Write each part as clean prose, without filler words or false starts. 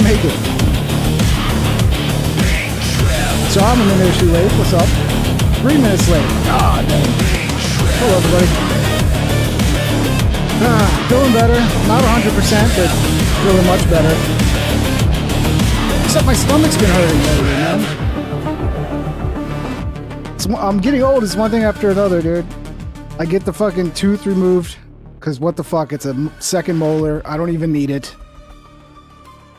make it. So I'm a minute or two late. What's up? 3 minutes late. Ah, damn. Hello, everybody. Feeling better. Not 100%, but feeling much better. Except my stomach's been hurting lately, man. I'm getting old. It's one thing after another, dude. I get the fucking tooth removed, because what the fuck? It's a second molar. I don't even need it.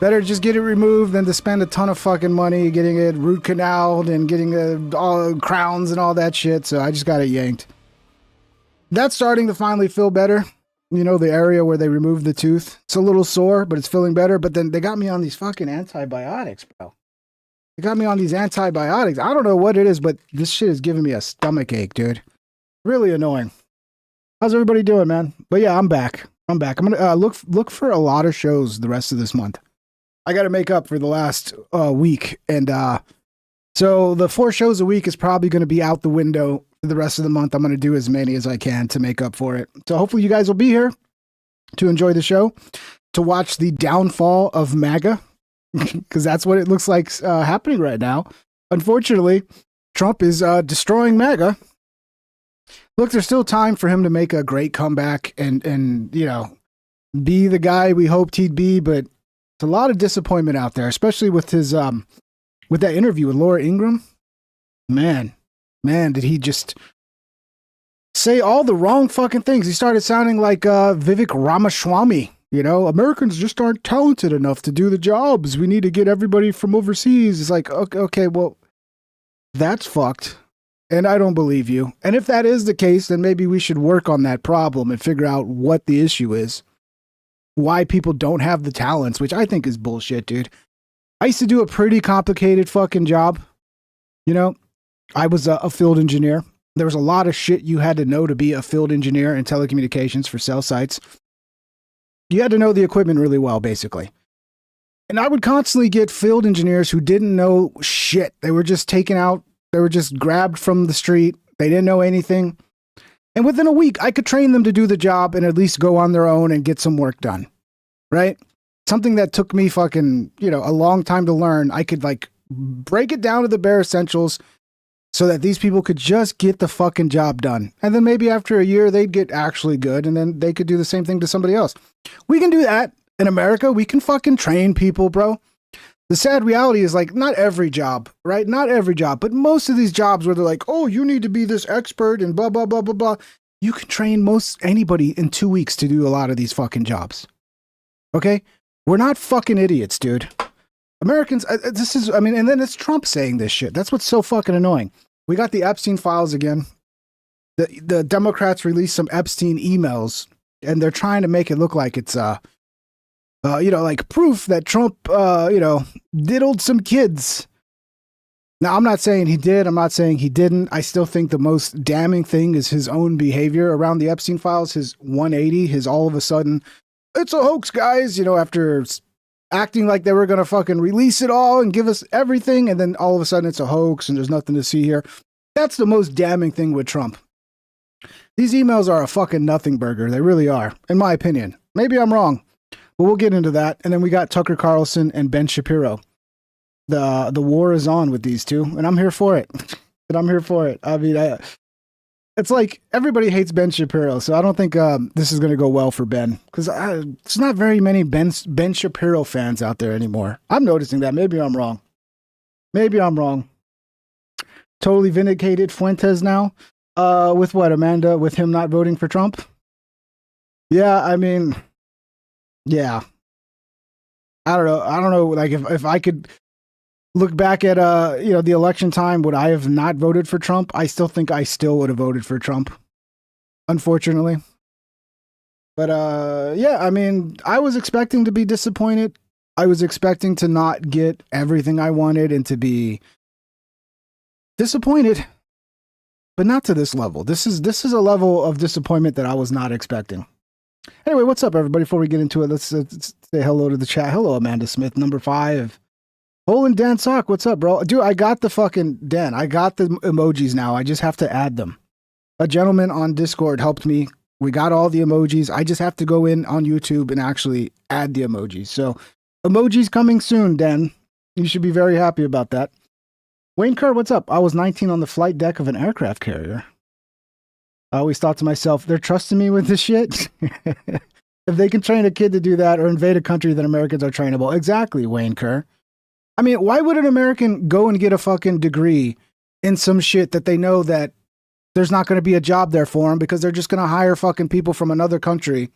Better just get it removed than to spend a ton of fucking money getting it root canaled and getting all crowns and all that shit. So I just got it yanked. That's starting to finally feel better. You know, the area where they removed the tooth. It's a little sore, but it's feeling better. But then they got me on these fucking antibiotics, bro. They got me on these antibiotics. I don't know what it is, but this shit is giving me a stomach ache, dude. Really annoying. How's everybody doing, man? But yeah, I'm back. I'm gonna look for a lot of shows the rest of this month. I got to make up for the last week, and so the 4 shows a week is probably going to be out the window for the rest of the month. I'm going to do as many as I can to make up for it. So hopefully you guys will be here to enjoy the show, to watch the downfall of MAGA, because that's what it looks like happening right now. Unfortunately, Trump is destroying MAGA. Look, there's still time for him to make a great comeback and you know, be the guy we hoped he'd be, but a lot of disappointment out there, especially with his with that interview with Laura Ingraham. Man, did he just say all the wrong fucking things. He started sounding like Vivek Ramaswamy. You know, Americans just aren't talented enough to do the jobs. We need to get everybody from overseas. It's like, okay, well, that's fucked. And I don't believe you. And if that is the case, then maybe we should work on that problem and figure out what the issue is. Why people don't have the talents, which I think is bullshit, dude. I used to do a pretty complicated fucking job. You know, I was a field engineer. There was a lot of shit you had to know to be a field engineer in telecommunications for cell sites. You had to know the equipment really well, basically. And I would constantly get field engineers who didn't know shit. They were just taken out. They were just grabbed from the street. They didn't know anything. And within a week, I could train them to do the job and at least go on their own and get some work done. Right? Something that took me fucking, you know, a long time to learn. I could like break it down to the bare essentials so that these people could just get the fucking job done. And then maybe after a year, they'd get actually good and then they could do the same thing to somebody else. We can do that in America. We can fucking train people, bro. The sad reality is like not every job, right? Not every job, but most of these jobs where they're like, oh, you need to be this expert and blah, blah, blah, blah, blah. You can train most anybody in 2 weeks to do a lot of these fucking jobs. Okay? We're not fucking idiots, dude. Americans, and then it's Trump saying this shit. That's what's so fucking annoying. We got the Epstein files again. The Democrats released some Epstein emails and they're trying to make it look like it's, like proof that Trump, diddled some kids. Now, I'm not saying he did. I'm not saying he didn't. I still think the most damning thing is his own behavior around the Epstein files, his 180, his all of a sudden, it's a hoax, guys, you know, after acting like they were going to fucking release it all and give us everything. And then all of a sudden it's a hoax and there's nothing to see here. That's the most damning thing with Trump. These emails are a fucking nothing burger. They really are, in my opinion. Maybe I'm wrong. But we'll get into that. And then we got Tucker Carlson and Ben Shapiro. The war is on with these two, and I'm here for it. I mean, it's like everybody hates Ben Shapiro, so I don't think this is going to go well for Ben. Because there's not very many Ben Shapiro fans out there anymore. I'm noticing that. Maybe I'm wrong. Totally vindicated Fuentes now. With what, Amanda? With him not voting for Trump? Yeah, I mean... Yeah. I don't know. Like if I could look back at the election time, would I have not voted for Trump? I still think I still would have voted for Trump. Unfortunately. But yeah, I mean, I was expecting to be disappointed. I was expecting to not get everything I wanted and to be disappointed. But not to this level. This is a level of disappointment that I was not expecting. Anyway, what's up, everybody? Before we get into it, let's say hello to the chat. Hello, Amanda Smith, number 5. Olin Dan Sock, what's up, bro? Dude, I got the fucking Dan. I got the emojis now. I just have to add them. A gentleman on Discord helped me. We got all the emojis. I just have to go in on YouTube and actually add the emojis. So Emojis coming soon, Dan. You should be very happy about that. Wayne Kerr, what's up? I was 19 on the flight deck of an aircraft carrier. I always thought to myself, they're trusting me with this shit? If they can train a kid to do that or invade a country, then Americans are trainable. Exactly, Wayne Kerr. I mean, why would an American go and get a fucking degree in some shit that they know that there's not going to be a job there for them because they're just going to hire fucking people from another country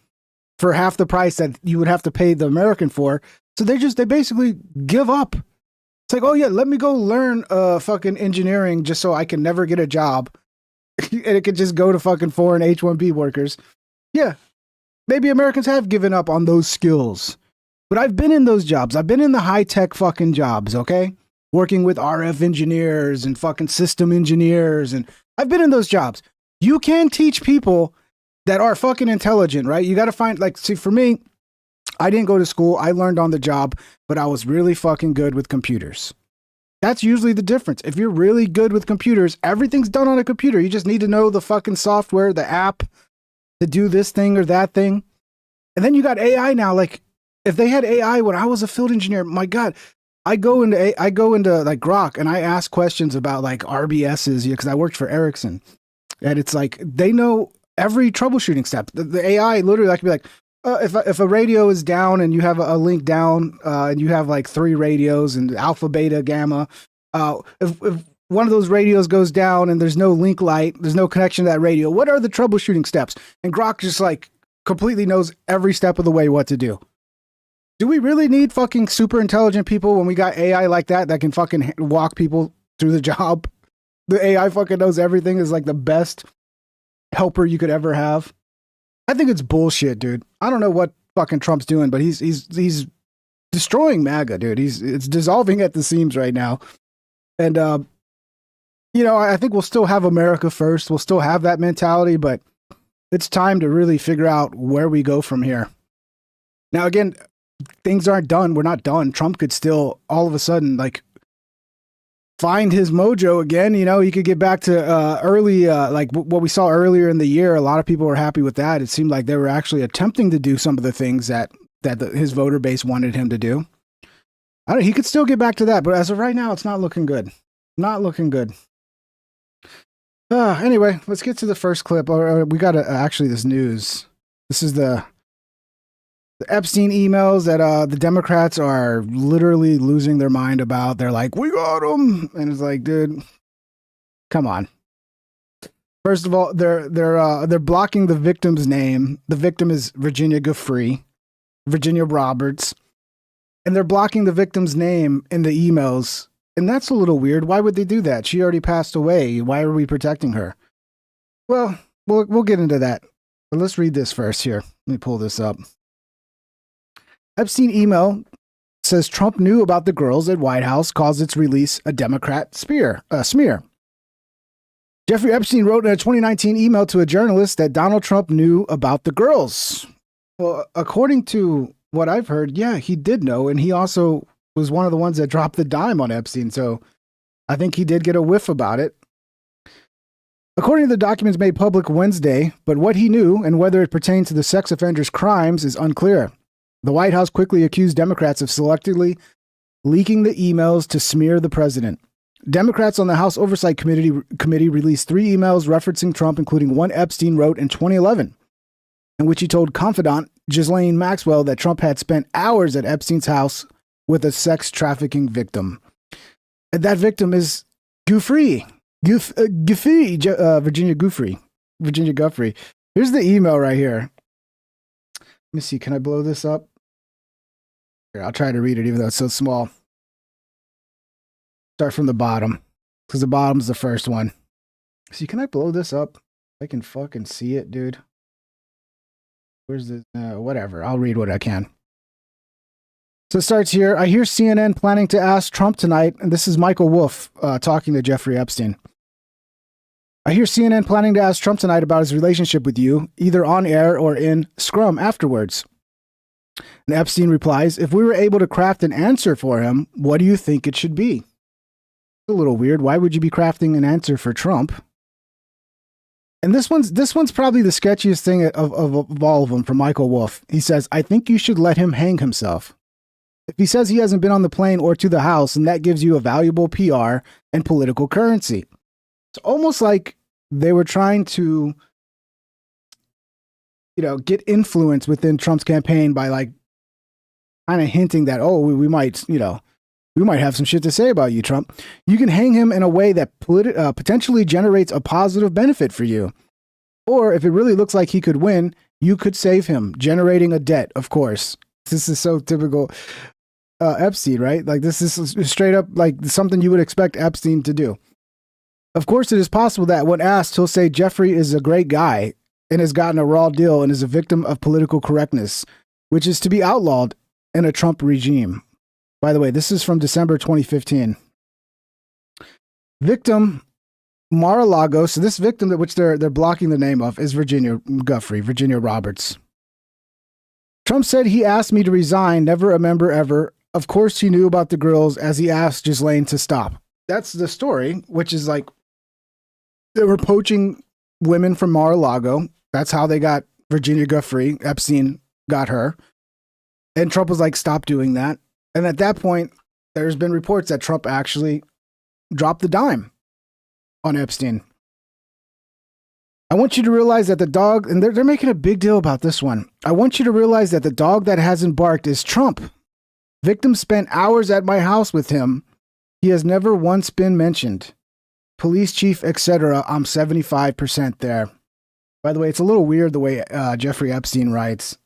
for half the price that you would have to pay the American for? So they basically give up. It's like, oh yeah, let me go learn fucking engineering just so I can never get a job. And it could just go to fucking foreign H-1B workers. Yeah, maybe Americans have given up on those skills. But I've been in those jobs. I've been in the high-tech fucking jobs, okay? Working with RF engineers and fucking system engineers. And I've been in those jobs. You can teach people that are fucking intelligent, right? You got to find, like, see, for me, I didn't go to school. I learned on the job, but I was really fucking good with computers. That's usually the difference. If you're really good with computers, everything's done on a computer. You just need to know the fucking software, the app to do this thing or that thing. And then you got AI now. Like, if they had AI when I was a field engineer, my God, I go into like Grok and I ask questions about like RBSs because I worked for Ericsson. And it's like, they know every troubleshooting step. The AI literally, I could be like, if a radio is down and you have a link down and you have like 3 radios and alpha, beta, gamma, if one of those radios goes down and there's no link light, there's no connection to that radio, what are the troubleshooting steps? And Grok just like completely knows every step of the way what to do. Do we really need fucking super intelligent people when we got AI like that can fucking walk people through the job? The AI fucking knows everything, is like the best helper you could ever have. I think it's bullshit, dude. I don't know what fucking Trump's doing, but he's destroying MAGA, dude. It's dissolving at the seams right now. And you know, I think we'll still have America first. We'll still have that mentality, but it's time to really figure out where we go from here. Now, again, things aren't done. We're not done. Trump could still all of a sudden like find his mojo again. You know, he could get back to early, like what we saw earlier in the year. A lot of people were happy with that. It seemed like they were actually attempting to do some of the things that his voter base wanted him to do. He could still get back to that, but as of right now, it's not looking good. Not looking good. Anyway, let's get to the first clip. We got actually this news. This is the Epstein emails that the Democrats are literally losing their mind about. They're like, we got him. And it's like, dude, come on. First of all, they're blocking the victim's name. The victim is Virginia Giuffre, Virginia Roberts. And they're blocking the victim's name in the emails. And that's a little weird. Why would they do that? She already passed away. Why are we protecting her? Well, we'll get into that. But let's read this first here. Let me pull this up. Epstein email says Trump knew about the girls at White House, calls its release a Democrat smear. Jeffrey Epstein wrote in a 2019 email to a journalist that Donald Trump knew about the girls. Well, according to what I've heard, yeah, he did know, and he also was one of the ones that dropped the dime on Epstein, so I think he did get a whiff about it. According to the documents made public Wednesday, but what he knew and whether it pertained to the sex offender's crimes is unclear. The White House quickly accused Democrats of selectively leaking the emails to smear the president. Democrats on the House Oversight Committee released 3 emails referencing Trump, including one Epstein wrote in 2011, in which he told confidant Ghislaine Maxwell that Trump had spent hours at Epstein's house with a sex trafficking victim. And that victim is Giuffre, Virginia Giuffre. Here's the email right here. Let me see. Can I blow this up? Here, I'll try to read it even though it's so small. Start from the bottom because the bottom's the first one. See, can I blow this up? I can fucking see it, dude. Where's the whatever? I'll read what I can. So it starts here. I hear CNN planning to ask Trump tonight, and this is Michael Wolff talking to Jeffrey Epstein. I hear CNN planning to ask Trump tonight about his relationship with you, either on air or in Scrum afterwards. And Epstein replies, if we were able to craft an answer for him, what do you think it should be? It's a little weird. Why would you be crafting an answer for Trump? And this one's probably the sketchiest thing of all of them from Michael Wolff. He says, I think you should let him hang himself. If he says he hasn't been on the plane or to the house, and that gives you a valuable PR and political currency. It's almost like they were trying to, get influence within Trump's campaign by like kind of hinting that, oh, we might, we might have some shit to say about you, Trump. You can hang him in a way that potentially generates a positive benefit for you. Or if it really looks like he could win, you could save him, generating a debt, of course. This is so typical Epstein, right? Like this is straight up like something you would expect Epstein to do. Of course, it is possible that when asked, he'll say Jeffrey is a great guy and has gotten a raw deal and is a victim of political correctness, which is to be outlawed in a Trump regime. By the way, this is from December 2015. Victim Mar-a-Lago. So this victim that which they're blocking the name of is Virginia Giuffre, Virginia Roberts. Trump said he asked me to resign, never a member ever. Of course he knew about the grills as he asked Ghislaine to stop. That's the story, which is like they were poaching women from Mar-a-Lago. That's how they got Virginia Giuffre. Epstein got her. And Trump was like, stop doing that. And at that point, there's been reports that Trump actually dropped the dime on Epstein. I want you to realize that the dog, and they're making a big deal about this one. I want you to realize that the dog that hasn't barked is Trump. Victim spent hours at my house with him. He has never once been mentioned. Police chief, etc. I'm 75% there. By the way, it's a little weird the way Jeffrey Epstein writes.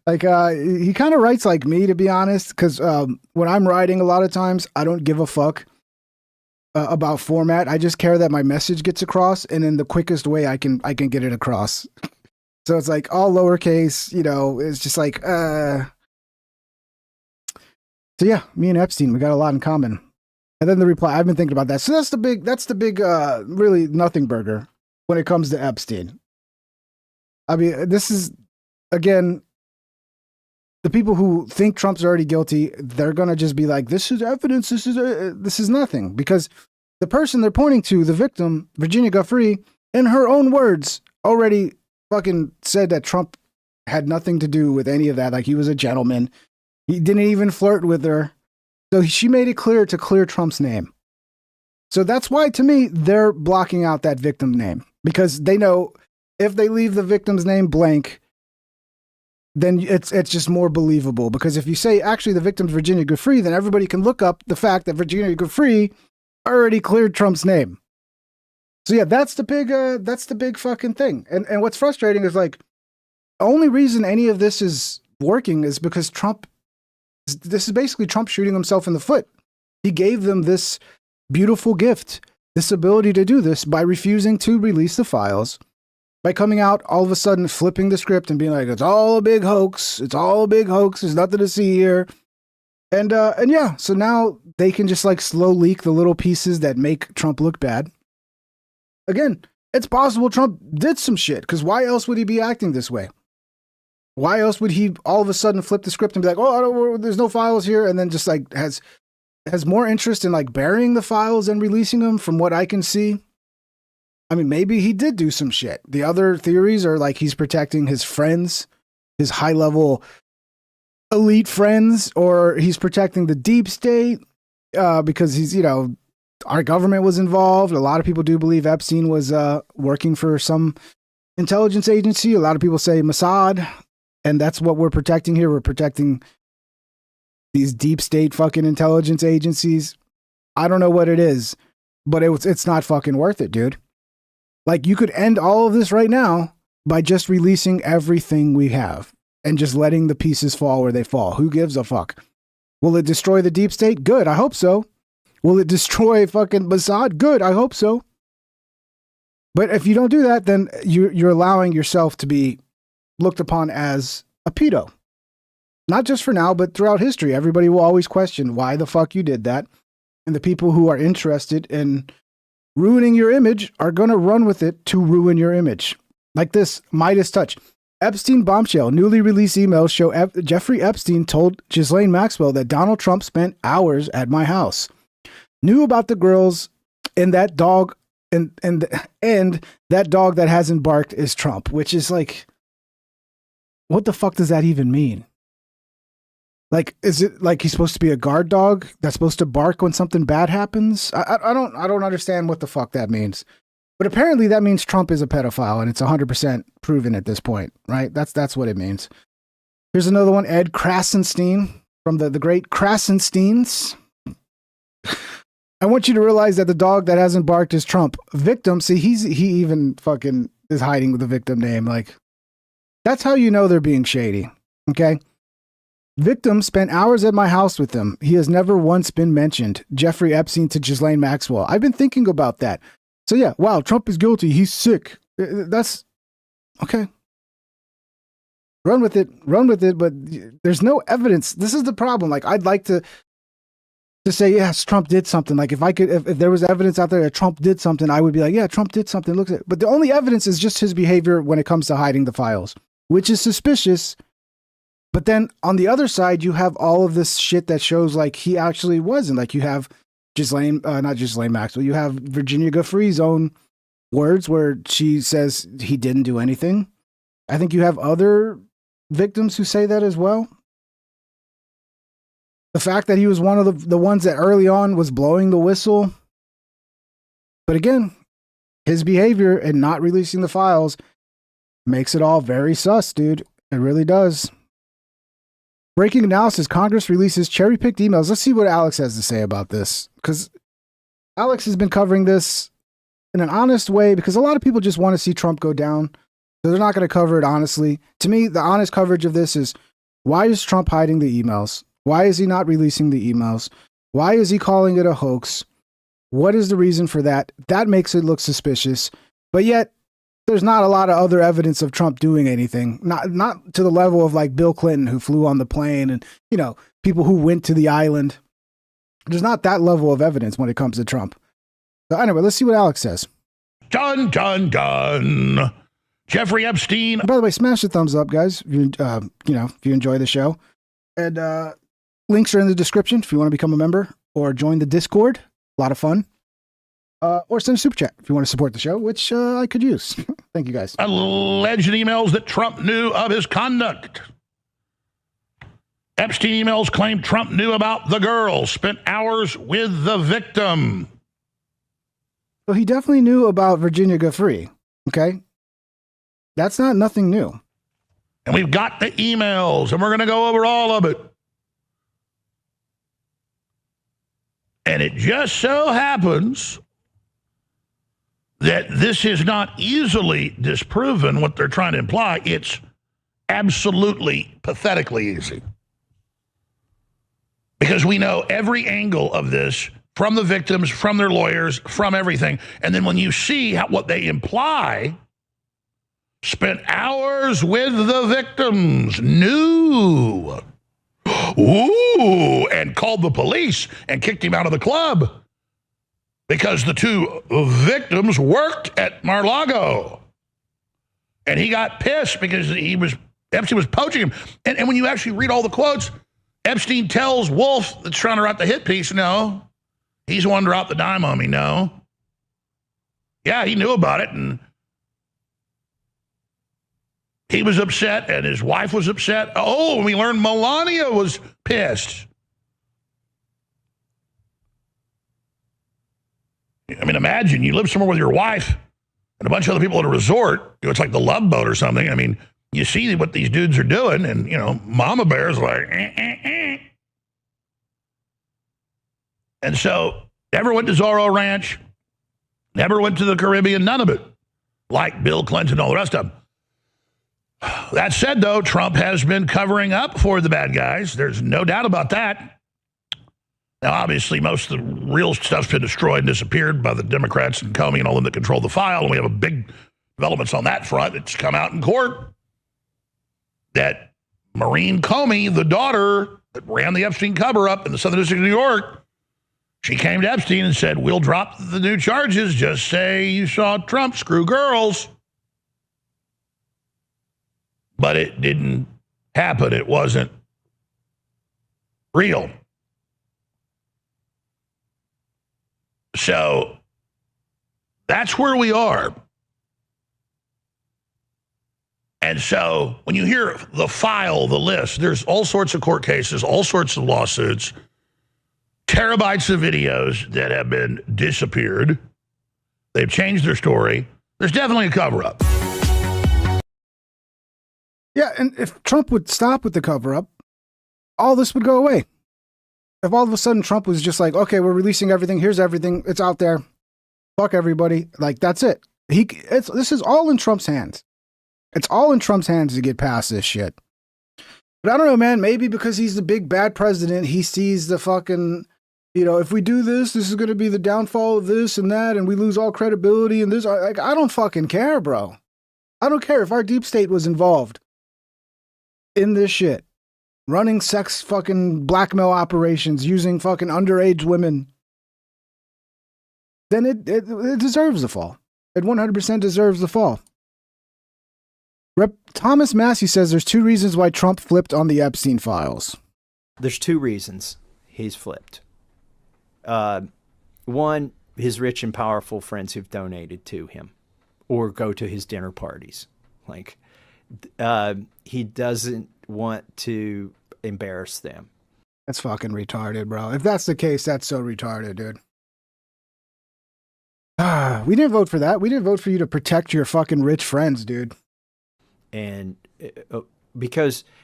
Like, he kind of writes like me, to be honest, because when I'm writing a lot of times, I don't give a fuck about format. I just care that my message gets across, and in the quickest way I can get it across. So it's like all lowercase, it's just like, So yeah, me and Epstein, we got a lot in common. And then the reply, I've been thinking about that. So that's the big, really nothing burger when it comes to Epstein. I mean, this is, again, the people who think Trump's already guilty, they're going to just be like, this is evidence. This is nothing, because the person they're pointing to, the victim, Virginia Giuffre, in her own words, already fucking said that Trump had nothing to do with any of that. Like, he was a gentleman. He didn't even flirt with her. So she made it clear to clear Trump's name. So that's why, to me, they're blocking out that victim name, because they know if they leave the victim's name blank, then it's just more believable. Because if you say, actually, the victim's Virginia Giuffre, then everybody can look up the fact that Virginia Giuffre already cleared Trump's name. So yeah, that's the big fucking thing. And what's frustrating is, like, the only reason any of this is working is because this is basically Trump shooting himself in the foot. He gave them this beautiful gift, this ability to do this, by refusing to release the files, by coming out all of a sudden, flipping the script and being like, it's all a big hoax. It's all a big hoax. There's nothing to see here. And yeah, so now they can just like slow leak the little pieces that make Trump look bad. Again, it's possible Trump did some shit, because why else would he be acting this way? Why else would he all of a sudden flip the script and be like, oh, there's no files here, and then just like has more interest in like burying the files and releasing them, from what I can see? I mean, maybe he did do some shit. The other theories are like he's protecting his friends, his high-level elite friends, or he's protecting the deep state because he's, our government was involved. A lot of people do believe Epstein was working for some intelligence agency. A lot of people say Mossad, and that's what we're protecting here. We're protecting these deep state fucking intelligence agencies. I don't know what it is, but it's not fucking worth it, dude. Like, you could end all of this right now by just releasing everything we have and just letting the pieces fall where they fall. Who gives a fuck? Will it destroy the deep state? Good, I hope so. Will it destroy fucking Mossad? Good, I hope so. But if you don't do that, then you're allowing yourself to be looked upon as a pedo. Not just for now, but throughout history. Everybody will always question why the fuck you did that. And the people who are interested in ruining your image are going to run with it to ruin your image. Like this Midas touch. Epstein bombshell. Newly released emails show Jeffrey Epstein told Ghislaine Maxwell that Donald Trump spent hours at my house. Knew about the girls, and that dog, and that dog that hasn't barked is Trump, which is like, what the fuck does that even mean? Like, is it like he's supposed to be a guard dog that's supposed to bark when something bad happens? I don't understand what the fuck that means. But apparently that means Trump is a pedophile, and it's 100% proven at this point, right? That's what it means. Here's another one, Ed Krasenstein from the great Krasensteins. I want you to realize that the dog that hasn't barked is Trump. Victim, see, he even fucking is hiding with the victim name. Like, that's how you know they're being shady, okay? Victim spent hours at my house with him. He has never once been mentioned. Jeffrey Epstein to Ghislaine Maxwell. I've been thinking about that. So yeah, wow, Trump is guilty. He's sick. That's okay. Run with it, but there's no evidence. This is the problem. Like, I'd like to say, yes, Trump did something. Like, if there was evidence out there that Trump did something, I would be like, yeah, Trump did something. Look at it. But the only evidence is just his behavior when it comes to hiding the files, which is suspicious. But then on the other side, you have all of this shit that shows like he actually wasn't. Like, you have not Ghislaine Maxwell. You have Virginia Giuffre's own words where she says he didn't do anything. I think you have other victims who say that as well. The fact that he was one of the ones that early on was blowing the whistle. But again, his behavior and not releasing the files makes it all very sus, dude. It really does. Breaking analysis, Congress releases cherry-picked emails. Let's see what Alex has to say about this. Because Alex has been covering this in an honest way because a lot of people just want to see Trump go down. So they're not going to cover it honestly. To me, the honest coverage of this is, why is Trump hiding the emails? Why is he not releasing the emails? Why is he calling it a hoax? What is the reason for that? That makes it look suspicious. But yet, there's not a lot of other evidence of Trump doing anything. Not to the level of like Bill Clinton, who flew on the plane, and, you know, people who went to the island. There's not that level of evidence when it comes to Trump. So anyway, let's see what Alex says. Dun, dun, dun. Jeffrey Epstein. And by the way, smash the thumbs up, guys. If you enjoy the show. And links are in the description if you want to become a member or join the Discord. A lot of fun. Or send a super chat if you want to support the show, which I could use. Thank you, guys. Alleged emails that Trump knew of his conduct. Epstein emails claim Trump knew about the girl, spent hours with the victim. So he definitely knew about Virginia Giuffre, okay? That's not nothing new. And we've got the emails, and we're going to go over all of it. And it just so happens that this is not easily disproven, what they're trying to imply. It's absolutely pathetically easy. Because we know every angle of this from the victims, from their lawyers, from everything. And then when you see what they imply, spent hours with the victims, knew, ooh, and called the police and kicked him out of the club because the two victims worked at Mar-a-Lago. And he got pissed because Epstein was poaching him. And when you actually read all the quotes, Epstein tells Wolf that's trying to write the hit piece, no, he's the one to drop the dime on me, no. Yeah, he knew about it, and he was upset, and his wife was upset. Oh, we learned Melania was pissed. I mean, imagine you live somewhere with your wife and a bunch of other people at a resort. It's like the Love Boat or something. I mean, you see what these dudes are doing, and, Mama Bear's like, And so, never went to Zorro Ranch, never went to the Caribbean, none of it, like Bill Clinton and all the rest of them. That said, though, Trump has been covering up for the bad guys. There's no doubt about that. Now, obviously, most of the real stuff's been destroyed and disappeared by the Democrats and Comey and all them that control the file, and we have a big developments on that front that's come out in court that Maureen Comey, the daughter that ran the Epstein cover-up in the Southern District of New York, she came to Epstein and said, we'll drop the new charges. Just say you saw Trump screw girls. But it didn't happen. It wasn't real. So that's where we are. And so when you hear the file, the list, there's all sorts of court cases, all sorts of lawsuits, terabytes of videos that have been disappeared. They've changed their story. There's definitely a cover-up. Yeah, and if Trump would stop with the cover-up, all this would go away. If all of a sudden Trump was just like, okay, we're releasing everything, here's everything, it's out there, fuck everybody, like, that's it. This is all in Trump's hands. It's all in Trump's hands to get past this shit. But I don't know, man, maybe because he's the big bad president, he sees the fucking, if we do this, this is going to be the downfall of this and that, and we lose all credibility and this. Like, I don't fucking care, bro. I don't care if our deep state was involved in this shit. Running sex fucking blackmail operations, using fucking underage women. Then it deserves the fall. It 100% deserves the fall. Thomas Massey says there's 2 reasons why Trump flipped on the Epstein files. There's 2 reasons he's flipped. One, his rich and powerful friends who've donated to him or go to his dinner parties. Like, he doesn't want to embarrass them. That's fucking retarded, bro. If that's the case, that's so retarded, dude. We didn't vote for that. We didn't vote for you to protect your fucking rich friends, dude. And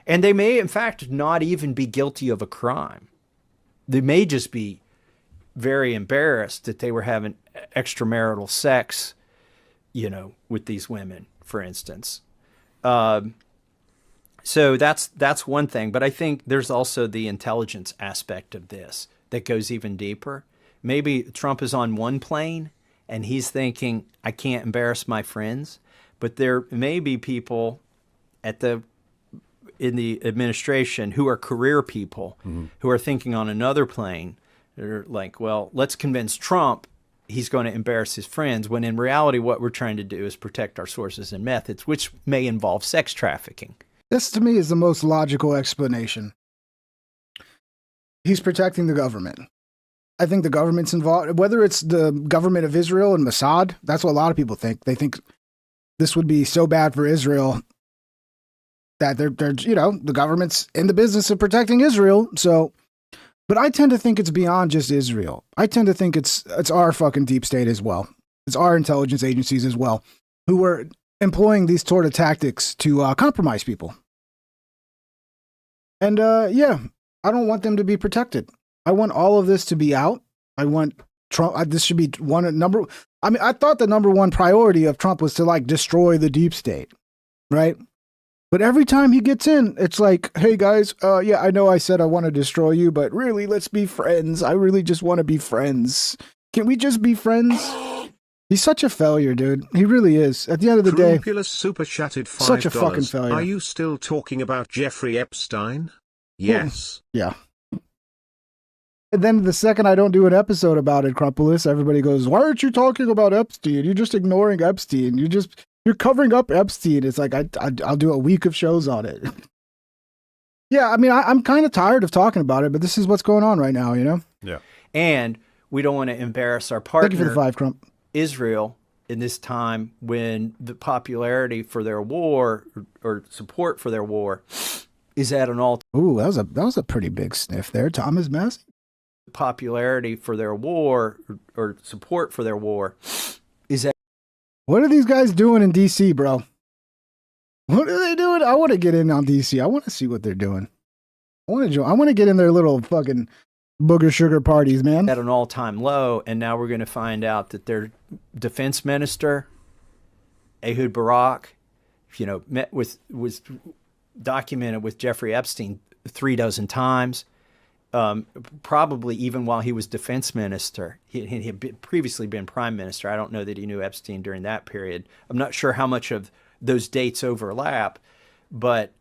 and they may, in fact, not even be guilty of a crime. They may just be very embarrassed that they were having extramarital sex, with these women, for instance. So that's one thing. But I think there's also the intelligence aspect of this that goes even deeper. Maybe Trump is on one plane and he's thinking, I can't embarrass my friends. But there may be people in the administration who are career people who are thinking on another plane. They're like, well, let's convince Trump he's going to embarrass his friends, when in reality what we're trying to do is protect our sources and methods, which may involve sex trafficking. This, to me, is the most logical explanation. He's protecting the government. I think the government's involved, whether it's the government of Israel and Mossad. That's what a lot of people think. They think this would be so bad for Israel that they're the government's in the business of protecting Israel. So, but I tend to think it's beyond just Israel. I tend to think it's our fucking deep state as well. It's our intelligence agencies as well, who are employing these sort of tactics to compromise people. And I don't want them to be protected. I want all of this to be out. I want Trump. This should be I thought the number one priority of Trump was to destroy the deep state, right? But every time he gets in, it's like, hey guys, I know I said I want to destroy you, but really, let's be friends. I really just want to be friends. Can we just be friends? He's such a failure, dude. He really is. At the end of the day, super chatted $5. Such a fucking failure. Are you still talking about Jeffrey Epstein? Yes. Yeah. And then the second I don't do an episode about it, Crumpulus, everybody goes, why aren't you talking about Epstein? You're just ignoring Epstein. You're covering up Epstein. It's like, I'll do a week of shows on it. Yeah, I mean, I'm kind of tired of talking about it, but this is what's going on right now, Yeah. And we don't want to embarrass our partner. Thank you for the 5, Crump. Israel in this time when the popularity for their war or support for their war is at an all-time. Ooh, that was a pretty big sniff there, Thomas Massey. Popularity for their war or support for their war is at. What are these guys doing in DC, bro? What are they doing? I want to get in on DC. I want to see what they're doing. I want to get in their little fucking booger sugar parties, man. At an all-time low, and now we're going to find out that their defense minister, Ehud Barak, was documented with Jeffrey Epstein 36 times. Probably even while he was defense minister. He had previously been prime minister. I don't know that he knew Epstein during that period. I'm not sure how much of those dates overlap, but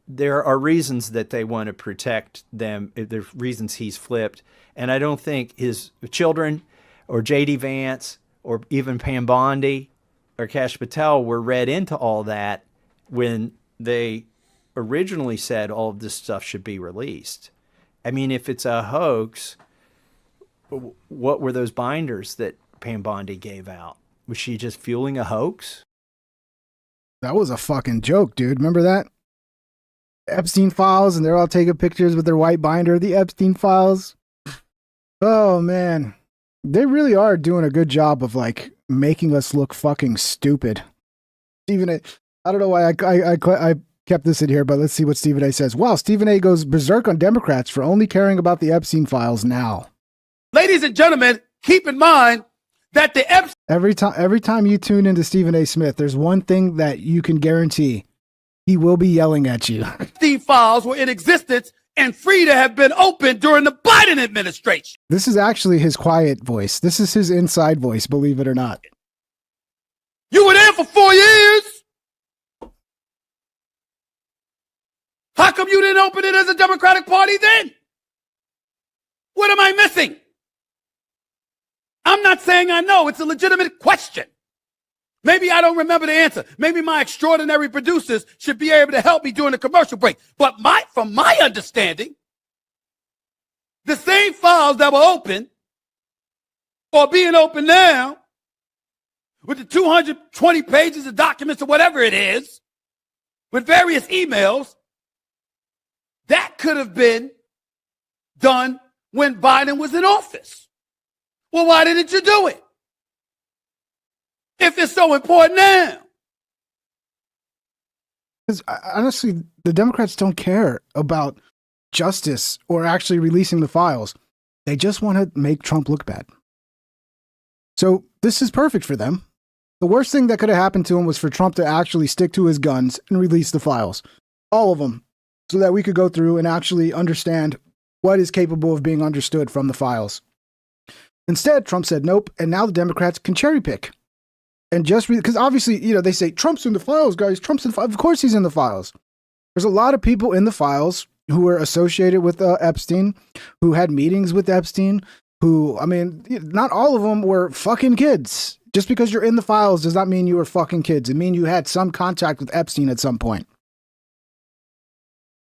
there are reasons that they want to protect them. There's reasons he's flipped. And I don't think his children or J.D. Vance or even Pam Bondi or Kash Patel were read into all that when they originally said all of this stuff should be released. I mean, if it's a hoax, what were those binders that Pam Bondi gave out? Was she just fueling a hoax? That was a fucking joke, dude. Remember that? Epstein files, and they're all taking pictures with their white binder. The Epstein files. Oh man, they really are doing a good job of like making us look fucking stupid. Stephen A. I don't know why I kept this in here, but let's see what Stephen A. says. Wow, Stephen A. goes berserk on Democrats for only caring about the Epstein files now. Ladies and gentlemen, keep in mind that the Every time you tune into Stephen A. Smith, there's one thing that you can guarantee. He will be yelling at you. Epstein files were in existence and free to have been opened during the Biden administration. This is actually his quiet voice. This is his inside voice, believe it or not. You were there for 4 years. How come you didn't open it as a Democratic Party then? What am I missing? I'm not saying I know. It's a legitimate question. Maybe I don't remember the answer. Maybe my extraordinary producers should be able to help me during the commercial break. But from my understanding, the same files that were open or being open now with the 220 pages of documents or whatever it is, with various emails, that could have been done when Biden was in office. Well, why didn't you do it? If it's so important now. Because honestly, the Democrats don't care about justice or actually releasing the files. They just want to make Trump look bad. So this is perfect for them. The worst thing that could have happened to him was for Trump to actually stick to his guns and release the files. All of them. So that we could go through and actually understand what is capable of being understood from the files. Instead, Trump said nope, and now the Democrats can cherry pick. And just because obviously, they say Trump's in the files, guys. Trump's in the files. Of course he's in the files. There's a lot of people in the files who were associated with Epstein, who had meetings with Epstein, not all of them were fucking kids. Just because you're in the files does not mean you were fucking kids. It means you had some contact with Epstein at some point.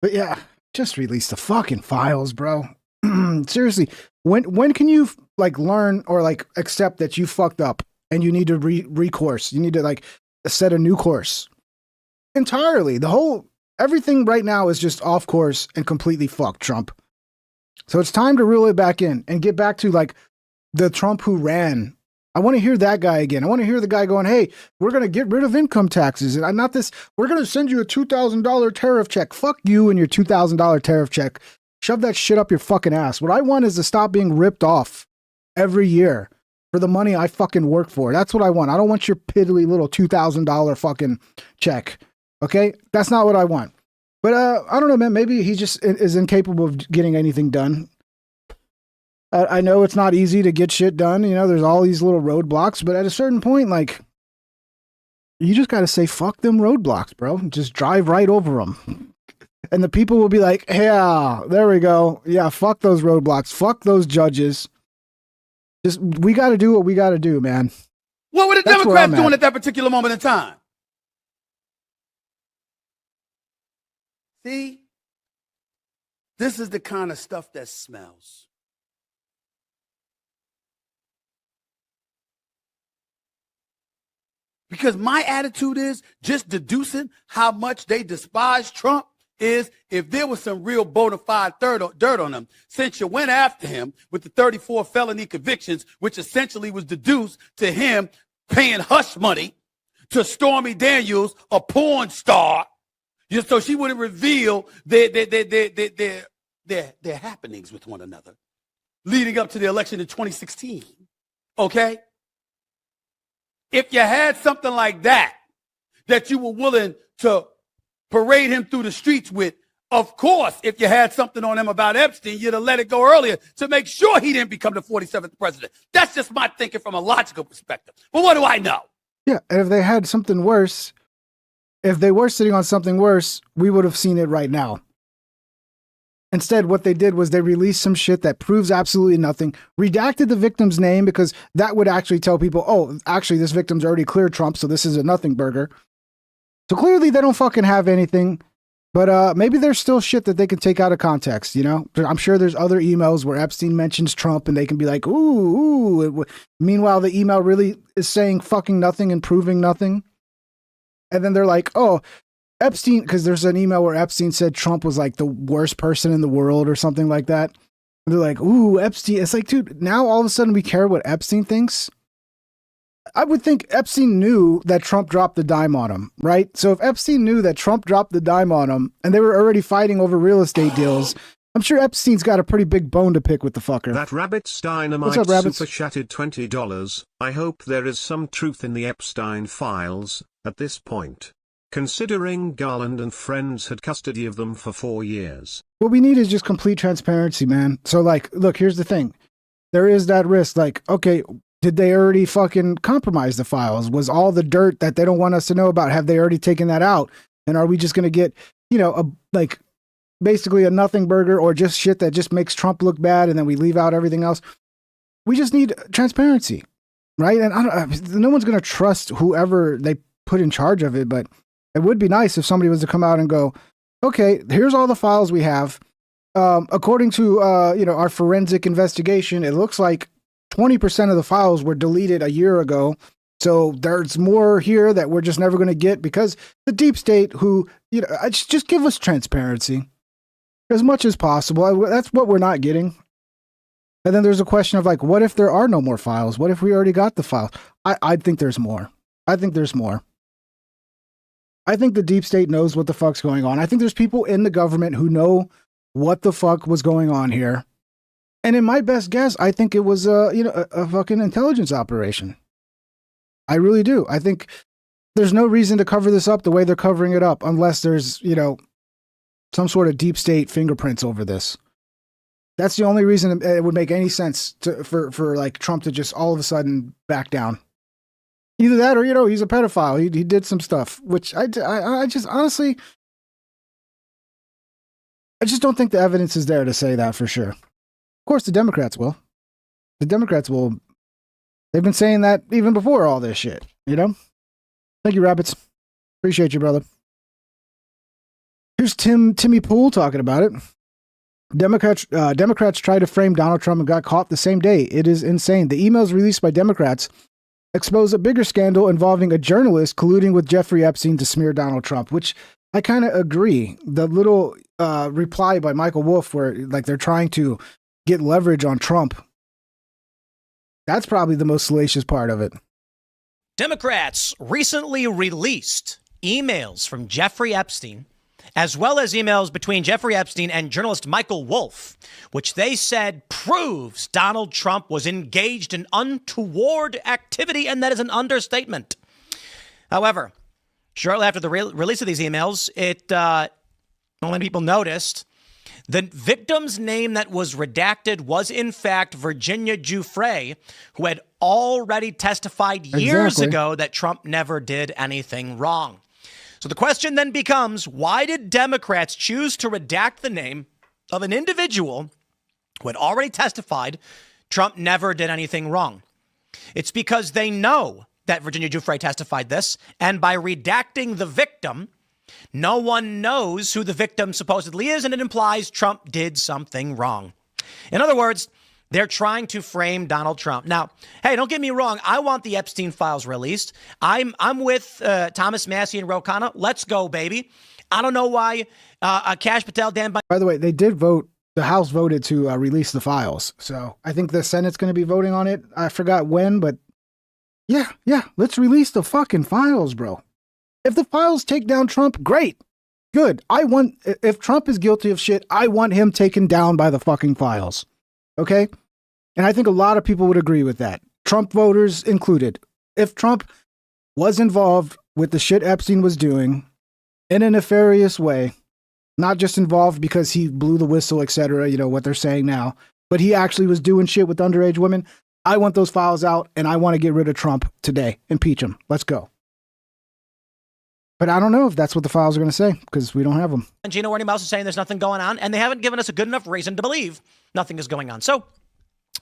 But yeah, just release the fucking files, bro. Seriously, when can you learn or accept that you fucked up? And you need to recourse. You need to set a new course. Entirely. Everything right now is just off course and completely fucked, Trump. So it's time to reel it back in and get back to the Trump who ran. I want to hear that guy again. I want to hear the guy going, hey, we're going to get rid of income taxes. And we're going to send you a $2,000 tariff check. Fuck you and your $2,000 tariff check. Shove that shit up your fucking ass. What I want is to stop being ripped off every year for the money I fucking work for. That's what I want. I don't want your piddly little $2,000 fucking check. Okay? That's not what I want. But I don't know, man. Maybe he just is incapable of getting anything done. I know it's not easy to get shit done. There's all these little roadblocks, but at a certain point, you just got to say, fuck them roadblocks, bro. Just drive right over them. And the people will be like, yeah, there we go. Yeah, fuck those roadblocks. Fuck those judges. We got to do what we got to do, man. What were the Democrats doing at that particular moment in time? See? This is the kind of stuff that smells. Because my attitude is just deducing how much they despise Trump is if there was some real bona fide dirt on him, since you went after him with the 34 felony convictions, which essentially was deduced to him paying hush money to Stormy Daniels, a porn star, just so she wouldn't reveal their happenings with one another leading up to the election in 2016. Okay? If you had something like that you were willing to parade him through the streets with, of course, if you had something on him about Epstein, you'd have let it go earlier to make sure he didn't become the 47th president. That's just my thinking from a logical perspective. But what do I know? Yeah, and if they had something worse, if they were sitting on something worse, we would have seen it right now. Instead, what they did was they released some shit that proves absolutely nothing, redacted the victim's name because that would actually tell people, oh, actually, this victim's already cleared Trump, so this is a nothing burger. So clearly they don't fucking have anything, but maybe there's still shit that they can take out of context, I'm sure there's other emails where Epstein mentions Trump and they can be like, ooh. Meanwhile, the email really is saying fucking nothing and proving nothing. And then they're like, oh, Epstein, because there's an email where Epstein said Trump was like the worst person in the world or something like that. And they're like, ooh, Epstein. It's like, dude, now all of a sudden we care what Epstein thinks. I would think Epstein knew that Trump dropped the dime on him, right? So if Epstein knew that Trump dropped the dime on him and they were already fighting over real estate deals, I'm sure Epstein's got a pretty big bone to pick with the fucker. That Rabbit's Dynamite What's up, Rabbits? super chatted $20. I hope there is some truth in the Epstein files at this point, considering Garland and friends had custody of them for 4 years. What we need is just complete transparency, man. So like, look, here's the thing. There is that risk. Like, okay, did they already fucking compromise the files? Was all the dirt that they don't want us to know about, have they already taken that out? And are we just going to get, basically a nothing burger or just shit that just makes Trump look bad and then we leave out everything else? We just need transparency, right? And no one's going to trust whoever they put in charge of it, but it would be nice if somebody was to come out and go, okay, here's all the files we have. According to, our forensic investigation, it looks like 20% of the files were deleted a year ago. So there's more here that we're just never going to get because the deep state just give us transparency as much as possible. That's what we're not getting. And then there's a question of like, what if there are no more files? What if we already got the files? I think there's more. I think there's more. I think the deep state knows what the fuck's going on. I think there's people in the government who know what the fuck was going on here. And in my best guess, I think it was a fucking intelligence operation. I really do. I think there's no reason to cover this up the way they're covering it up unless there's, some sort of deep state fingerprints over this. That's the only reason it would make any sense for like Trump to just all of a sudden back down. Either that or, he's a pedophile. He did some stuff, which I just honestly, I just don't think the evidence is there to say that for sure. Of course, the Democrats will. The Democrats will. They've been saying that even before all this shit, Thank you, Rabbits. Appreciate you, brother. Here's Timmy Pool talking about it. Democrats tried to frame Donald Trump and got caught the same day. It is insane. The emails released by Democrats expose a bigger scandal involving a journalist colluding with Jeffrey Epstein to smear Donald Trump, which I kind of agree. The little reply by Michael Wolff where like they're trying to get leverage on Trump. That's probably the most salacious part of it. Democrats recently released emails from Jeffrey Epstein, as well as emails between Jeffrey Epstein and journalist Michael Wolff, which they said proves Donald Trump was engaged in untoward activity, and that is an understatement. However, shortly after the release of these emails, not many people noticed the victim's name that was redacted was, in fact, Virginia Giuffre, who had already testified years ago that Trump never did anything wrong. So the question then becomes, why did Democrats choose to redact the name of an individual who had already testified Trump never did anything wrong? It's because they know that Virginia Giuffre testified this, and by redacting the victim, no one knows who the victim supposedly is, and it implies Trump did something wrong. In other words, they're trying to frame Donald Trump. Now, hey, don't get me wrong. I want the Epstein files released. I'm with Thomas Massie and Ro Khanna. Let's go, baby. I don't know why Kash Patel, Dan. By the way, they did vote. The House voted to release the files. So I think the Senate's going to be voting on it. I forgot when, but yeah. Let's release the fucking files, bro. If the files take down Trump, great. Good. If Trump is guilty of shit, I want him taken down by the fucking files. Okay? And I think a lot of people would agree with that. Trump voters included. If Trump was involved with the shit Epstein was doing in a nefarious way, not just involved because he blew the whistle, etc., what they're saying now, but he actually was doing shit with underage women, I want those files out and I want to get rid of Trump today. Impeach him. Let's go. But I don't know if that's what the files are going to say because we don't have them. And Gina Warney Mouse is saying there's nothing going on, and they haven't given us a good enough reason to believe nothing is going on. So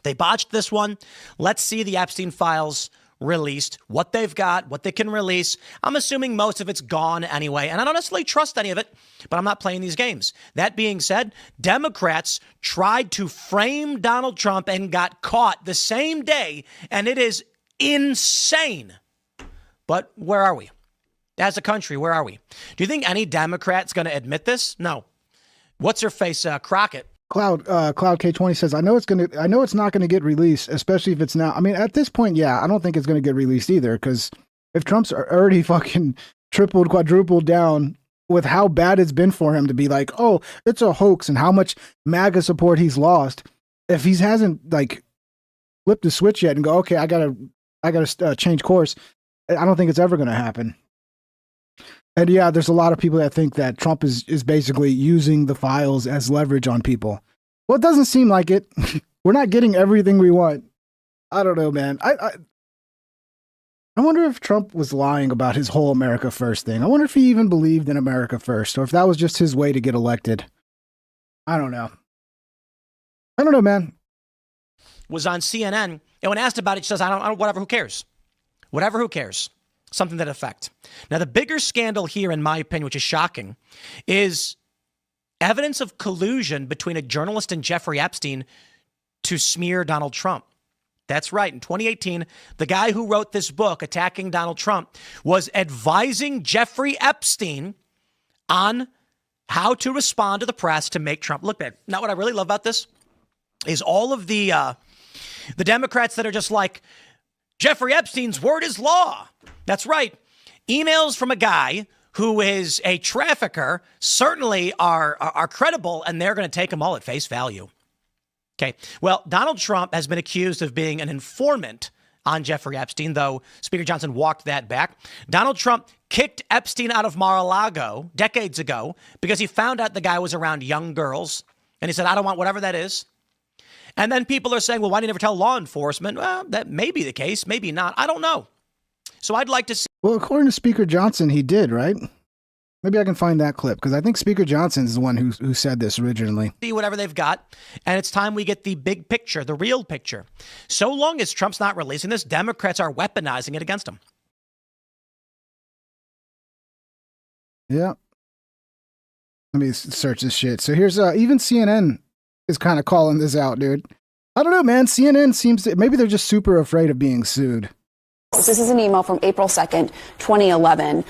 they botched this one. Let's see the Epstein files released, what they've got, what they can release. I'm assuming most of it's gone anyway, and I don't necessarily trust any of it, but I'm not playing these games. That being said, Democrats tried to frame Donald Trump and got caught the same day, and it is insane. But where are we? as a country? Where are we? Do you think any Democrat's going to admit this? No. What's her face? Crockett. Cloud K20 says, I know it's not going to get released, especially if it's now. I mean, at this point, yeah, I don't think it's going to get released either, because if Trump's already fucking tripled, quadrupled down with how bad it's been for him to be like, oh, it's a hoax, and how much MAGA support he's lost, if he hasn't like flipped the switch yet and go, okay, I gotta change course, I don't think it's ever going to happen. And yeah, there's a lot of people that think that Trump is basically using the files as leverage on people. Well, it doesn't seem like it. We're not getting everything we want. I don't know, man. I wonder if Trump was lying about his whole America First thing. I wonder if he even believed in America First, or if that was just his way to get elected. I don't know. I don't know, man. Was on CNN, and when asked about it, she says, I don't, whatever, who cares? Whatever, who cares? Something to that effect. Now, the bigger scandal here, in my opinion, which is shocking, is evidence of collusion between a journalist and Jeffrey Epstein to smear Donald Trump. That's right. In 2018, the guy who wrote this book attacking Donald Trump was advising Jeffrey Epstein on how to respond to the press to make Trump look bad. Now, what I really love about this is all of the Democrats that are just like, Jeffrey Epstein's word is law. That's right. Emails from a guy who is a trafficker certainly are credible, and they're going to take them all at face value. Okay. Well, Donald Trump has been accused of being an informant on Jeffrey Epstein, though Speaker Johnson walked that back. Donald Trump kicked Epstein out of Mar-a-Lago decades ago because he found out the guy was around young girls, and he said, I don't want whatever that is. And then people are saying, well, why didn't you never tell law enforcement? Well, that may be the case, maybe not. I don't know. So I'd like to see. Well, according to Speaker Johnson, he did, right? Maybe I can find that clip, because I think Speaker Johnson is the one who said this originally. See whatever they've got. And it's time we get the big picture, the real picture. So long as Trump's not releasing this, Democrats are weaponizing it against him. Yeah. Let me search this shit. So here's even CNN is kind of calling this out, dude. I don't know, man. CNN seems to, maybe they're just super afraid of being sued. This is an email from April 2nd, 2011.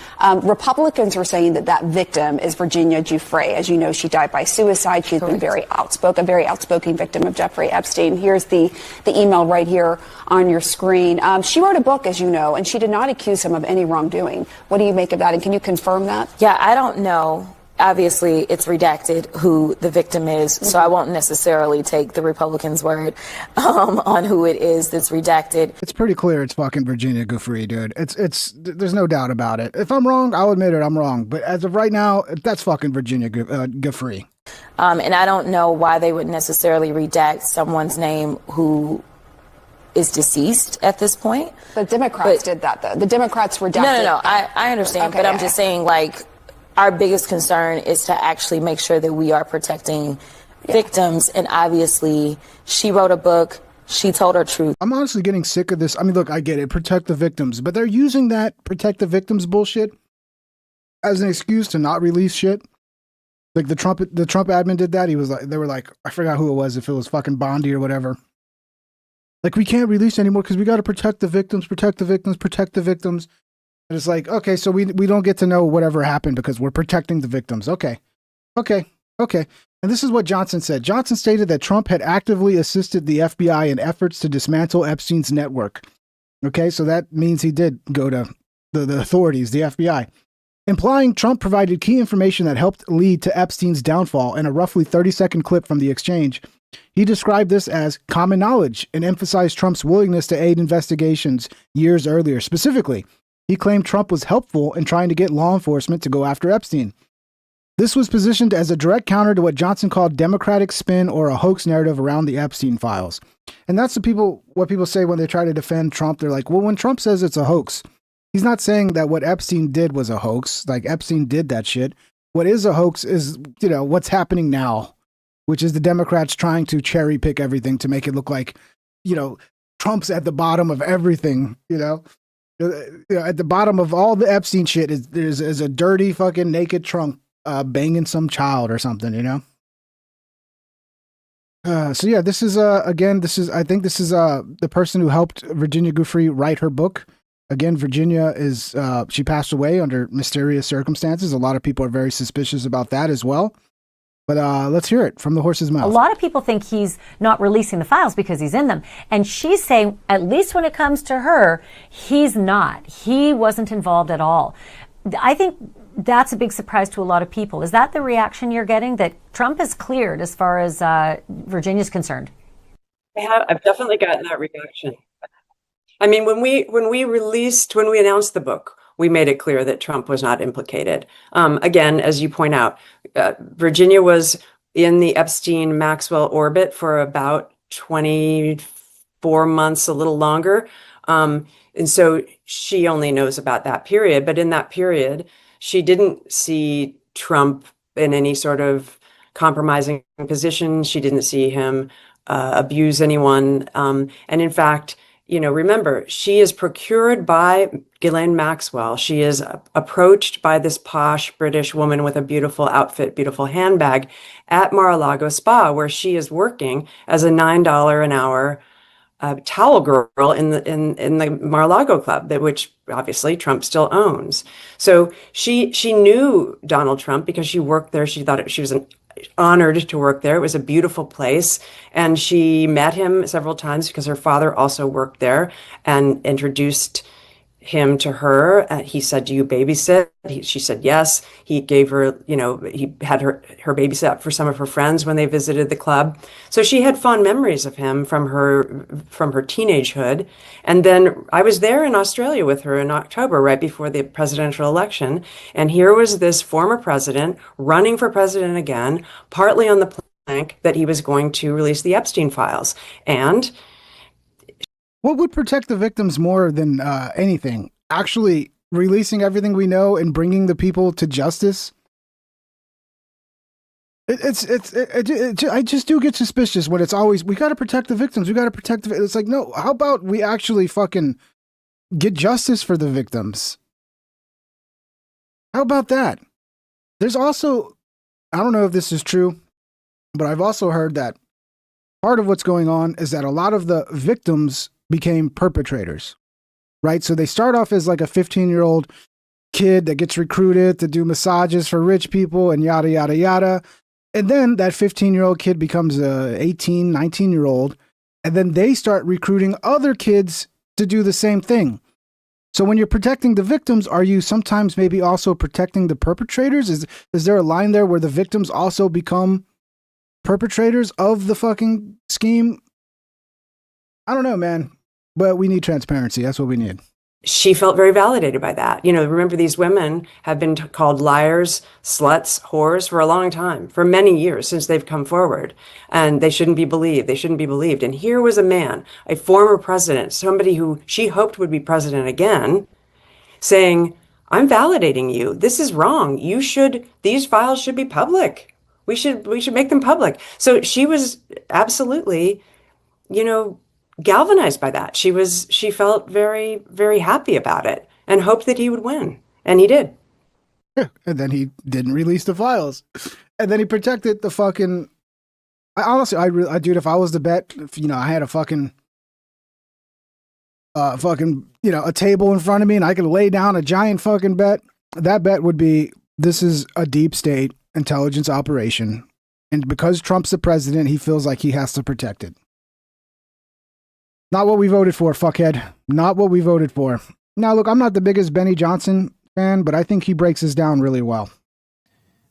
Republicans are saying that victim is Virginia Giuffre. As you know, she died by suicide. She's been very outspoken victim of Jeffrey Epstein. Here's the email right here on your screen. She wrote a book, as you know, and she did not accuse him of any wrongdoing. What do you make of that? And can you confirm that? Yeah, I don't know. Obviously, it's redacted who the victim is, so I won't necessarily take the Republicans' word on who it is that's redacted. It's pretty clear it's fucking Virginia Giuffre, dude. It's there's no doubt about it. If I'm wrong, I'll admit it, I'm wrong. But as of right now, that's fucking Virginia Giuffre. And I don't know why they would necessarily redact someone's name who is deceased at this point. The Democrats did that, though. The Democrats redacted. No. I understand, Okay, but yeah. I'm just saying, like, our biggest concern is to actually make sure that we are protecting victims. And obviously, she wrote a book. She told her truth. I'm honestly getting sick of this. I mean, look, I get it. Protect the victims. But they're using that protect the victims bullshit as an excuse to not release shit. Like the Trump admin did that. He was like, they were like, I forgot who it was, if it was fucking Bondi or whatever. Like, we can't release anymore because we got to protect the victims, protect the victims, protect the victims. And it's like, okay, so we don't get to know whatever happened because we're protecting the victims. Okay. And this is what Johnson said. Johnson stated that Trump had actively assisted the FBI in efforts to dismantle Epstein's network. Okay, so that means he did go to the authorities, the FBI. Implying Trump provided key information that helped lead to Epstein's downfall. In a roughly 30-second clip from the exchange, he described this as common knowledge and emphasized Trump's willingness to aid investigations years earlier. Specifically, he claimed Trump was helpful in trying to get law enforcement to go after Epstein. This was positioned as a direct counter to what Johnson called Democratic spin or a hoax narrative around the Epstein files. And that's what people say when they try to defend Trump. They're like, well, when Trump says it's a hoax, he's not saying that what Epstein did was a hoax. Like, Epstein did that shit. What is a hoax is, what's happening now, which is the Democrats trying to cherry pick everything to make it look like, Trump's at the bottom of everything, at the bottom of all the Epstein shit is a dirty fucking naked Trump banging some child or something, So yeah, this is I think this is the person who helped Virginia Giuffre write her book. Again, Virginia is, she passed away under mysterious circumstances. A lot of people are very suspicious about that as well. But let's hear it from the horse's mouth. A lot of people think he's not releasing the files because he's in them. And she's saying, at least when it comes to her, he's not. He wasn't involved at all. I think that's a big surprise to a lot of people. Is that the reaction you're getting, that Trump is cleared as far as Virginia's concerned? I've definitely gotten that reaction. I mean, when we announced the book, we made it clear that Trump was not implicated. Again, as you point out, Virginia was in the Epstein-Maxwell orbit for about 24 months, a little longer. And so she only knows about that period. But in that period, she didn't see Trump in any sort of compromising position. She didn't see him abuse anyone. And in fact, remember, she is procured by Ghislaine Maxwell. She is approached by this posh British woman with a beautiful outfit, beautiful handbag at Mar-a-Lago Spa, where she is working as a $9 an hour towel girl in the Mar-a-Lago Club, which obviously Trump still owns. So she knew Donald Trump because she worked there. She thought she was honored to work there. It was a beautiful place. And she met him several times because her father also worked there and introduced him to her. He said, "Do you babysit?" She said yes. He gave her, he had her babysit for some of her friends when they visited the club. So she had fond memories of him from her teenagehood. And then I was there in Australia with her in October, right before the presidential election. And here was this former president running for president again, partly on the plank that he was going to release the Epstein files. And what would protect the victims more than anything? Actually releasing everything we know and bringing the people to justice? I just do get suspicious when it's always, we got to protect the victims. We got to protect the, it's like, no, how about we actually fucking get justice for the victims? How about that? There's also, I don't know if this is true, but I've also heard that part of what's going on is that a lot of the victims became perpetrators, right? So they start off as like a 15-year-old kid that gets recruited to do massages for rich people and yada, yada, yada. And then that 15-year-old kid becomes a 18, 19-year-old. And then they start recruiting other kids to do the same thing. So when you're protecting the victims, are you sometimes maybe also protecting the perpetrators? Is there a line there where the victims also become perpetrators of the fucking scheme? I don't know, man, but we need transparency. That's what we need. She felt very validated by that. Remember, these women have been called liars, sluts, whores for a long time, for many years since they've come forward, and they shouldn't be believed. They shouldn't be believed. And here was a man, a former president, somebody who she hoped would be president again, saying, "I'm validating you. This is wrong. These files should be public. We should make them public." So she was absolutely, galvanized by that. She felt very, very happy about it and hoped that he would win. And he did. And then he didn't release the files. And then he protected the fucking, dude, if I was to bet, I had a fucking, a table in front of me and I could lay down a giant fucking bet, that bet would be, this is a deep state intelligence operation. And because Trump's the president, he feels like he has to protect it. Not what we voted for, fuckhead. Not what we voted for. Now, look, I'm not the biggest Benny Johnson fan, but I think he breaks this down really well.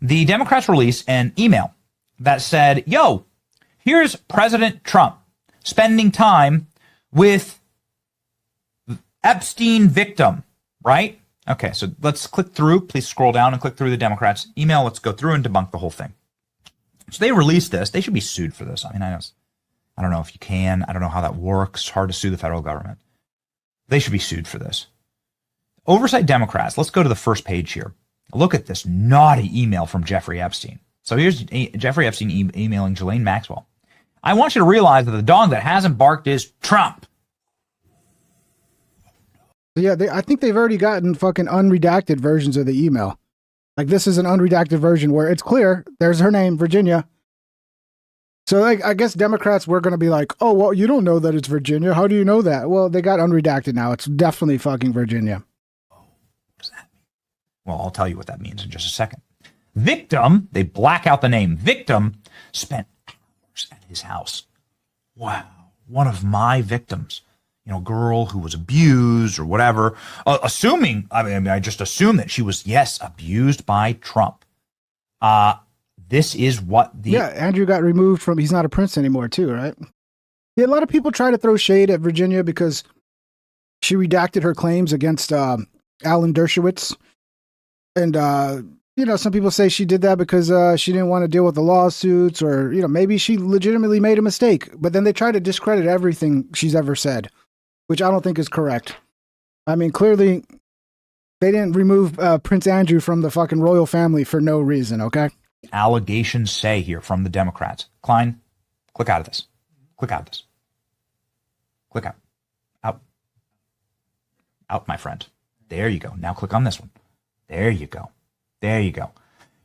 The Democrats released an email that said, yo, here's President Trump spending time with Epstein victim, right? Okay, so let's click through. Please scroll down and click through the Democrats' email. Let's go through and debunk the whole thing. So they released this. They should be sued for this. I mean, I don't know if you can. I don't know how that works. It's hard to sue the federal government. They should be sued for this. Oversight Democrats, let's go to the first page here. Look at this naughty email from Jeffrey Epstein. So here's Jeffrey Epstein emailing Ghislaine Maxwell. "I want you to realize that the dog that hasn't barked is Trump." Yeah, I think they've already gotten fucking unredacted versions of the email. Like, this is an unredacted version where it's clear. There's her name, Virginia. So like, I guess Democrats were going to be like, oh, well, you don't know that it's Virginia. How do you know that? Well, they got unredacted now. It's definitely fucking Virginia. What does that mean? Well, I'll tell you what that means in just a second. Victim, they black out the name. Victim spent hours at his house. Wow. One of my victims, girl who was abused or whatever, I just assume that she was, yes, abused by Trump. This is what Andrew got removed from, he's not a prince anymore too, right? Yeah, a lot of people try to throw shade at Virginia because she redacted her claims against Alan Dershowitz. And, some people say she did that because she didn't want to deal with the lawsuits or, maybe she legitimately made a mistake. But then they try to discredit everything she's ever said, which I don't think is correct. I mean, clearly they didn't remove Prince Andrew from the fucking royal family for no reason, okay? Allegations say here from the Democrats. Klein, click out of this. Click out of this. Click out. Out. Out, my friend. There you go. Now click on this one. There you go. There you go.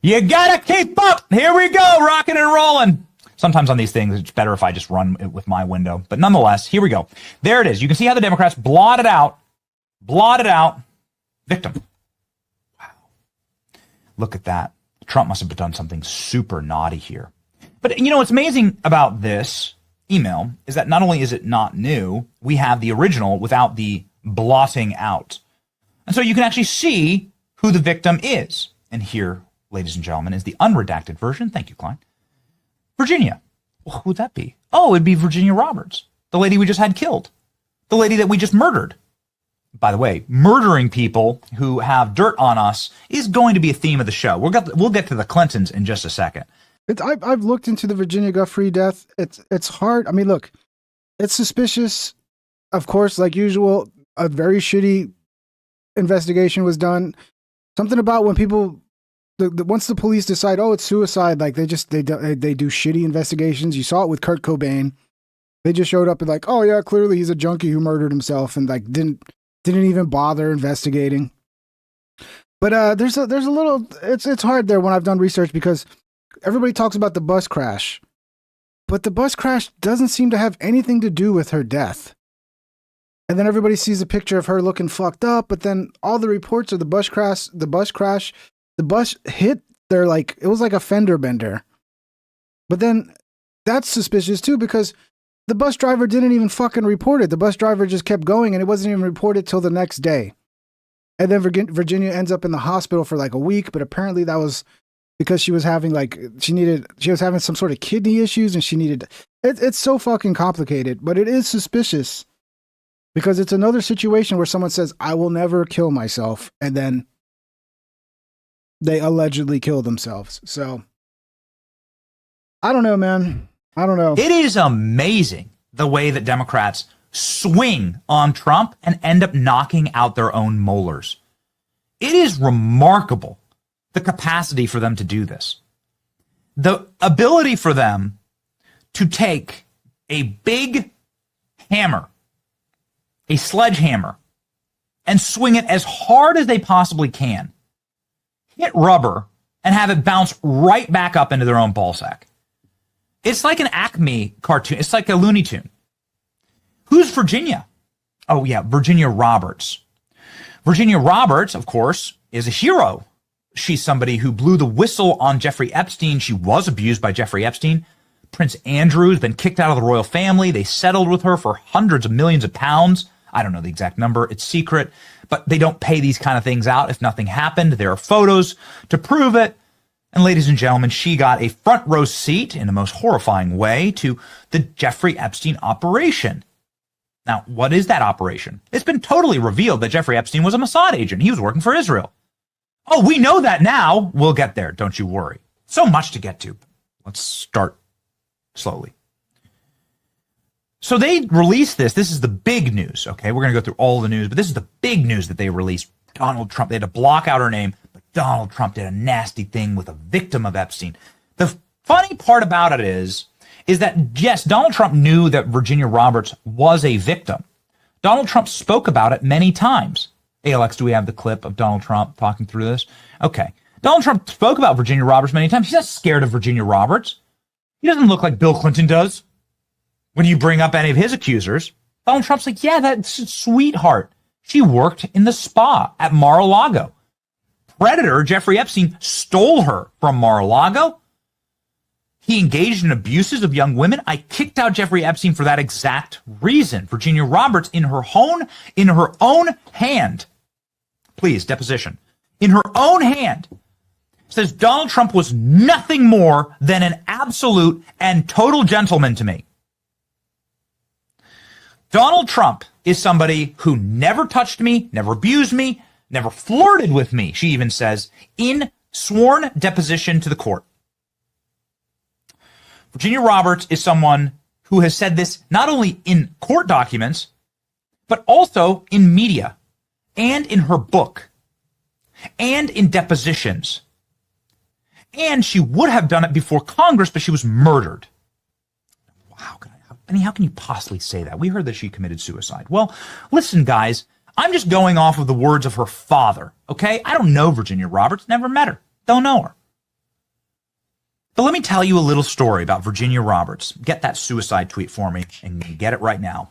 You gotta keep up. Here we go. Rocking and rolling. Sometimes on these things, it's better if I just run it with my window. But nonetheless, here we go. There it is. You can see how the Democrats blotted out victim. Wow. Look at that. Trump must have done something super naughty here. But what's amazing about this email is that not only is it not new, we have the original without the blotting out. And so you can actually see who the victim is. And here, ladies and gentlemen, is the unredacted version. Thank you, Klein. Virginia. Well, who would that be? Oh, it'd be Virginia Roberts, the lady we just had killed, the lady that we just murdered. By the way, murdering people who have dirt on us is going to be a theme of the show. We'll get to the Clintons in just a second. I've looked into the Virginia Giuffre death. It's hard. I mean, look, it's suspicious. Of course, like usual, a very shitty investigation was done. Something about when people, once the police decide, oh, it's suicide, like they do shitty investigations. You saw it with Kurt Cobain. They just showed up and like, oh yeah, clearly he's a junkie who murdered himself, and like didn't even bother investigating. But there's a little, it's hard there when I've done research because everybody talks about the bus crash, but the bus crash doesn't seem to have anything to do with her death. And then everybody sees a picture of her looking fucked up, but then all the reports of the bus crash, the bus hit their, like, it was like a fender bender. But then that's suspicious too because the bus driver didn't even fucking report it. The bus driver just kept going and it wasn't even reported till the next day. And then Virginia ends up in the hospital for like a week, but apparently that was because she was having she was having some sort of kidney issues and she needed, it's so fucking complicated, but it is suspicious because it's another situation where someone says, I will never kill myself. And then they allegedly kill themselves. So I don't know, man. I don't know. It is amazing the way that Democrats swing on Trump and end up knocking out their own molars. It is remarkable, the capacity for them to do this. The ability for them to take a big hammer, a sledgehammer, and swing it as hard as they possibly can, hit rubber, and have it bounce right back up into their own ballsack. It's like an Acme cartoon. It's like a Looney Tune. Who's Virginia? Oh, yeah, Virginia Roberts. Virginia Roberts, of course, is a hero. She's somebody who blew the whistle on Jeffrey Epstein. She was abused by Jeffrey Epstein. Prince Andrew has been kicked out of the royal family. They settled with her for hundreds of millions of pounds. I don't know the exact number. It's secret. But they don't pay these kind of things out if nothing happened. There are photos to prove it. And ladies and gentlemen, she got a front row seat in the most horrifying way to the Jeffrey Epstein operation. Now, what is that operation? It's been totally revealed that Jeffrey Epstein was a Mossad agent. He was working for Israel. Oh, we know that now. We'll get there. Don't you worry. So much to get to. Let's start slowly. So they released this. This is the big news. Okay, we're going to go through all the news, but this is the big news that they released. Donald Trump, they had to block out her name, but Donald Trump did a nasty thing with a victim of Epstein. The funny part about it is that, yes, Donald Trump knew that Virginia Roberts was a victim. Donald Trump spoke about it many times. Hey, Alex, do we have the clip of Donald Trump talking through this? Okay. Donald Trump spoke about Virginia Roberts many times. He's not scared of Virginia Roberts. He doesn't look like Bill Clinton does. When you bring up any of his accusers, Donald Trump's like, yeah, that's a sweetheart. She worked in the spa at Mar-a-Lago. Predator Jeffrey Epstein stole her from Mar-a-Lago. He engaged in abuses of young women. I kicked out Jeffrey Epstein for that exact reason. Virginia Roberts, in her own hand, please, deposition, in her own hand, says Donald Trump was nothing more than an absolute and total gentleman to me. Donald Trump is somebody who never touched me, never abused me, never flirted with me, she even says, in sworn deposition to the court. Virginia Roberts is someone who has said this not only in court documents, but also in media and in her book and in depositions. And she would have done it before Congress, but she was murdered. How can you possibly say that? We heard that she committed suicide. Well, listen, guys, I'm just going off of the words of her father, okay? I don't know Virginia Roberts, never met her, don't know her. But let me tell you a little story about Virginia Roberts. Get that suicide tweet for me and get it right now.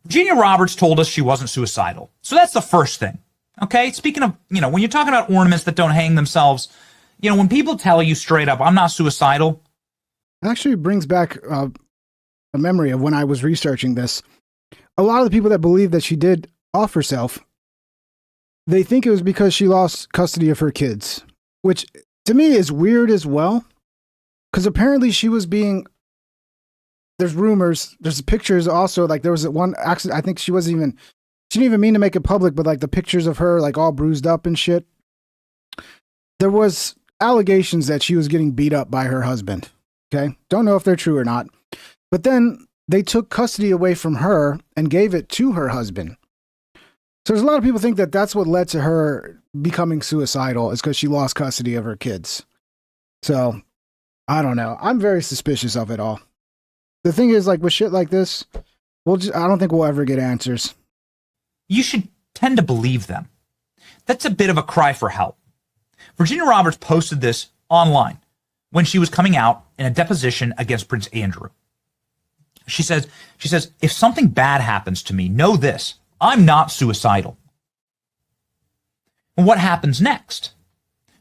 Virginia Roberts told us she wasn't suicidal. So that's the first thing, okay? Speaking of, when you're talking about ornaments that don't hang themselves, when people tell you straight up, I'm not suicidal. Actually brings back a memory of when I was researching this. A lot of the people that believe that she did off herself, they think it was because she lost custody of her kids, which to me is weird as well. Because apparently she was there's rumors, there's pictures also, like there was one accident, I think she didn't even mean to make it public, but like the pictures of her like all bruised up and shit. There was allegations that she was getting beat up by her husband. Okay. Don't know if they're true or not. But then they took custody away from her and gave it to her husband. So there's a lot of people think that that's what led to her becoming suicidal, is because she lost custody of her kids. So I don't know. I'm very suspicious of it all. The thing is, like with shit like this, I don't think we'll ever get answers. You should tend to believe them. That's a bit of a cry for help. Virginia Roberts posted this online when she was coming out in a deposition against Prince Andrew. She says, if something bad happens to me, know this, I'm not suicidal. And what happens next?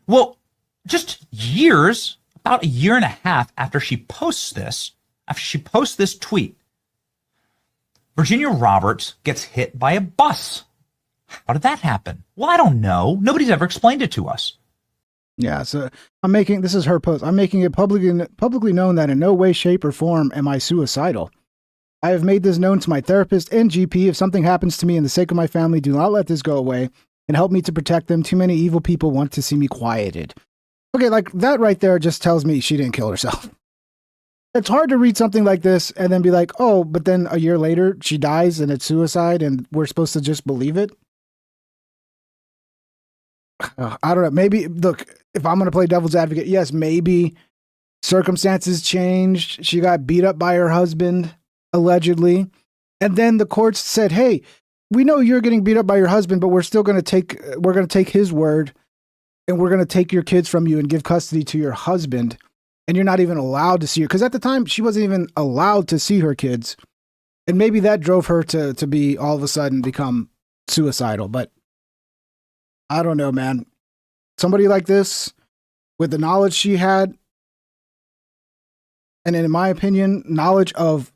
Well, just about a year and a half after she posts this tweet, Virginia Roberts gets hit by a bus. How did that happen? Well, I don't know. Nobody's ever explained it to us. Yeah, so this is her post. I'm making it publicly known that in no way, shape, or form am I suicidal. I have made this known to my therapist and GP. If something happens to me in the sake of my family, do not let this go away and help me to protect them. Too many evil people want to see me quieted. Okay, like that right there just tells me she didn't kill herself. It's hard to read something like this and then be like, oh, but then a year later she dies and it's suicide and we're supposed to just believe it. I don't know. Maybe, look, if I'm going to play devil's advocate, yes, maybe circumstances changed. She got beat up by her husband, allegedly. And then the courts said, hey, we know you're getting beat up by your husband, but we're going to take his word and we're going to take your kids from you and give custody to your husband. And you're not even allowed to see her. Because at the time, she wasn't even allowed to see her kids. And maybe that drove her to be all of a sudden become suicidal. But I don't know, man. Somebody like this, with the knowledge she had, and in my opinion, knowledge of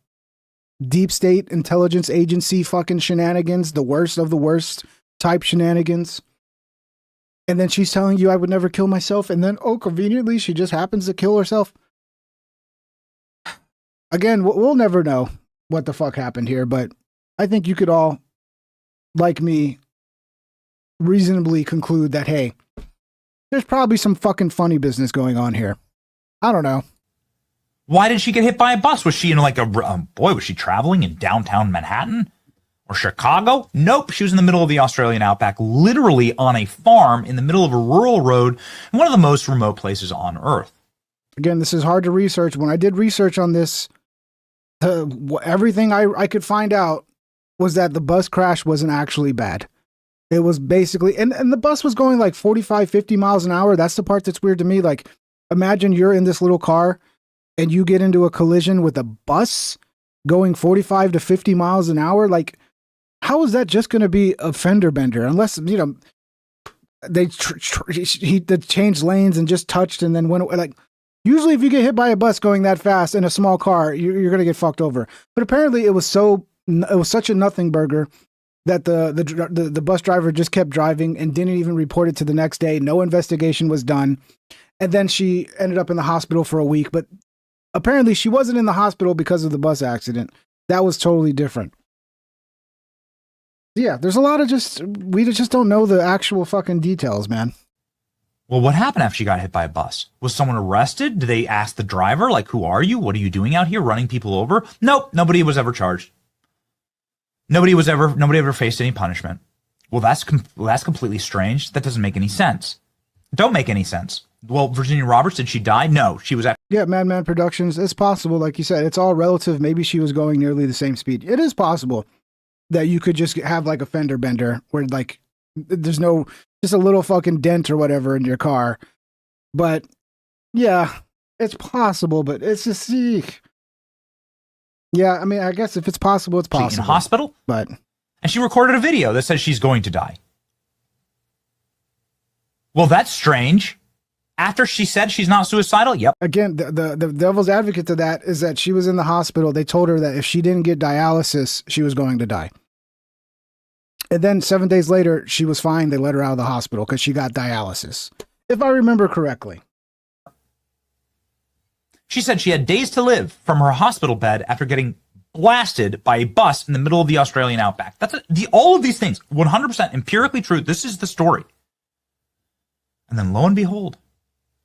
deep state intelligence agency fucking shenanigans, the worst of the worst type shenanigans. And then she's telling you I would never kill myself. And then, oh, conveniently, she just happens to kill herself. Again, we'll never know what the fuck happened here, but I think you could all, like me, reasonably conclude that, hey, there's probably some fucking funny business going on here. I don't know. Why did she get hit by a bus? Was she in like was she traveling in downtown Manhattan or Chicago? Nope. She was in the middle of the Australian outback, literally on a farm in the middle of a rural road in one of the most remote places on Earth. Again, this is hard to research. When I did research on this, everything I could find out was that the bus crash wasn't actually bad. It was basically, and the bus was going like 45, 50 miles an hour. That's the part that's weird to me. Like, imagine you're in this little car and you get into a collision with a bus going 45 to 50 miles an hour, like, how is that just going to be a fender bender? Unless, you know, they changed lanes and just touched and then went, like, usually if you get hit by a bus going that fast in a small car, you're going to get fucked over. But apparently it was such a nothing burger that the bus driver just kept driving and didn't even report it to the next day. No investigation was done. And then she ended up in the hospital for a week. But apparently she wasn't in the hospital because of the bus accident. That was totally different. Yeah, there's a lot of we just don't know the actual fucking details, man. Well, what happened after she got hit by a bus? Was someone arrested? Did they ask the driver, like, who are you? What are you doing out here, running people over? Nope, nobody was ever charged. Nobody ever faced any punishment. Well, that's completely strange. That doesn't make any sense. Don't make any sense. Well, Virginia Roberts, did she die? No, she was at... Yeah, Madman Productions, it's possible, like you said, it's all relative. Maybe she was going nearly the same speed. It is possible that you could just have like a fender bender where like there's no, just a little fucking dent or whatever in your car. But yeah, it's possible, but it's just, yeah, I mean, I guess if it's possible, it's possible. She's in a hospital? But... And she recorded a video that says she's going to die. Well, that's strange. After she said she's not suicidal? Yep. Again, the devil's advocate to that is that she was in the hospital. They told her that if she didn't get dialysis, she was going to die. And then 7 days later, she was fine. They let her out of the hospital because she got dialysis, if I remember correctly. She said she had days to live from her hospital bed after getting blasted by a bus in the middle of the Australian outback. That's all of these things, 100% empirically true. This is the story. And then lo and behold,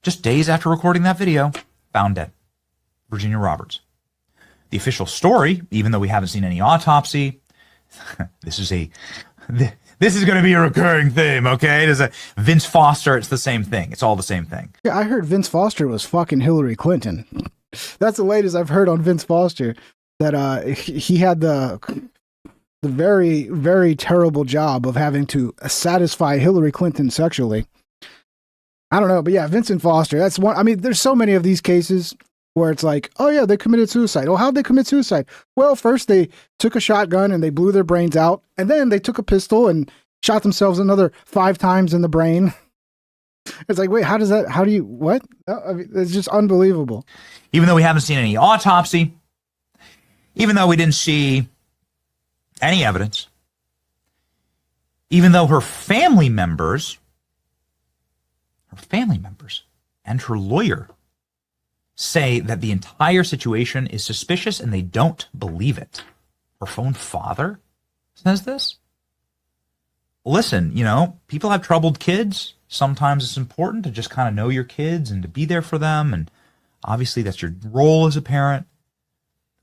just days after recording that video, found dead. Virginia Roberts. The official story, even though we haven't seen any autopsy, this is going to be a recurring theme, okay? There's a Vince Foster, it's the same thing. It's all the same thing. Yeah, I heard Vince Foster was fucking Hillary Clinton. That's the latest I've heard on Vince Foster, that he had the very, very terrible job of having to satisfy Hillary Clinton sexually. I don't know, but yeah, Vincent Foster, that's one. I mean, there's so many of these cases where it's like, oh yeah, they committed suicide. Oh, how'd they commit suicide? Well, first they took a shotgun and they blew their brains out, and then they took a pistol and shot themselves another 5 times in the brain. It's like, wait, how do you, what? I mean, it's just unbelievable. Even though we haven't seen any autopsy, even though we didn't see any evidence, even though her family members and her lawyer say that the entire situation is suspicious and they don't believe it. Her own father says this. Listen, you know, people have troubled kids. Sometimes it's important to just kind of know your kids and to be there for them. And obviously that's your role as a parent.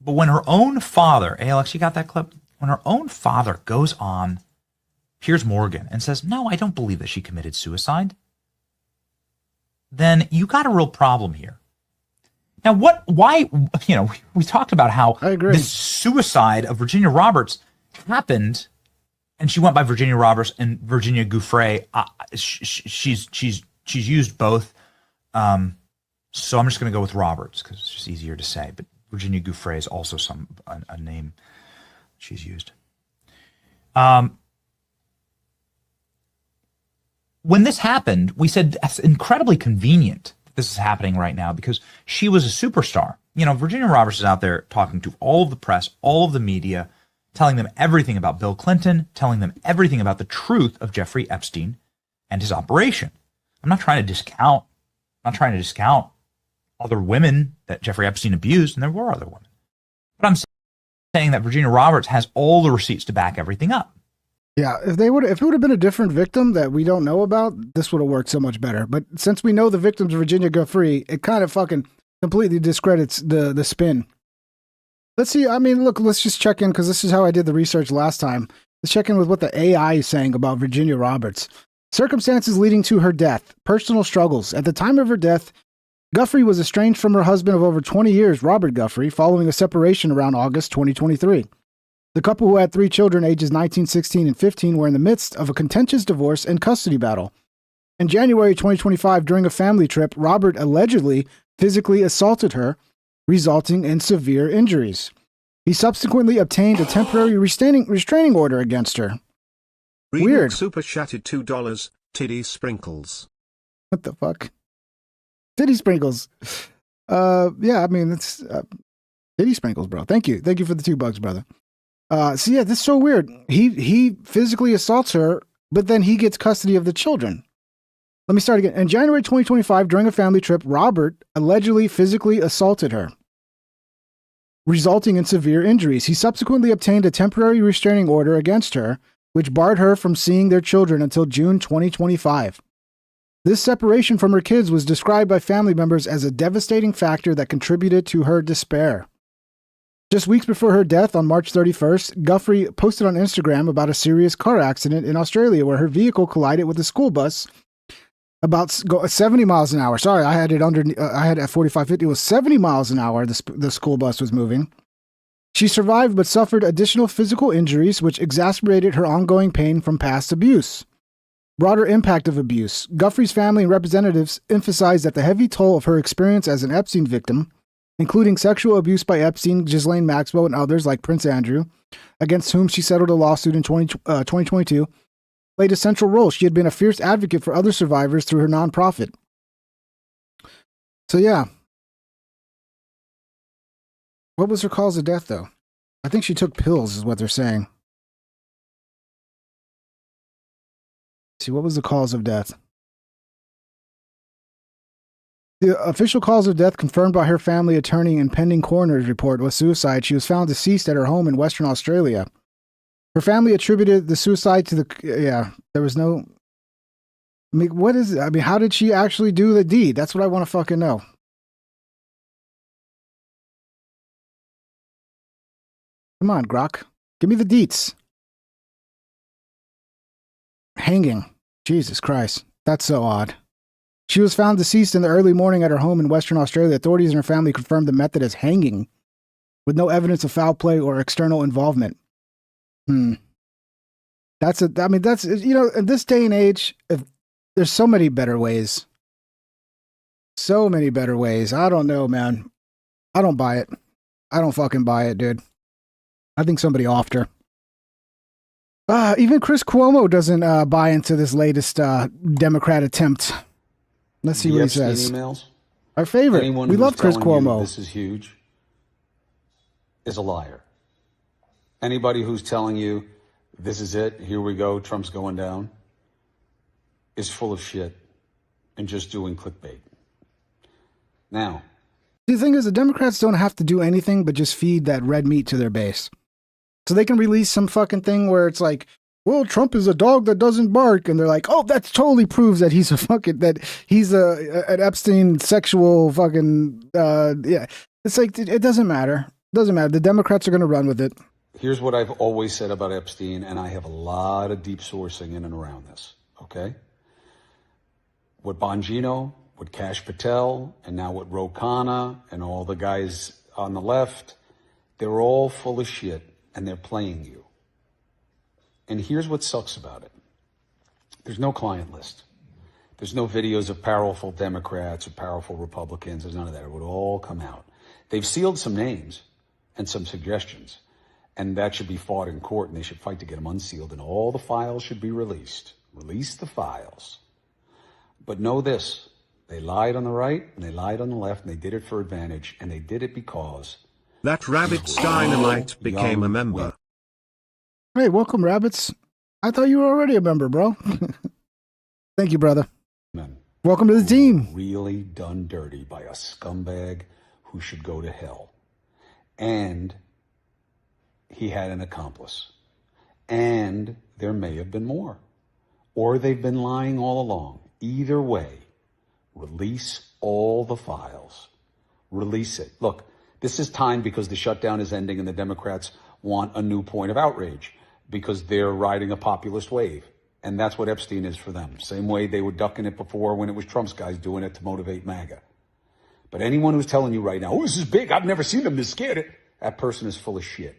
But when her own father, hey, Alex, you got that clip? When her own father goes on Piers Morgan and says, no, I don't believe that she committed suicide, then you got a real problem here. Now, why, you know, we talked about how this suicide of Virginia Roberts happened, and she went by Virginia Roberts and Virginia Giuffre. She's used both. So I'm just going to go with Roberts because it's just easier to say. But Virginia Giuffre is also a name she's used. When this happened, we said that's incredibly convenient that this is happening right now because she was a superstar. You know, Virginia Roberts is out there talking to all of the press, all of the media, telling them everything about Bill Clinton, telling them everything about the truth of Jeffrey Epstein and his operation. I'm not trying to discount other women that Jeffrey Epstein abused, and there were other women. But I'm saying that Virginia Roberts has all the receipts to back everything up. Yeah, if it would have been a different victim that we don't know about, this would have worked so much better. But since we know the victim's Virginia Giuffre, it kind of fucking completely discredits the spin. Let's see. I mean, look, let's just check in because this is how I did the research last time. Let's check in with what the AI is saying about Virginia Roberts. Circumstances leading to her death. Personal struggles. At the time of her death, Giuffre was estranged from her husband of over 20 years, Robert Giuffre, following a separation around August 2023. The couple, who had 3 children ages 19, 16, and 15, were in the midst of a contentious divorce and custody battle. In January 2025, during a family trip, Robert allegedly physically assaulted her resulting in severe injuries. He subsequently obtained a temporary restraining order against her. Weird. Super chatted $2. Titty sprinkles. What the fuck? Titty sprinkles. Yeah, I mean, it's titty sprinkles, bro. Thank you for the $2, brother. So yeah, this is so weird. He physically assaults her, but then he gets custody of the children. Let me start again. In January 2025, during a family trip, Robert allegedly physically assaulted her, resulting in severe injuries. He subsequently obtained a temporary restraining order against her, which barred her from seeing their children until June 2025. This separation from her kids was described by family members as a devastating factor that contributed to her despair. Just weeks before her death on March 31st, Guthrie posted on Instagram about a serious car accident in Australia where her vehicle collided with a school bus about 70 miles an hour. Sorry, I had it at 45-50. It was 70 miles an hour the school bus was moving. She survived but suffered additional physical injuries, which exacerbated her ongoing pain from past abuse. Broader impact of abuse. Guthrie's family and representatives emphasized that the heavy toll of her experience as an Epstein victim, including sexual abuse by Epstein, Ghislaine Maxwell, and others like Prince Andrew, against whom she settled a lawsuit in 2022, played a central role. She had been a fierce advocate for other survivors through her nonprofit. So yeah. What was her cause of death, though? I think she took pills, is what they're saying. See, what was the cause of death? The official cause of death confirmed by her family attorney and pending coroner's report was suicide. She was found deceased at her home in Western Australia. Her family attributed the suicide to there was no... I mean, what is it? I mean, how did she actually do the deed? That's what I want to fucking know. Come on, Grok. Give me the deets. Hanging. Jesus Christ. That's so odd. She was found deceased in the early morning at her home in Western Australia. Authorities and her family confirmed the method as hanging, with no evidence of foul play or external involvement. That's, you know, in this day and age, there's so many better ways. So many better ways. I don't know, man. I don't buy it. I don't fucking buy it, dude. I think somebody offed her. Even Chris Cuomo doesn't buy into this latest Democrat attempt. Let's see what he says. Emails, our favorite. Anyone we love Chris Cuomo. This is huge. Is a liar. Anybody who's telling you this is it, here we go, Trump's going down, is full of shit and just doing clickbait. Now, the thing is, the Democrats don't have to do anything but just feed that red meat to their base. So they can release some fucking thing where it's like, well, Trump is a dog that doesn't bark. And they're like, oh, that totally proves that he's an Epstein sexual fucking, yeah. It's like, it doesn't matter. It doesn't matter. The Democrats are going to run with it. Here's what I've always said about Epstein, and I have a lot of deep sourcing in and around this, okay? What Bongino, what Kash Patel, and now what Ro Khanna, and all the guys on the left, they're all full of shit, and they're playing you. And here's what sucks about it. There's no client list. There's no videos of powerful Democrats or powerful Republicans. There's none of that. It would all come out. They've sealed some names and some suggestions, and that should be fought in court, and they should fight to get them unsealed, and all the files should be released. Release the files. But know this. They lied on the right, and they lied on the left, and they did it for advantage, and they did it because... That Rabbit's Dynamite became a member. Hey, welcome, Rabbits. I thought you were already a member, bro. Thank you, brother. Welcome to the team. Really done dirty by a scumbag who should go to hell. And he had an accomplice. And there may have been more. Or they've been lying all along. Either way, release all the files. Release it. Look, this is time because the shutdown is ending and the Democrats want a new point of outrage because they're riding a populist wave. And that's what Epstein is for them. Same way they were ducking it before when it was Trump's guys doing it to motivate MAGA. But anyone who's telling you right now, oh, this is big, I've never seen them this scared, that person is full of shit.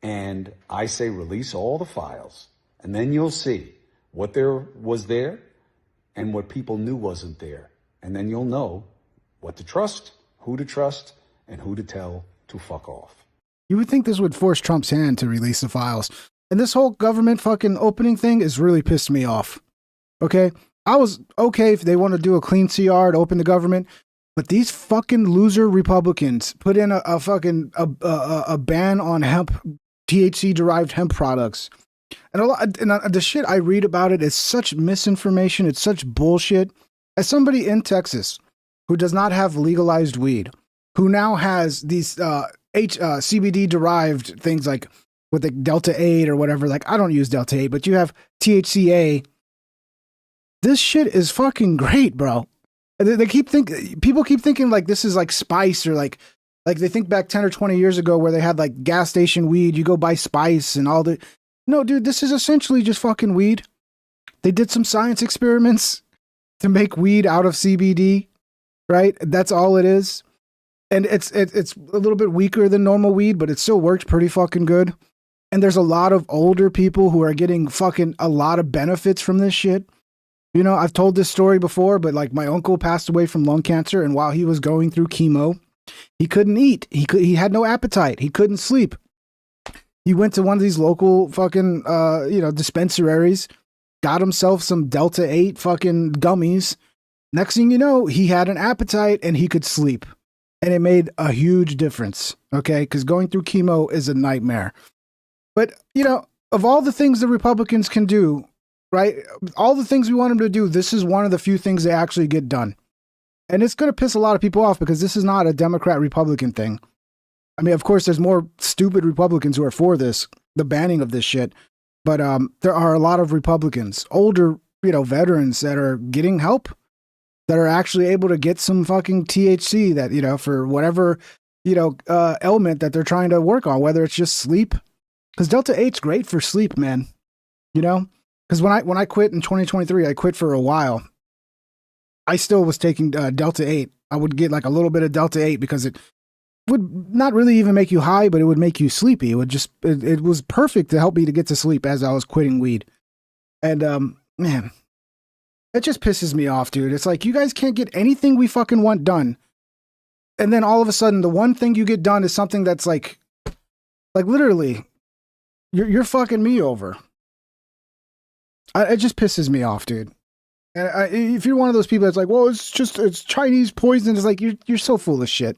And I say release all the files, and then you'll see what there was there and what people knew wasn't there. And then you'll know what to trust who to trust and who to tell to fuck off. You would think this would force Trump's hand to release the files. And this whole government fucking opening thing has really pissed me off. Okay? I was okay if they want to do a clean CR to open the government, but these fucking loser Republicans put in a fucking ban on hemp, THC derived hemp products. And the shit I read about it is such misinformation. It's such bullshit. As somebody in Texas who does not have legalized weed, who now has these CBD derived things like with like Delta 8 or whatever. Like, I don't use Delta 8, but you have THCA. This shit is fucking great, bro. People keep thinking like this is like spice or like they think back 10 or 20 years ago where they had like gas station weed. You go buy spice and all the. No, dude, this is essentially just fucking weed. They did some science experiments to make weed out of CBD, right? That's all it is. And it's a little bit weaker than normal weed, but it still works pretty fucking good. And there's a lot of older people who are getting fucking a lot of benefits from this shit. You know, I've told this story before, but like my uncle passed away from lung cancer, and while he was going through chemo, he couldn't eat. He had no appetite. He couldn't sleep. He went to one of these local fucking dispensaries, got himself some Delta 8 fucking gummies. Next thing you know, he had an appetite and he could sleep. And it made a huge difference, okay? Because going through chemo is a nightmare. But, you know, of all the things the Republicans can do, right? All the things we want them to do, this is one of the few things they actually get done. And it's going to piss a lot of people off because this is not a Democrat-Republican thing. I mean, of course, there's more stupid Republicans who are for this, the banning of this shit. But there are a lot of Republicans, older, veterans that are getting help, that are actually able to get some fucking THC that, for whatever, ailment that they're trying to work on, whether it's just sleep. Because Delta 8's great for sleep, man. Because when I quit in 2023, I quit for a while. I still was taking Delta 8. I would get like a little bit of Delta 8 because it would not really even make you high, but it would make you sleepy. It was perfect to help me to get to sleep as I was quitting weed. And man, it just pisses me off, dude. It's like you guys can't get anything we fucking want done. And then all of a sudden the one thing you get done is something that's like literally you're fucking me over. It just pisses me off, dude. And if you're one of those people that's like, well, it's Chinese poison, it's like you're so full of shit.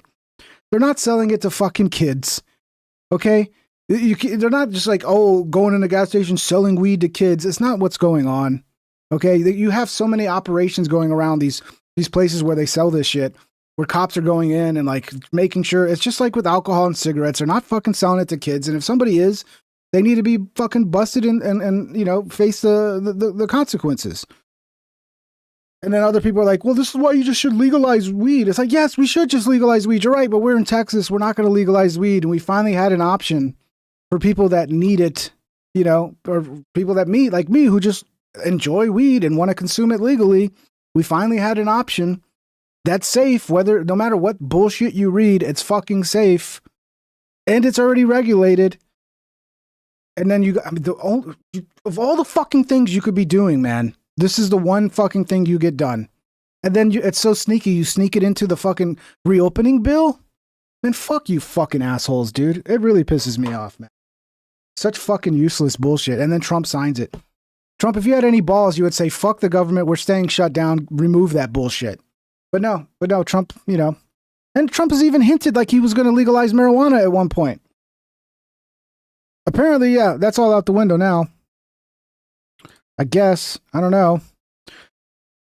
They're not selling it to fucking kids, okay? They're not just like, going in a gas station selling weed to kids. It's not what's going on, okay? You have so many operations going around these places where they sell this shit, where cops are going in and like making sure. It's just like with alcohol and cigarettes. They're not fucking selling it to kids. And if somebody is, they need to be fucking busted and face the consequences. And then other people are like, well, this is why you just should legalize weed. It's like, yes, we should just legalize weed. You're right, but we're in Texas. We're not going to legalize weed. And we finally had an option for people that need it, or people that like me, who just enjoy weed and want to consume it legally. We finally had an option that's safe, no matter what bullshit you read, it's fucking safe. And it's already regulated. And then of all the fucking things you could be doing, man, this is the one fucking thing you get done. And then it's so sneaky. You sneak it into the fucking reopening bill? Man, fuck you fucking assholes, dude. It really pisses me off, man. Such fucking useless bullshit. And then Trump signs it. Trump, if you had any balls, you would say, fuck the government. We're staying shut down. Remove that bullshit. But no, Trump, And Trump has even hinted like he was going to legalize marijuana at one point. Apparently, yeah, that's all out the window now. I guess. I don't know.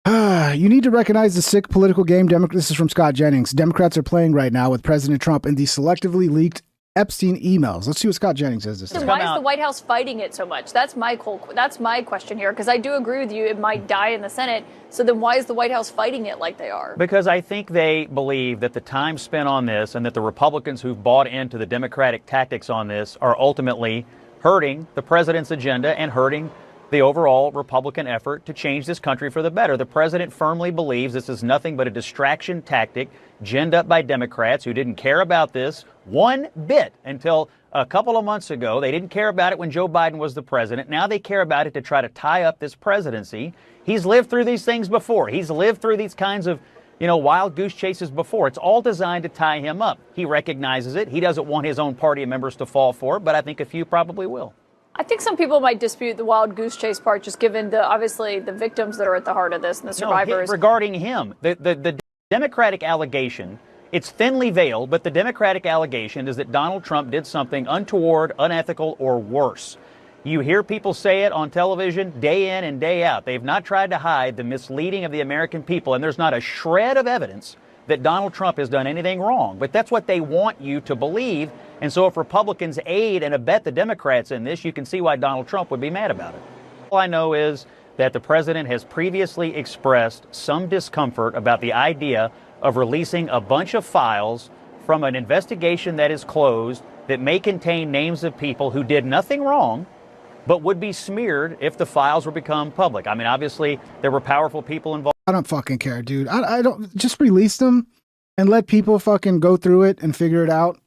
You need to recognize the sick political game. This is from Scott Jennings. Democrats are playing right now with President Trump and the selectively leaked Epstein emails. Let's see what Scott Jennings says this time. Why is the White House fighting it so much? That's my question here, because I do agree with you. It might die in the Senate. So then why is the White House fighting it like they are? Because I think they believe that the time spent on this and that the Republicans who've bought into the Democratic tactics on this are ultimately hurting the president's agenda and hurting the overall Republican effort to change this country for the better. The president firmly believes this is nothing but a distraction tactic ginned up by Democrats who didn't care about this one bit until a couple of months ago. They didn't care about it when Joe Biden was the president. Now they care about it to try to tie up this presidency. He's lived through these things before. He's lived through these kinds of wild goose chases before. It's all designed to tie him up. He recognizes it. He doesn't want his own party members to fall for it, but I think a few probably will. I think some people might dispute the wild goose chase part, just given obviously the victims that are at the heart of this and the survivors. No, regarding him, the Democratic allegation, it's thinly veiled, but the Democratic allegation is that Donald Trump did something untoward, unethical, or worse. You hear people say it on television day in and day out. They've not tried to hide the misleading of the American people, and there's not a shred of evidence that Donald Trump has done anything wrong. But that's what they want you to believe. And so if Republicans aid and abet the Democrats in this, you can see why Donald Trump would be mad about it. All I know is that the president has previously expressed some discomfort about the idea of releasing a bunch of files from an investigation that is closed that may contain names of people who did nothing wrong, but would be smeared if the files were become public. I mean, obviously, there were powerful people involved. I don't fucking care, dude. I don't, just release them and let people fucking go through it and figure it out.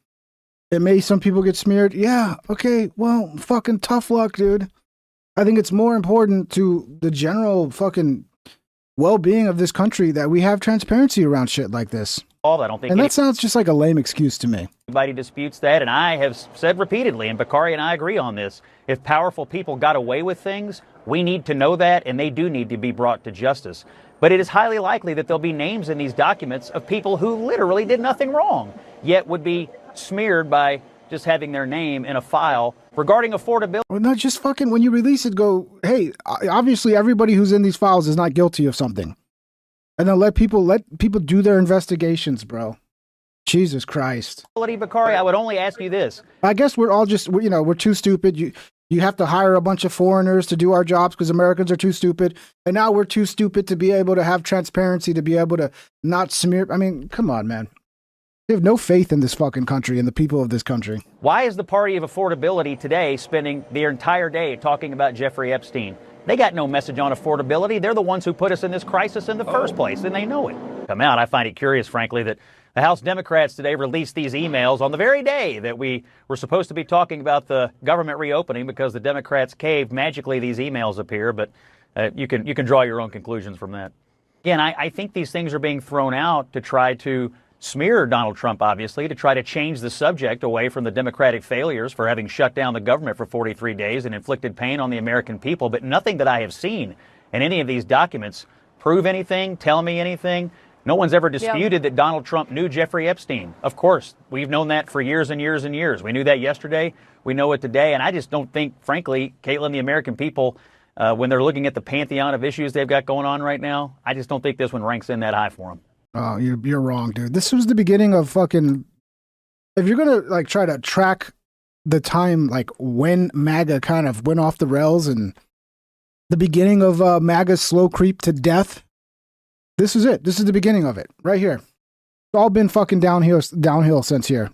It may some people get smeared. Yeah, okay, well, fucking tough luck, dude. I think it's more important to the general fucking well-being of this country that we have transparency around shit like this. I don't think and that sounds just like a lame excuse to me. Anybody disputes that, and I have said repeatedly, and Bakari and I agree on this, if powerful people got away with things, we need to know that, and they do need to be brought to justice. But it is highly likely that there'll be names in these documents of people who literally did nothing wrong, yet would be smeared by just having their name in a file regarding affordability. Well, not just fucking, when you release it, go, hey, obviously everybody who's in these files is not guilty of something. And then let people do their investigations, bro. Jesus Christ. Bakari, I would only ask you this. I guess we're all just, we're too stupid. You have to hire a bunch of foreigners to do our jobs because Americans are too stupid. And now we're too stupid to be able to have transparency, to be able to not smear. I mean, come on, man. They have no faith in this fucking country and the people of this country. Why is the party of affordability today spending their entire day talking about Jeffrey Epstein? They got no message on affordability. They're the ones who put us in this crisis in the first place, and they know it. Come out. I find it curious, frankly, that the House Democrats today released these emails on the very day that we were supposed to be talking about the government reopening because the Democrats caved. Magically, these emails appear, but you can draw your own conclusions from that. Again, I think these things are being thrown out to try to smear Donald Trump, obviously, to try to change the subject away from the Democratic failures for having shut down the government for 43 days and inflicted pain on the American people. But nothing that I have seen in any of these documents prove anything, tell me anything. No one's ever disputed that Donald Trump knew Jeffrey Epstein. Of course, we've known that for years and years and years. We knew that yesterday. We know it today. And I just don't think, frankly, Caitlin, the American people, when they're looking at the pantheon of issues they've got going on right now, I just don't think this one ranks in that high for them. Oh, you're wrong, dude. This was the beginning of fucking. If you're gonna try to track the time, when MAGA kind of went off the rails and the beginning of MAGA's slow creep to death, this is it. This is the beginning of it, right here. It's all been fucking downhill since here.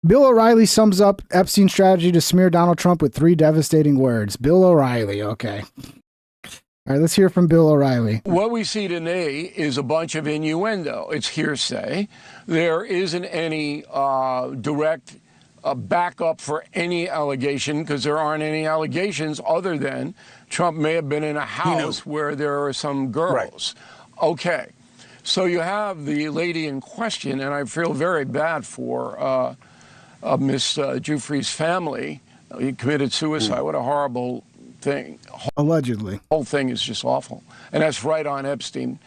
Bill O'Reilly sums up Epstein's strategy to smear Donald Trump with 3 devastating words. Bill O'Reilly, okay. All right, let's hear from Bill O'Reilly. What we see today is a bunch of innuendo. It's hearsay. There isn't any direct backup for any allegation because there aren't any allegations other than Trump may have been in a house where there are some girls. Right. Okay. So you have the lady in question, and I feel very bad for Miss Giuffre's family. He committed suicide. What a horrible thing. Allegedly. The whole thing is just awful. And that's right on Epstein.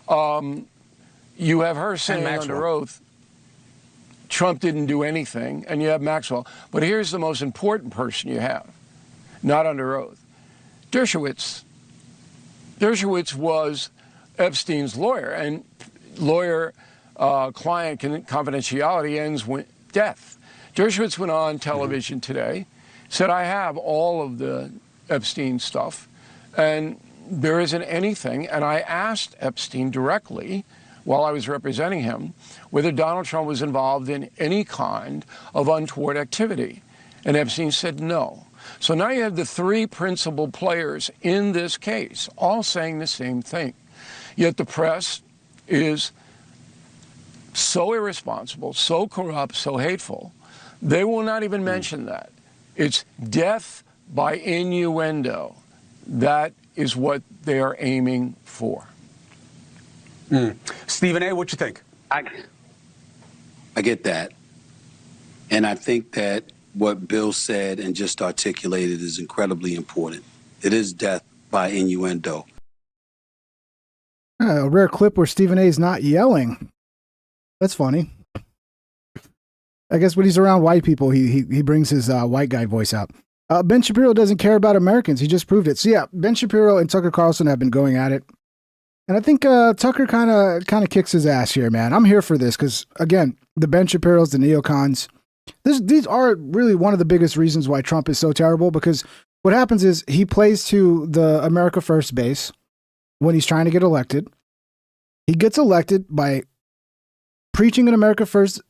You have her saying under oath, Trump didn't do anything, and you have Maxwell. But here's the most important person you have, not under oath. Dershowitz. Dershowitz was Epstein's lawyer, and lawyer-client confidentiality ends with death. Dershowitz went on television today, said, I have all of the Epstein stuff, and there isn't anything. And I asked Epstein directly, while I was representing him, whether Donald Trump was involved in any kind of untoward activity. And Epstein said no. So now you have the 3 principal players in this case, all saying the same thing. Yet the press is so irresponsible, so corrupt, so hateful, they will not even mention that. It's death by innuendo. That is what they are aiming for. Stephen A., what you think? I get that. And I think that what Bill said and just articulated is incredibly important. It is death by innuendo. A rare clip where Stephen A. is not yelling. That's funny. I guess when he's around white people, he brings his white guy voice out. Ben Shapiro doesn't care about Americans. He just proved it. So yeah, Ben Shapiro and Tucker Carlson have been going at it. And I think Tucker kind of kicks his ass here, man. I'm here for this because, again, the Ben Shapiros, the neocons, these are really one of the biggest reasons why Trump is so terrible, because what happens is he plays to the America First base when he's trying to get elected. He gets elected by preaching an America First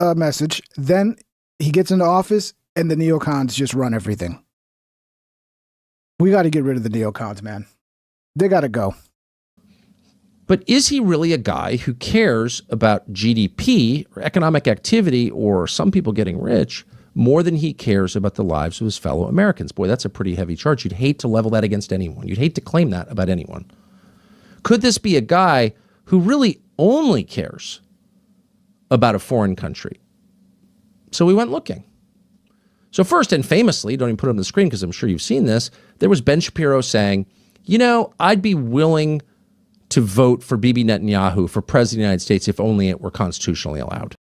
message. Then he gets into office and the neocons just run everything. We got to get rid of the neocons, man. They got to go. But is he really a guy who cares about GDP or economic activity or some people getting rich more than he cares about the lives of his fellow Americans? Boy, that's a pretty heavy charge. You'd hate to level that against anyone. You'd hate to claim that about anyone. Could this be a guy who really only cares about a foreign country? So we went looking. So first, and famously, don't even put it on the screen because I'm sure you've seen this, there was Ben Shapiro saying, you know, I'd be willing to vote for Bibi Netanyahu for president of the United States if only it were constitutionally allowed.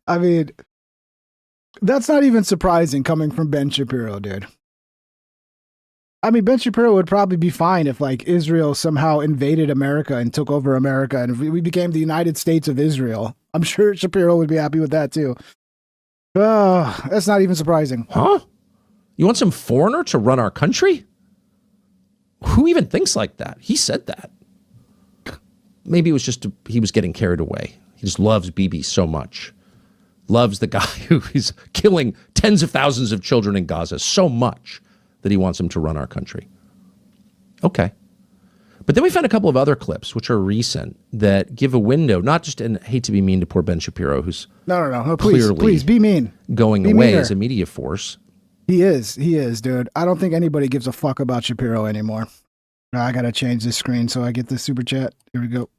I mean, that's not even surprising coming from Ben Shapiro, dude. I mean, Ben Shapiro would probably be fine if, like, Israel somehow invaded America and took over America and if we became the United States of Israel. I'm sure Shapiro would be happy with that, too. Oh, that's not even surprising. Huh? You want some foreigner to run our country? Who even thinks like that? He said that. Maybe it was just he was getting carried away. He just loves Bibi so much. Loves the guy who is killing tens of thousands of children in Gaza so much that he wants him to run our country. Okay. But then we found a couple of other clips, which are recent, that give a window, not just, and I hate to be mean to poor Ben Shapiro, who's No, please be mean. Going Be away meaner. as a media force. He is, dude. I don't think anybody gives a fuck about Shapiro anymore. I gotta change this screen so I get this super chat. Here we go.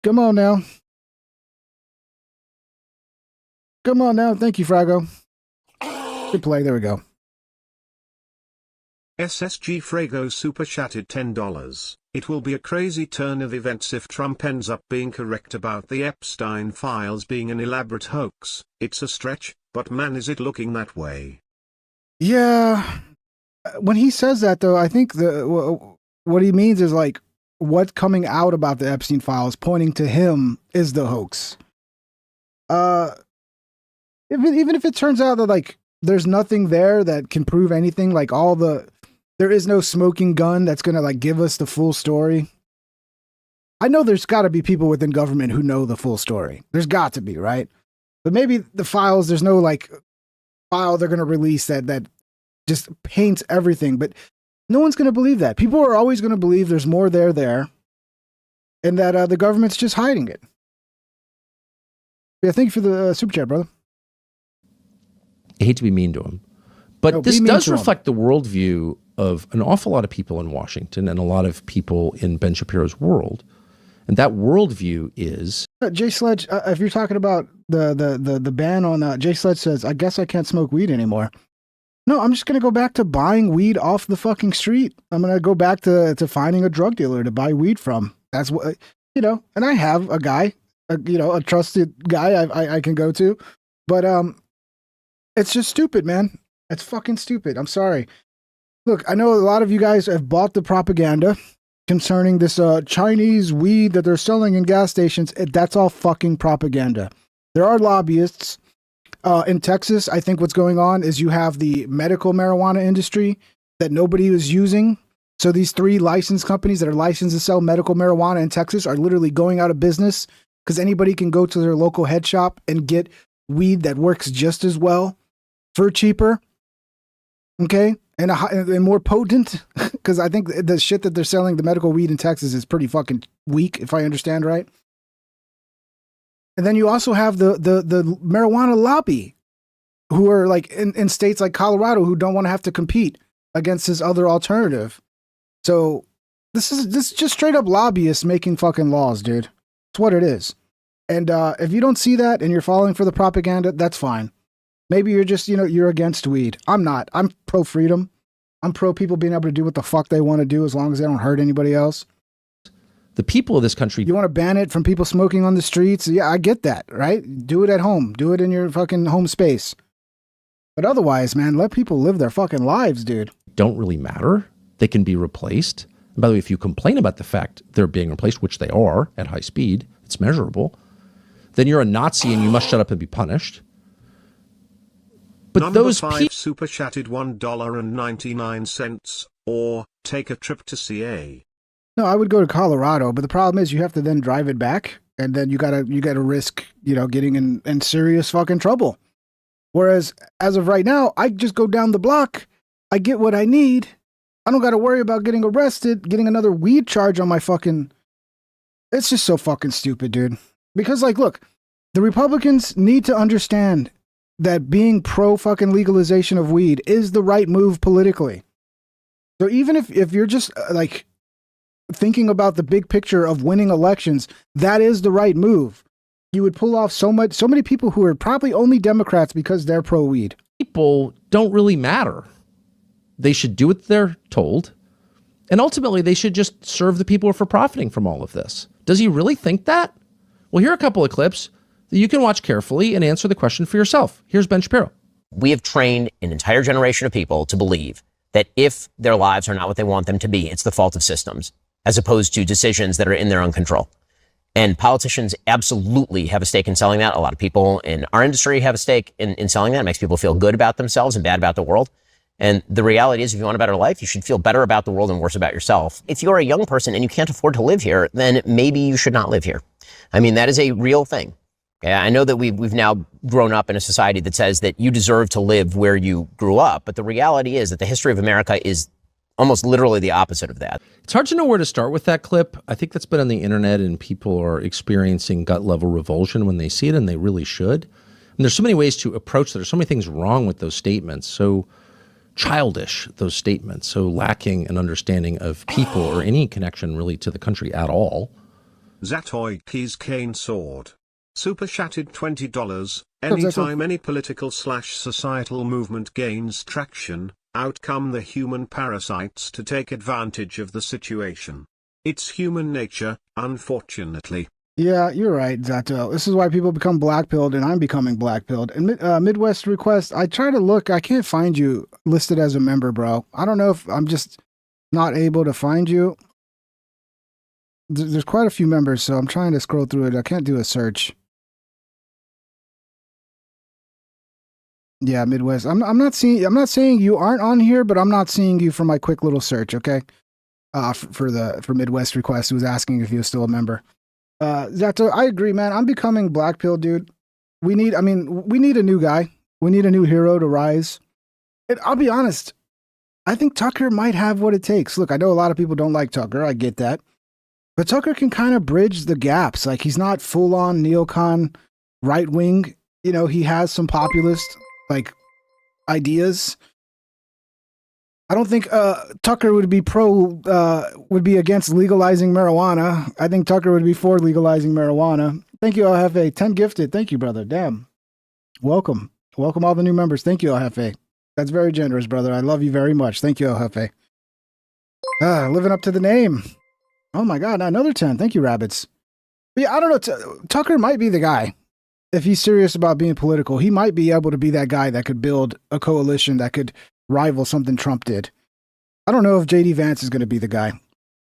Come on now. Come on now. Thank you, Frago. Good play. There we go. SSG Frago super chatted $10. It will be a crazy turn of events if Trump ends up being correct about the Epstein files being an elaborate hoax. It's a stretch, but man, is it looking that way. Yeah. When he says that, though, I think what he means is like what's coming out about the Epstein files pointing to him is the hoax. Even if it turns out that like there's nothing there that can prove anything, like there is no smoking gun that's going to like give us the full story. I know there's got to be people within government who know the full story. There's got to be, right? But maybe the files, there's no like file they're going to release that just paints everything. But no one's going to believe that. People are always going to believe there's more there, and that the government's just hiding it. Yeah, thank you for the super chat, brother. I hate to be mean to him, but No, this be mean does to him. reflect the worldview of an awful lot of people in Washington and a lot of people in Ben Shapiro's world. And that worldview is... Jay Sledge, if you're talking about the ban on... Jay Sledge says, I guess I can't smoke weed anymore. No, I'm just going to go back to buying weed off the fucking street. I'm going to go back to finding a drug dealer to buy weed from. That's what... and I have a guy, a trusted guy I can go to. But it's just stupid, man. It's fucking stupid. I'm sorry. Look, I know a lot of you guys have bought the propaganda concerning this Chinese weed that they're selling in gas stations. That's all fucking propaganda. There are lobbyists. In Texas, I think what's going on is you have the medical marijuana industry that nobody is using. So these 3 licensed companies that are licensed to sell medical marijuana in Texas are literally going out of business because anybody can go to their local head shop and get weed that works just as well for cheaper. Okay? And more potent, because I think the shit that they're selling, the medical weed in Texas, is pretty fucking weak, if I understand right. And then you also have the marijuana lobby, who are like in states like Colorado who don't want to have to compete against his other alternative. So this is just straight up lobbyists making fucking laws, dude. It's what it is. And if you don't see that and you're falling for the propaganda, that's fine. Maybe you're just, you're against weed. I'm not. I'm pro freedom. I'm pro people being able to do what the fuck they want to do as long as they don't hurt anybody else. The people of this country. You want to ban it from people smoking on the streets? Yeah, I get that, right? Do it at home. Do it in your fucking home space. But otherwise, man, let people live their fucking lives, dude. Don't really matter. They can be replaced. And by the way, if you complain about the fact they're being replaced, which they are at high speed, it's measurable, then you're a Nazi and you must shut up and be punished. But Number those 5 super chatted $1.99, or take a trip to CA. No, I would go to Colorado, but the problem is you have to then drive it back, and then you gotta risk, getting in serious fucking trouble. Whereas as of right now, I just go down the block, I get what I need, I don't gotta worry about getting arrested, getting another weed charge on my fucking. It's just so fucking stupid, dude. Because look, the Republicans need to understand that being pro fucking legalization of weed is the right move politically. So even if you're just thinking about the big picture of winning elections, that is the right move. You would pull off so many people who are probably only Democrats because they're pro weed. People don't really matter. They should do what they're told. And ultimately, they should just serve the people who are profiting from all of this. Does he really think that? Well, here are a couple of clips that you can watch carefully and answer the question for yourself. Here's Ben Shapiro. We have trained an entire generation of people to believe that if their lives are not what they want them to be, it's the fault of systems, as opposed to decisions that are in their own control. And politicians absolutely have a stake in selling that. A lot of people in our industry have a stake in selling that. It makes people feel good about themselves and bad about the world. And the reality is, if you want a better life, you should feel better about the world and worse about yourself. If you're a young person and you can't afford to live here, then maybe you should not live here. I mean, that is a real thing. Okay? I know that we've now grown up in a society that says that you deserve to live where you grew up. But the reality is that the history of America is almost literally the opposite of that. It's hard to know where to start with that clip. I think that's been on the internet and people are experiencing gut level revulsion when they see it, and they really should. And there's so many ways to approach that. There's so many things wrong with those statements. So childish, those statements, so lacking an understanding of people or any connection really to the country at all. Zatoy Keys Cane Sword. Super chatted $20. Anytime any political/societal movement gains traction, out come the human parasites to take advantage of the situation. It's human nature, unfortunately. Yeah, you're right, Zato. This is why people become black-pilled, and I'm becoming black-pilled. And Midwest Request, I try to look. I can't find you listed as a member, bro. I don't know if I'm just not able to find you. There's quite a few members, so I'm trying to scroll through it. I can't do a search. Yeah, Midwest. I'm not saying you aren't on here, but I'm not seeing you from my quick little search, okay? For Midwest Request, who was asking if you were still a member. Zato, I agree, man. I'm becoming black pill, dude. We need a new guy. We need a new hero to rise. And I'll be honest, I think Tucker might have what it takes. Look, I know a lot of people don't like Tucker. I get that. But Tucker can kind of bridge the gaps. Like, he's not full on neocon right wing. He has some populist ideas. I don't think Tucker would be against legalizing marijuana. I think Tucker would be for legalizing marijuana. Thank you, LFA. 10 gifted. Thank you, brother. Damn. Welcome all the new members. Thank you, LFA. That's very generous, brother. I love you very much. Thank you, LFA. Living up to the name. Oh my God, another 10. Thank you, Rabbits. But yeah, I don't know. Tucker might be the guy. If he's serious about being political, he might be able to be that guy that could build a coalition that could rival something Trump did. I don't know if JD Vance is going to be the guy.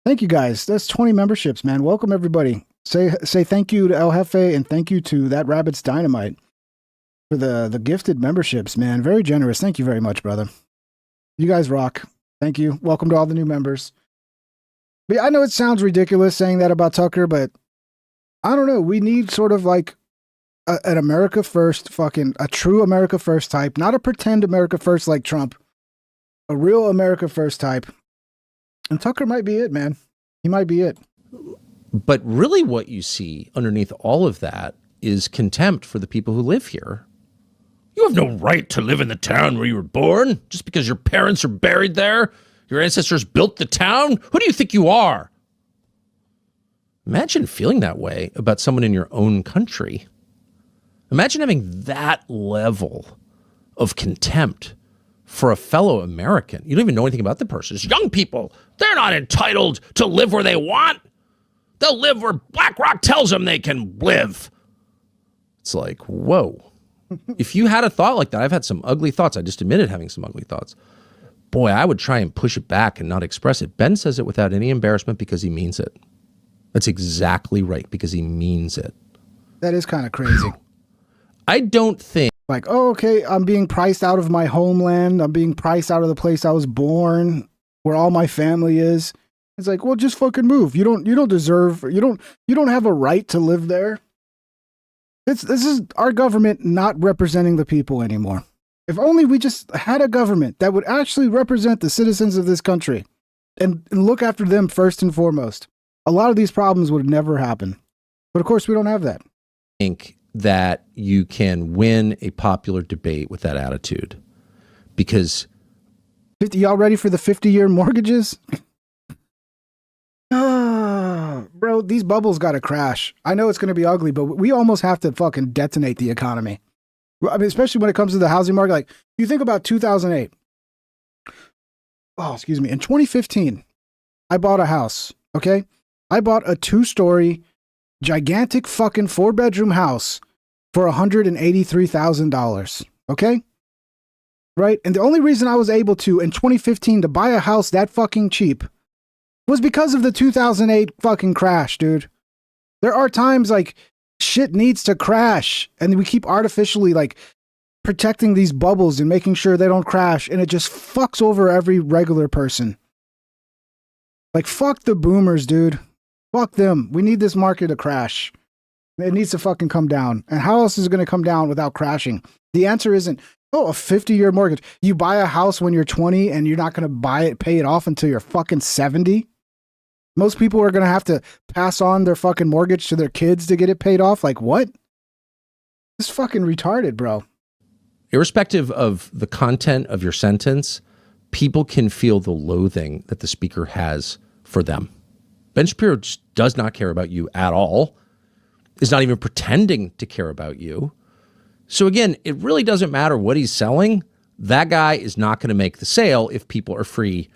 Thank you, guys. That's 20 memberships, man. Welcome, everybody. Say thank you to El Jefe and thank you to That Rabbit's Dynamite for the gifted memberships, man. Very generous. Thank you very much, brother. You guys rock. Thank you. Welcome to all the new members. But yeah, I know it sounds ridiculous saying that about Tucker, but I don't know. We need sort of like an America First, a true America First type, not a pretend America First like Trump, a real America First type. And Tucker might be it, man. He might be it. But really what you see underneath all of that is contempt for the people who live here. You have no right to live in the town where you were born just because your parents are buried there. Your ancestors built the town. Who do you think you are? Imagine feeling that way about someone in your own country. Imagine having that level of contempt for a fellow American. You don't even know anything about the person. It's young people. They're not entitled to live where they want. They'll live where BlackRock tells them they can live. It's like, whoa. If you had a thought like that, I've had some ugly thoughts. I just admitted having some ugly thoughts. Boy, I would try and push it back and not express it. Ben says it without any embarrassment because he means it. That's exactly right, because he means it. That is kind of crazy. I don't think... Like, oh, okay, I'm being priced out of my homeland. I'm being priced out of the place I was born, where all my family is. It's like, well, just fucking move. You don't deserve, you don't have a right to live there. This is our government not representing the people anymore. If only we just had a government that would actually represent the citizens of this country and look after them first and foremost, a lot of these problems would never happen. But of course, we don't have that. I think that you can win a popular debate with that attitude because... Y'all ready for the 50-year mortgages? Bro, these bubbles got to crash. I know it's going to be ugly, but we almost have to fucking detonate the economy. I mean, especially when it comes to the housing market. Like, you think about 2008. Oh, excuse me. In 2015, I bought a house, okay? I bought a 2-story, gigantic fucking 4-bedroom house for $183,000, okay? Right? And the only reason I was able to, in 2015, to buy a house that fucking cheap was because of the 2008 fucking crash, dude. There are times like shit needs to crash and we keep artificially like protecting these bubbles and making sure they don't crash, and it just fucks over every regular person. Like, fuck the boomers, dude. Fuck them. We need this market to crash. It needs to fucking come down. And how else is it going to come down without crashing? The answer isn't, oh, a 50-year mortgage. You buy a house when you're 20 and you're not going to pay it off until you're fucking 70. Most people are going to have to pass on their fucking mortgage to their kids to get it paid off. Like, what? It's fucking retarded, bro. Irrespective of the content of your sentence, people can feel the loathing that the speaker has for them. Ben Shapiro just does not care about you at all, is not even pretending to care about you. So again, it really doesn't matter what he's selling. That guy is not going to make the sale if people are free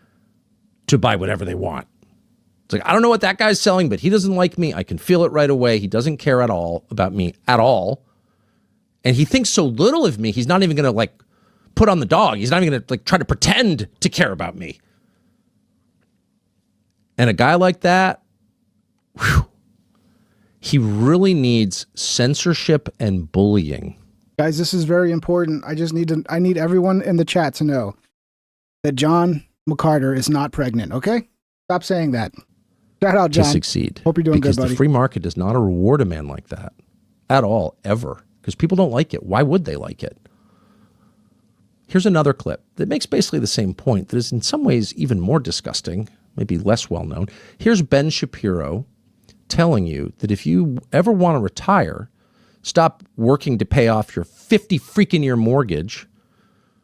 to buy whatever they want. It's like, I don't know what that guy's selling, but he doesn't like me. I can feel it right away. He doesn't care at all about me at all. And he thinks so little of me, he's not even going to like put on the dog. He's not even going to like try to pretend to care about me. And a guy like that, whew, he really needs censorship and bullying. Guys, this is very important. I need everyone in the chat to know that John McCarter is not pregnant, okay? Stop saying that. Shout out, John. To succeed. Hope you're doing good, buddy. Because the free market does not reward a man like that at all, ever. Because people don't like it. Why would they like it? Here's another clip that makes basically the same point that is in some ways even more disgusting, maybe less well known. Here's Ben Shapiro telling you that if you ever want to retire, stop working to pay off your 50 freaking year mortgage.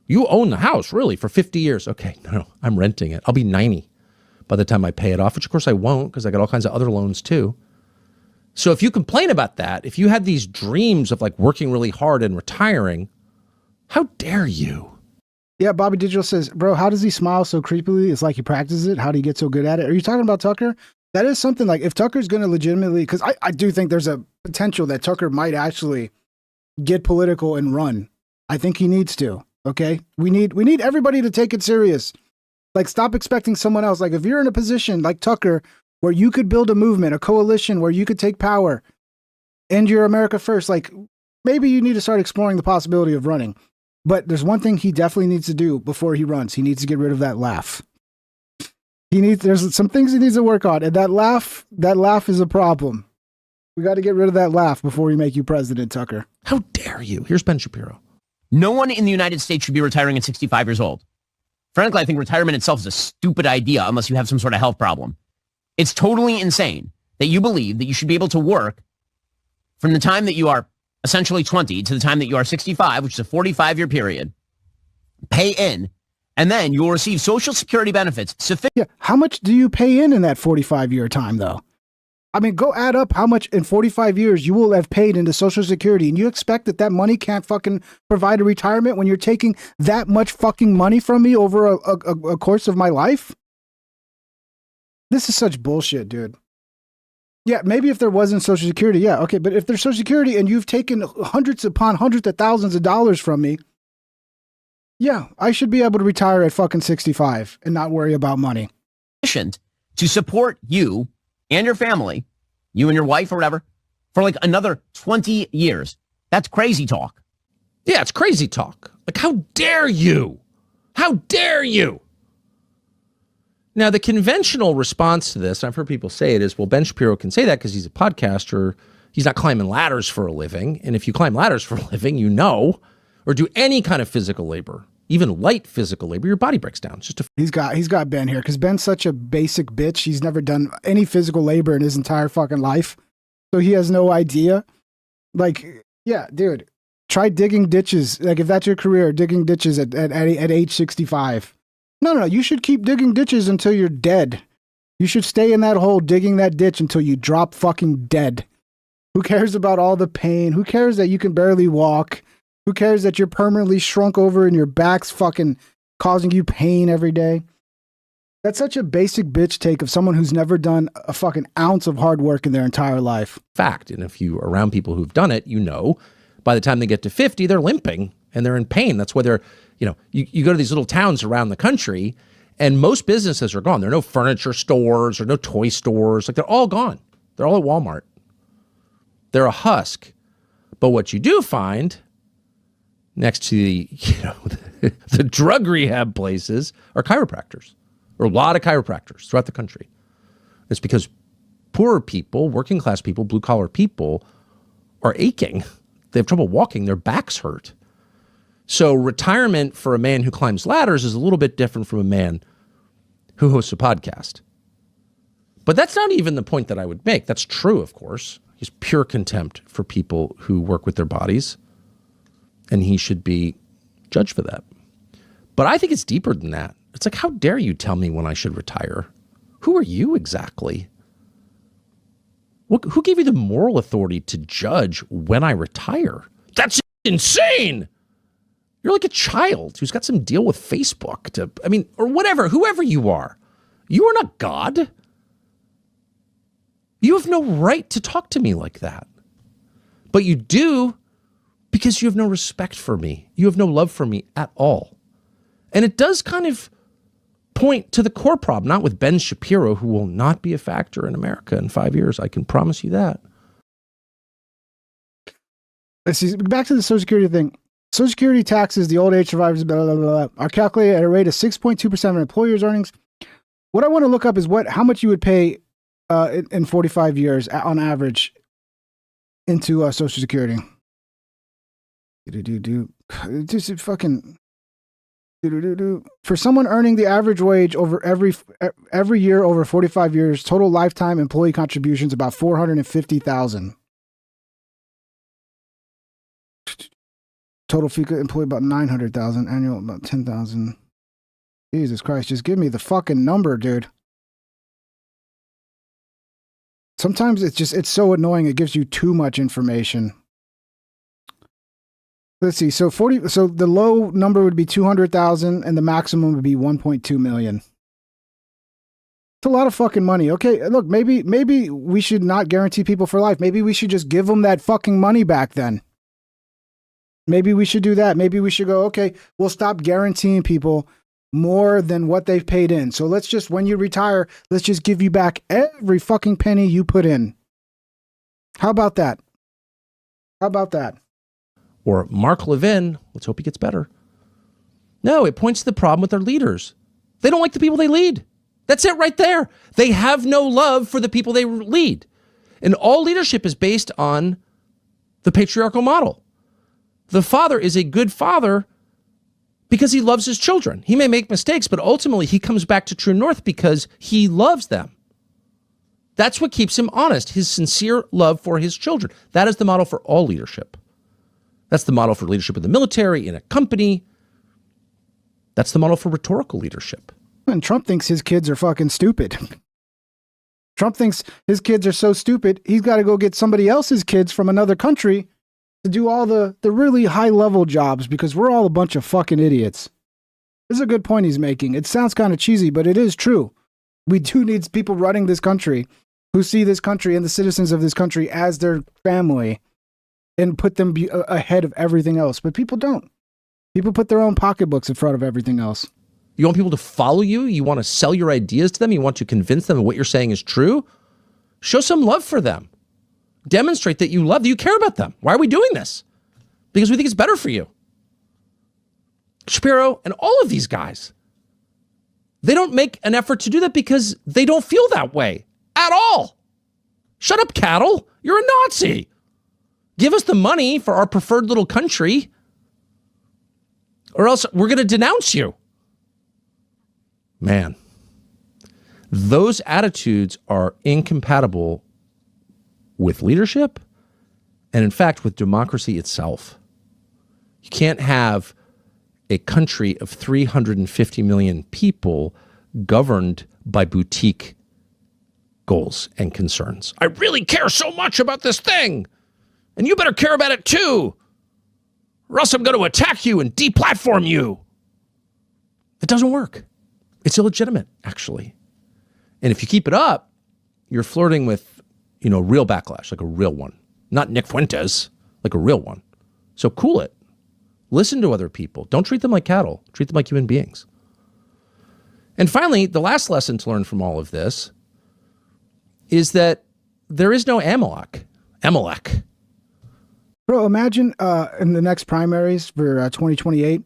You own the house, really, for 50 years. Okay, no, I'm renting it. I'll be 90 by the time I pay it off, which of course I won't because I got all kinds of other loans too. So if you complain about that, if you had these dreams of like working really hard and retiring, how dare you? Yeah, Bobby Digital says, bro, how does he smile so creepily? It's like he practices it. How do you get so good at it? Are you talking about Tucker? That is something like if Tucker's going to legitimately, because I do think there's a potential that Tucker might actually get political and run. I think he needs to. Okay. We need everybody to take it serious. Like, stop expecting someone else. Like, if you're in a position like Tucker, where you could build a movement, a coalition where you could take power, end your America first, like, maybe you need to start exploring the possibility of running. But there's one thing he definitely needs to do before he runs. He needs to get rid of that laugh. There's some things he needs to work on. And that laugh is a problem. We got to get rid of that laugh before we make you president, Tucker. How dare you? Here's Ben Shapiro. No one in the United States should be retiring at 65 years old. Frankly, I think retirement itself is a stupid idea unless you have some sort of health problem. It's totally insane that you believe that you should be able to work from the time that you are essentially 20, to the time that you are 65, which is a 45-year period, pay in, and then you will receive Social Security benefits sufficient. Yeah, how much do you pay in that 45-year time, though? I mean, go add up how much in 45 years you will have paid into Social Security, and you expect that money can't fucking provide a retirement when you're taking that much fucking money from me over a course of my life? This is such bullshit, dude. Yeah, maybe if there wasn't Social Security, yeah, okay, but if there's Social Security and you've taken hundreds upon hundreds of thousands of dollars from me, yeah, I should be able to retire at fucking 65 and not worry about money. To support you and your family, you and your wife or whatever, for like another 20 years. That's crazy talk. Yeah, it's crazy talk. Like, how dare you? How dare you? Now, the conventional response to this, and I've heard people say it, is, well, Ben Shapiro can say that because he's a podcaster. He's not climbing ladders for a living. And if you climb ladders for a living, you know, or do any kind of physical labor, even light physical labor, your body breaks down. It's just He's got Ben here because Ben's such a basic bitch. He's never done any physical labor in his entire fucking life. So he has no idea. Like, yeah, dude, try digging ditches. Like, if that's your career, digging ditches at age 65. No, you should keep digging ditches until you're dead. You should stay in that hole digging that ditch until you drop fucking dead. Who cares about all the pain? Who cares that you can barely walk? Who cares that you're permanently shrunk over and your back's fucking causing you pain every day? That's such a basic bitch take of someone who's never done a fucking ounce of hard work in their entire life. Fact. And if you are around people who've done it, you know, by the time they get to 50, they're limping and they're in pain. That's why they're, you know, you go to these little towns around the country and most businesses are gone. There are no furniture stores or no toy stores. Like, they're all gone. They're all at Walmart. They're a husk. But what you do find next to the, you know, the drug rehab places are chiropractors, or a lot of chiropractors throughout the country. It's because poorer people, working class people, blue collar people are aching. They have trouble walking. Their backs hurt. So retirement for a man who climbs ladders is a little bit different from a man who hosts a podcast. But that's not even the point that I would make. That's true, of course. He's pure contempt for people who work with their bodies, and he should be judged for that. But I think it's deeper than that. It's like, how dare you tell me when I should retire? Who are you exactly? Who gave you the moral authority to judge when I retire? That's insane. You're like a child who's got some deal with Facebook or whatever, whoever you are. You are not God. You have no right to talk to me like that. But you do because you have no respect for me. You have no love for me at all. And it does kind of point to the core problem, not with Ben Shapiro, who will not be a factor in America in 5 years. I can promise you that. Let's see, back to the Social Security thing. Social Security taxes, the old age survivors, blah, blah, blah, blah, are calculated at a rate of 6.2% of an employer's earnings. What I want to look up is how much you would pay in 45 years on average into Social Security. Just fucking for someone earning the average wage over every year over 45 years, total lifetime employee contributions about $450,000. Total fee employee about 900,000, annual about 10,000. Jesus Christ, just give me the fucking number, dude. Sometimes it's so annoying. It gives you too much information. Let's see. So the low number would be 200,000 and the maximum would be 1.2 million. It's a lot of fucking money. Okay, look, maybe we should not guarantee people for life. Maybe we should just give them that fucking money back then. Maybe we should do that. Maybe we should go, okay, we'll stop guaranteeing people more than what they've paid in. So let's just, when you retire, let's just give you back every fucking penny you put in. How about that? How about that? Or Mark Levin, let's hope he gets better. No, it points to the problem with their leaders. They don't like the people they lead. That's it right there. They have no love for the people they lead. And all leadership is based on the patriarchal model. The father is a good father because he loves his children. He may make mistakes, but ultimately he comes back to true north because he loves them. That's what keeps him honest, his sincere love for his children. That is the model for all leadership. That's the model for leadership in the military, in a company. That's the model for rhetorical leadership. And Trump thinks his kids are fucking stupid. Trump thinks his kids are so stupid, he's got to go get somebody else's kids from another country to do all the really high-level jobs because we're all a bunch of fucking idiots. This is a good point he's making. It sounds kind of cheesy, but it is true. We do need people running this country who see this country and the citizens of this country as their family and put them ahead of everything else. But people don't. People put their own pocketbooks in front of everything else. You want people to follow you? You want to sell your ideas to them? You want to convince them that what you're saying is true? Show some love for them. Demonstrate that you love them, you care about them. Why are we doing this? Because we think it's better for you. Shapiro and all of these guys, they don't make an effort to do that because they don't feel that way at all. Shut up, cattle. You're a Nazi. Give us the money for our preferred little country, or else we're going to denounce you. Man, those attitudes are incompatible with leadership and, in fact, with democracy itself. You can't have a country of 350 million people governed by boutique goals and concerns. I really care so much about this thing, and you better care about it too, or else I'm going to attack you and deplatform you. It doesn't work. It's illegitimate, actually. And if you keep it up, you're flirting with, real backlash, like a real one. Not Nick Fuentes, like a real one. So cool it. Listen to other people. Don't treat them like cattle. Treat them like human beings. And finally, the last lesson to learn from all of this is that there is no Amalek. Bro, imagine in the next primaries for 2028,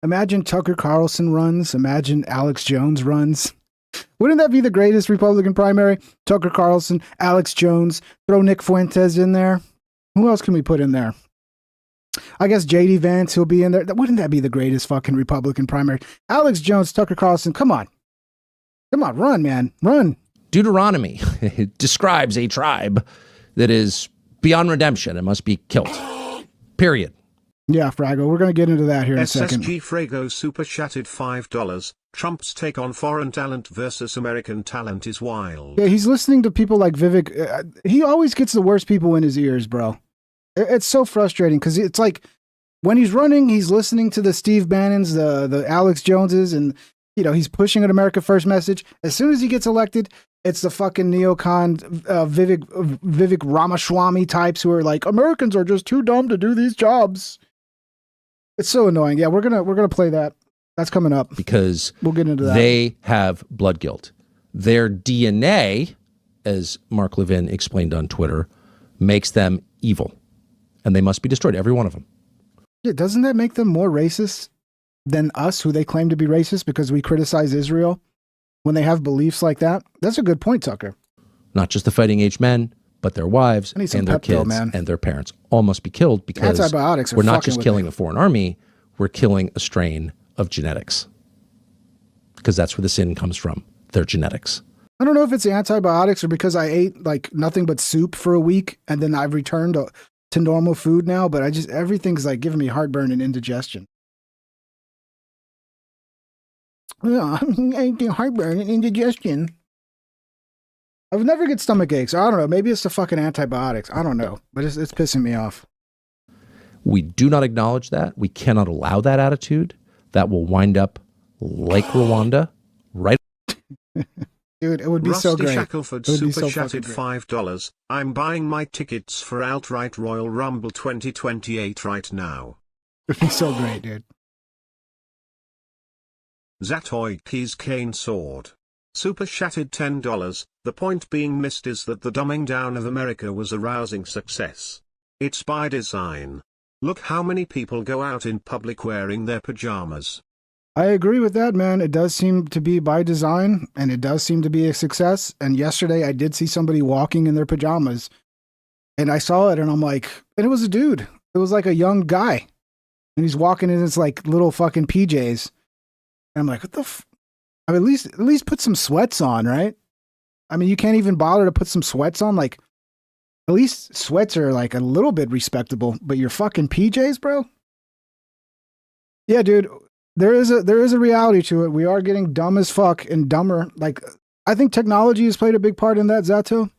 imagine Tucker Carlson runs. Imagine Alex Jones runs. Wouldn't that be the greatest Republican primary? Tucker Carlson, Alex Jones, throw Nick Fuentes in there. Who else can we put in there? I guess J.D. Vance will be in there. Wouldn't that be the greatest fucking Republican primary? Alex Jones, Tucker Carlson, come on. Come on, run, man. Run. Deuteronomy describes a tribe that is beyond redemption and must be killed. Period. Yeah, Frago, we're going to get into that here in a second. SSG Frago super chatted $5. Trump's take on foreign talent versus American talent is wild. Yeah, he's listening to people like Vivek. He always gets the worst people in his ears, bro. It's so frustrating because it's like when he's running, he's listening to the Steve Bannons, the Alex Joneses, and he's pushing an America First message. As soon as he gets elected, it's the fucking neocon Vivek Ramaswamy types who are like, Americans are just too dumb to do these jobs. It's so annoying. Yeah, we're gonna play that. That's coming up because we'll get into that. They have blood guilt. Their DNA, as Mark Levin explained on Twitter, makes them evil, and they must be destroyed. Every one of them. Yeah, doesn't that make them more racist than us, who they claim to be racist because we criticize Israel when they have beliefs like that? That's a good point, Tucker. Not just the fighting age men, but their wives and their kids and their parents all must be killed because antibiotics are we're not just killing a foreign army, we're killing a strain of genetics. Because that's where the sin comes from, their genetics. I don't know if it's the antibiotics or because I ate like nothing but soup for a week and then I've returned to normal food now, but everything's like giving me heartburn and indigestion. Yeah, I get heartburn and indigestion. I would never get stomach aches. I don't know. Maybe it's the fucking antibiotics. I don't know. But it's pissing me off. We do not acknowledge that. We cannot allow that attitude. That will wind up like Rwanda, right? Dude, it would be so great. Shackelford super chatted $5. I'm buying my tickets for Outright Royal Rumble 2028 right now. It would be so great, dude. Zatoy Keys Kane Sword. Super chatted $10. The point being missed is that the dumbing down of America was a rousing success. It's by design. Look how many people go out in public wearing their pajamas. I agree with that, man. It does seem to be by design, and it does seem to be a success. And yesterday I did see somebody walking in their pajamas, and I saw it, and I'm like, and it was a dude. It was like a young guy, and he's walking in his like little fucking PJs. And I'm like, what the I mean, at least put some sweats on, right? I mean, you can't even bother to put some sweats on. Like, At least sweats are like a little bit respectable, but your fucking PJs, bro? Yeah, dude, there is a reality to it. We are getting dumb as fuck and dumber. Like, I think technology has played a big part in that, Zato.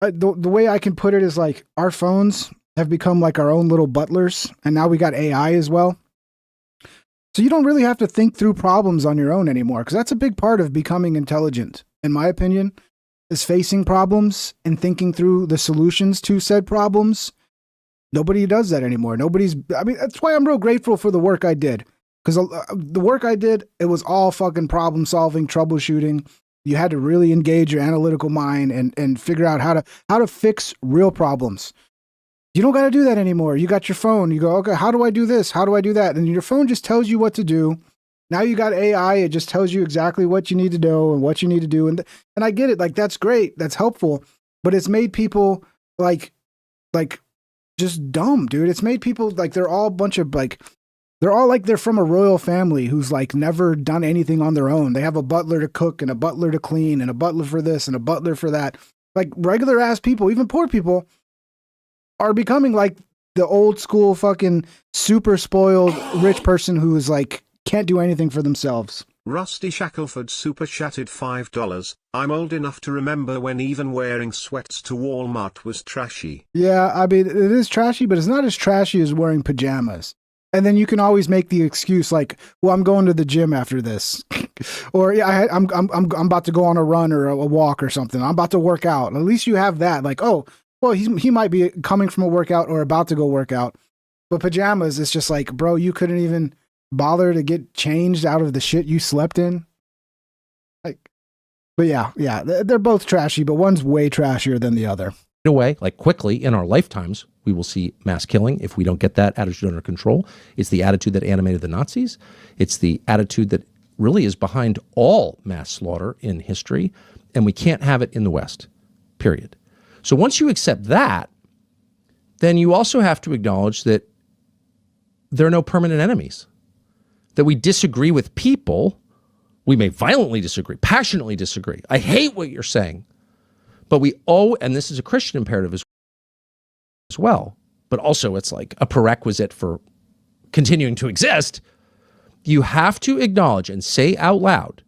The way I can put it is like our phones have become like our own little butlers, and now we got AI as well. So you don't really have to think through problems on your own anymore, because that's a big part of becoming intelligent, in my opinion, is facing problems and thinking through the solutions to said problems. Nobody does that anymore. I mean, that's why I'm real grateful for the work I did. Because the work I did, it was all fucking problem solving, troubleshooting. You had to really engage your analytical mind and figure out how to fix real problems. You don't got to do that anymore. You got your phone. You go, okay, how do I do this? How do I do that? And your phone just tells you what to do. Now you got AI. It just tells you exactly what you need to know and what you need to do. And I get it. Like, that's great. That's helpful. But it's made people like just dumb, dude. It's made people like they're all a bunch of like, they're all like they're from a royal family who's like never done anything on their own. They have a butler to cook and a butler to clean and a butler for this and a butler for that. Like regular ass people, even poor people, are becoming like the old school fucking super spoiled rich person who is like can't do anything for themselves. Rusty Shackelford super chatted $5. I'm old enough to remember when even wearing sweats to Walmart was trashy. Yeah, I mean, it is trashy, but it's not as trashy as wearing pajamas. And then you can always make the excuse like, well, I'm going to the gym after this. Or yeah, I'm about to go on a run or a walk or something. I'm about to work out. At least you have that. Like, oh, well, he might be coming from a workout or about to go work out. But pajamas, it's just like, bro, you couldn't even bother to get changed out of the shit you slept in. Like, but yeah, they're both trashy, but one's way trashier than the other. In a way, like quickly in our lifetimes, we will see mass killing if we don't get that attitude under control. It's the attitude that animated the Nazis. It's the attitude that really is behind all mass slaughter in history, and we can't have it in the West, period. So once you accept that, then you also have to acknowledge that there are no permanent enemies, that we disagree with people. We may violently disagree, passionately disagree. I hate what you're saying. But we and this is a Christian imperative as well, but also it's like a prerequisite for continuing to exist. You have to acknowledge and say out loud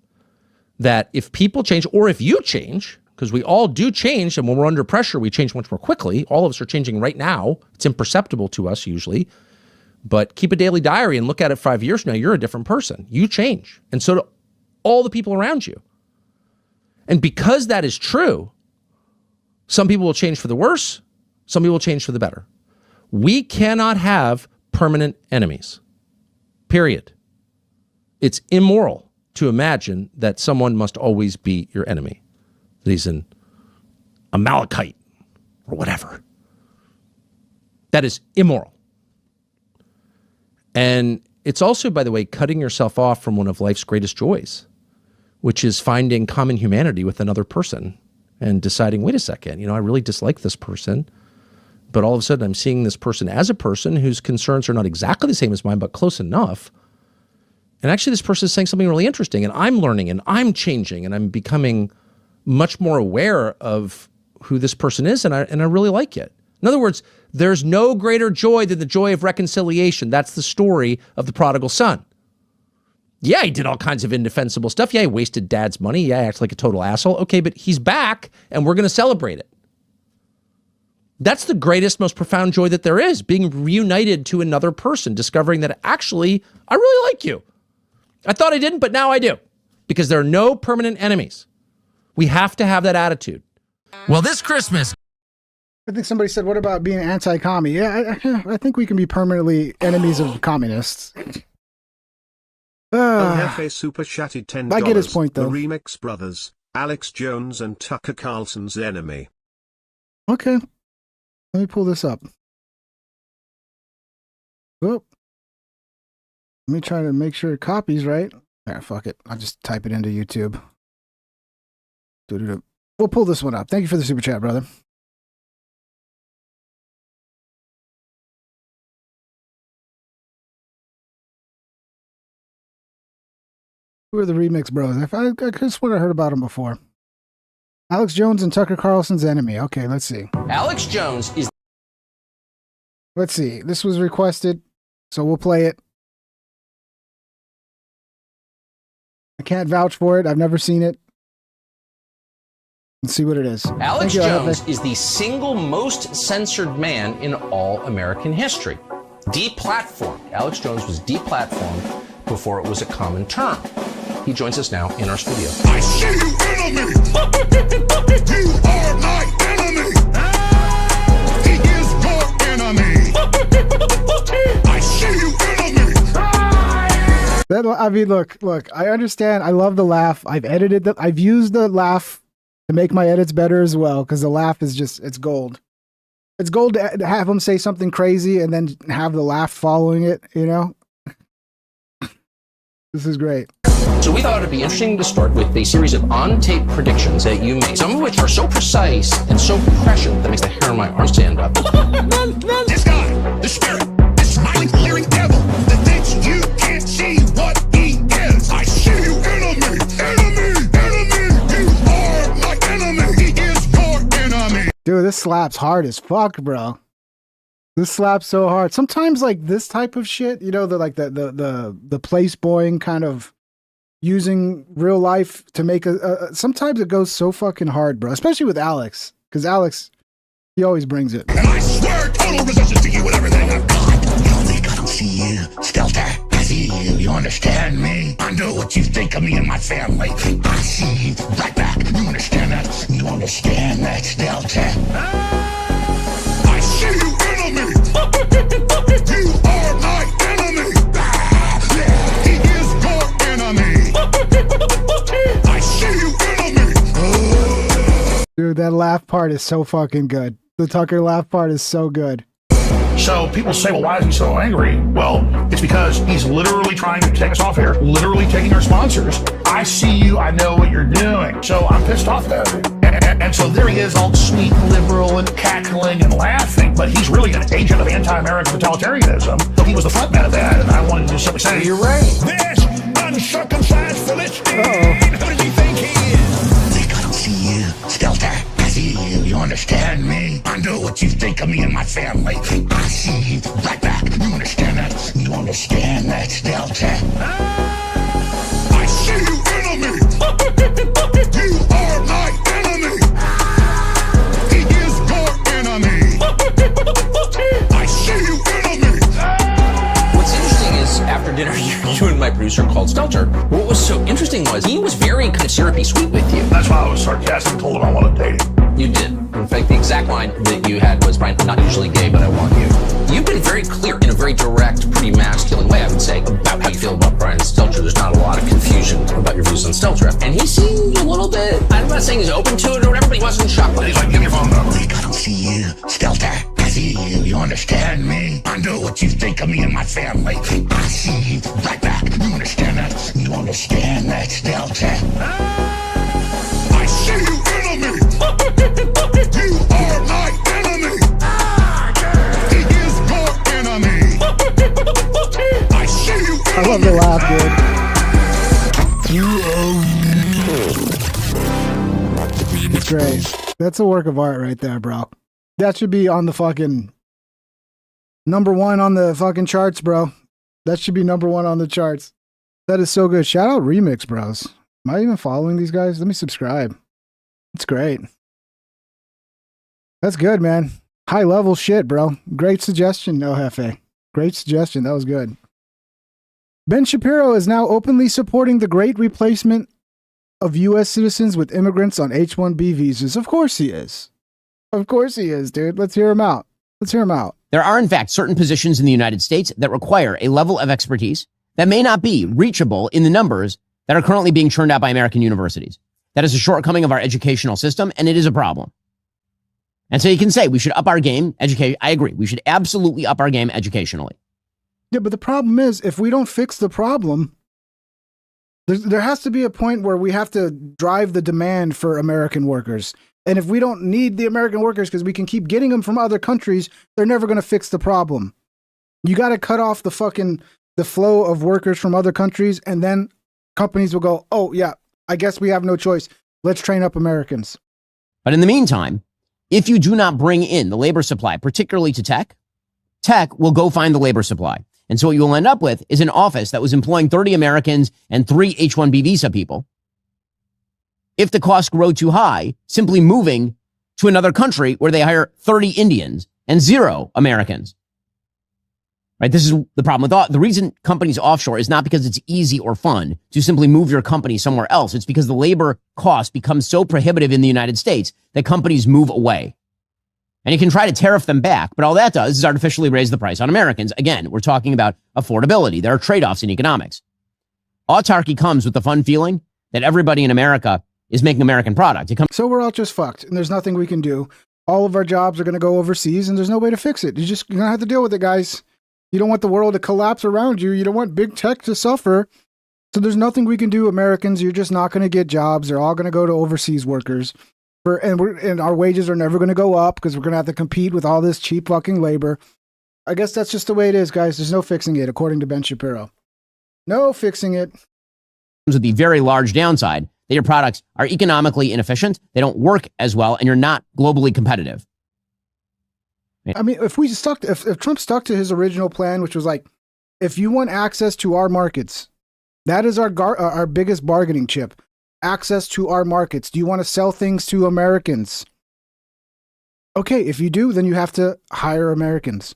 that if people change, or if you change, because we all do change, and when we're under pressure, we change much more quickly. All of us are changing right now. It's imperceptible to us usually. But keep a daily diary and look at it 5 years from now. You're a different person. You change. And so do all the people around you. And because that is true, some people will change for the worse. Some people will change for the better. We cannot have permanent enemies. Period. It's immoral to imagine that someone must always be your enemy. That he's an Amalekite or whatever. That is immoral. And it's also, by the way, cutting yourself off from one of life's greatest joys, which is finding common humanity with another person and deciding, wait a second, I really dislike this person, but all of a sudden I'm seeing this person as a person whose concerns are not exactly the same as mine, but close enough. And actually this person is saying something really interesting, and I'm learning and I'm changing and I'm becoming much more aware of who this person is, and I really like it. In other words, there's no greater joy than the joy of reconciliation. That's the story of the prodigal son. Yeah, he did all kinds of indefensible stuff. Yeah, he wasted dad's money. Yeah, he acted like a total asshole. Okay, but he's back, and we're going to celebrate it. That's the greatest, most profound joy that there is, being reunited to another person, discovering that actually, I really like you. I thought I didn't, but now I do, because there are no permanent enemies. We have to have that attitude. Well, this Christmas, I think somebody said, what about being anti-commie? Yeah, I think we can be permanently enemies of communists. Jefe super chatted $10. I get his point, though. The Remix Brothers, Alex Jones and Tucker Carlson's enemy. Okay. Let me pull this up. Whoop. Let me try to make sure it copies right. Fuck it. I'll just type it into YouTube. We'll pull this one up. Thank you for the super chat, brother. Who are the Remix Bros? I could have sworn I heard about them before. Alex Jones and Tucker Carlson's enemy. Okay, let's see. Alex Jones is. Let's see. This was requested, so we'll play it. I can't vouch for it. I've never seen it. Let's see what it is. Alex Thank you, Jones Jefe. is the single most censored man in all American history. Deplatformed. Alex Jones was deplatformed before it was a common term. He joins us now in our studio. I see you, enemy. You are my enemy. He is your enemy. I see you, enemy. That, I mean, look, I understand. I love the laugh. I've edited that. I've used the laugh to make my edits better as well, because the laugh is just, it's gold. It's gold to have him say something crazy and then have the laugh following it, you know? This is great. So we thought it'd be interesting to start with a series of on-tape predictions that you made, some of which are so precise and so prescient that makes the hair on my arm stand up. This guy, the spirit, this smiling, leering devil that thinks you can't see what he is. I see you, enemy, enemy, enemy. You are my enemy. He is your enemy. Dude, this slaps hard as fuck, bro. This slaps so hard. Sometimes like this type of shit, you know, the place boying kind of using real life to make sometimes it goes so fucking hard, bro. Especially with Alex, because Alex, he always brings it. And I swear total resistance to you with everything I've got. You only gotta see you, Stelter. I see you. You understand me? I know what you think of me and my family. I see you right back. You understand that? You understand that, Stelter? I see you, enemy. You are my enemy. He is your enemy. I see you, enemy. Dude, that laugh part is so fucking good. The Tucker laugh part is so good. So people say, well, why is he so angry? Well, it's because he's literally trying to take us off air, literally taking our sponsors. I see you, I know what you're doing. So I'm pissed off at it. And so there he is, all sweet and liberal and cackling and laughing, but he's really an agent of anti-American totalitarianism. So he was the front man of that, and I wanted to just simply say, you're right. This uncircumcised Philistine. Who does he think he is? They gotta see you, Stelter. I see you. You understand me? I know what you think of me and my family. I see you right back. You understand that? You understand that, Stelter? I see you, enemy. You are my enemy. He is your enemy. I see you, enemy. What's interesting is, after dinner, you and my producer called Stelter. What was so interesting was he was very kind of syrupy sweet with you. That's why I was sarcastic and told him I wanted to date him. You did. In fact, the exact line that you had was, Brian, I'm not usually gay, but I want you. You've been very clear in a very direct, pretty masculine way, I would say, about how you feel about Brian Stelter. There's not a lot of confusion about your views on Stelter. And he seemed a little bit, I'm not saying he's open to it or whatever, but he wasn't shocked by it. He's like, give me your phone number. They gotta see you, Stelter. I see you. You understand me? I know what you think of me and my family. I see you right back. You understand that? You understand that, Stelter? I see you, enemy. You are my enemy. He is your enemy. I see you, enemy. I love the laugh, dude. It's great. That's a work of art right there, bro. That should be on the fucking #1 on the fucking charts, bro. That should be #1 on the charts. That is so good. Shout out Remix Bros. Am I even following these guys? Let me subscribe. It's great. That's good, man. High level shit, bro. Great suggestion, No Jefe. Great suggestion. That was good. Ben Shapiro is now openly supporting the great replacement of U.S. citizens with immigrants on H-1B visas. Of course he is. Of course he is, dude. Let's hear him out. Let's hear him out. There are, in fact, certain positions in the United States that require a level of expertise that may not be reachable in the numbers that are currently being churned out by American universities. That is a shortcoming of our educational system, and it is a problem. And so you can say we should up our game. I agree. We should absolutely up our game educationally. Yeah, but the problem is, if we don't fix the problem, there has to be a point where we have to drive the demand for American workers. And if we don't need the American workers because we can keep getting them from other countries, they're never going to fix the problem. You got to cut off the flow of workers from other countries, and then companies will go, oh, yeah, I guess we have no choice. Let's train up Americans. But in the meantime, if you do not bring in the labor supply, particularly to tech, tech will go find the labor supply. And so what you will end up with is an office that was employing 30 Americans and 3 H-1B visa people. If the costs grow too high, simply moving to another country where they hire 30 Indians and 0 Americans. Right? This is the problem with the reason companies offshore is not because it's easy or fun to simply move your company somewhere else. It's because the labor cost becomes so prohibitive in the United States that companies move away. And you can try to tariff them back, but all that does is artificially raise the price on Americans. Again, we're talking about affordability. There are trade-offs in economics. Autarky comes with the fun feeling that everybody in America is making American product. So we're all just fucked, and there's nothing we can do. All of our jobs are going to go overseas, and there's no way to fix it. You're going to have to deal with it, guys. You don't want the world to collapse around you. You don't want big tech to suffer. So there's nothing we can do, Americans. You're just not going to get jobs. They're all going to go to overseas workers. And our wages are never going to go up because we're going to have to compete with all this cheap fucking labor. I guess that's just the way it is, guys. There's no fixing it, according to Ben Shapiro. No fixing it. With the very large downside that your products are economically inefficient, they don't work as well, and you're not globally competitive. I mean, if Trump stuck to his original plan, which was like, if you want access to our markets, that is our biggest bargaining chip. Access to our markets. Do you want to sell things to Americans? Okay, if you do, then you have to hire Americans.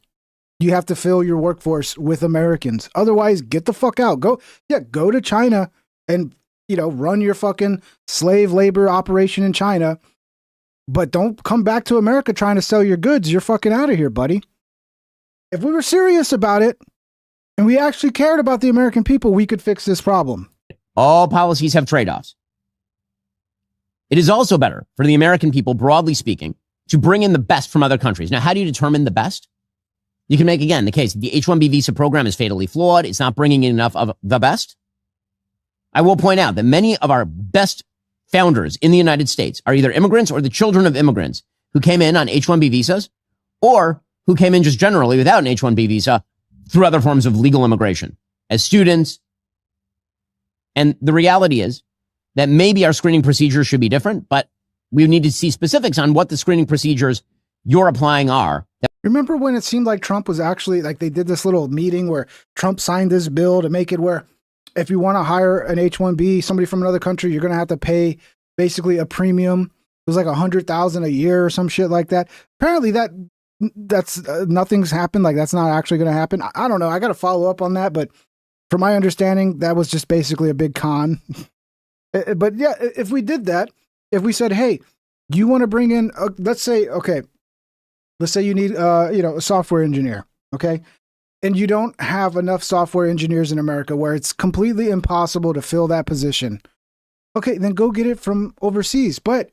You have to fill your workforce with Americans. Otherwise, get the fuck out. Go to China and, run your fucking slave labor operation in China. But don't come back to America trying to sell your goods. You're fucking out of here, buddy. If we were serious about it and we actually cared about the American people, we could fix this problem. All policies have trade-offs. It is also better for the American people, broadly speaking, to bring in the best from other countries. Now, how do you determine the best? You can make, again, the case that the H-1B visa program is fatally flawed. It's not bringing in enough of the best. I will point out that many of our best founders in the United States are either immigrants or the children of immigrants who came in on H-1B visas or who came in just generally without an H-1B visa through other forms of legal immigration as students. And the reality is that maybe our screening procedures should be different, but we need to see specifics on what the screening procedures you're applying are. Remember when it seemed like Trump was actually, like they did this little meeting where Trump signed this bill to make it where if you want to hire an H-1B, somebody from another country, you're going to have to pay basically a premium. It was like $100,000 a year or some shit like that. Apparently that's nothing's happened. Like that's not actually going to happen. I don't know. I got to follow up on that. But from my understanding, that was just basically a big con. But yeah, if we did that, if we said, hey, do you want to bring in, let's say you need, a software engineer. Okay. And you don't have enough software engineers in America where it's completely impossible to fill that position. Okay, then go get it from overseas. But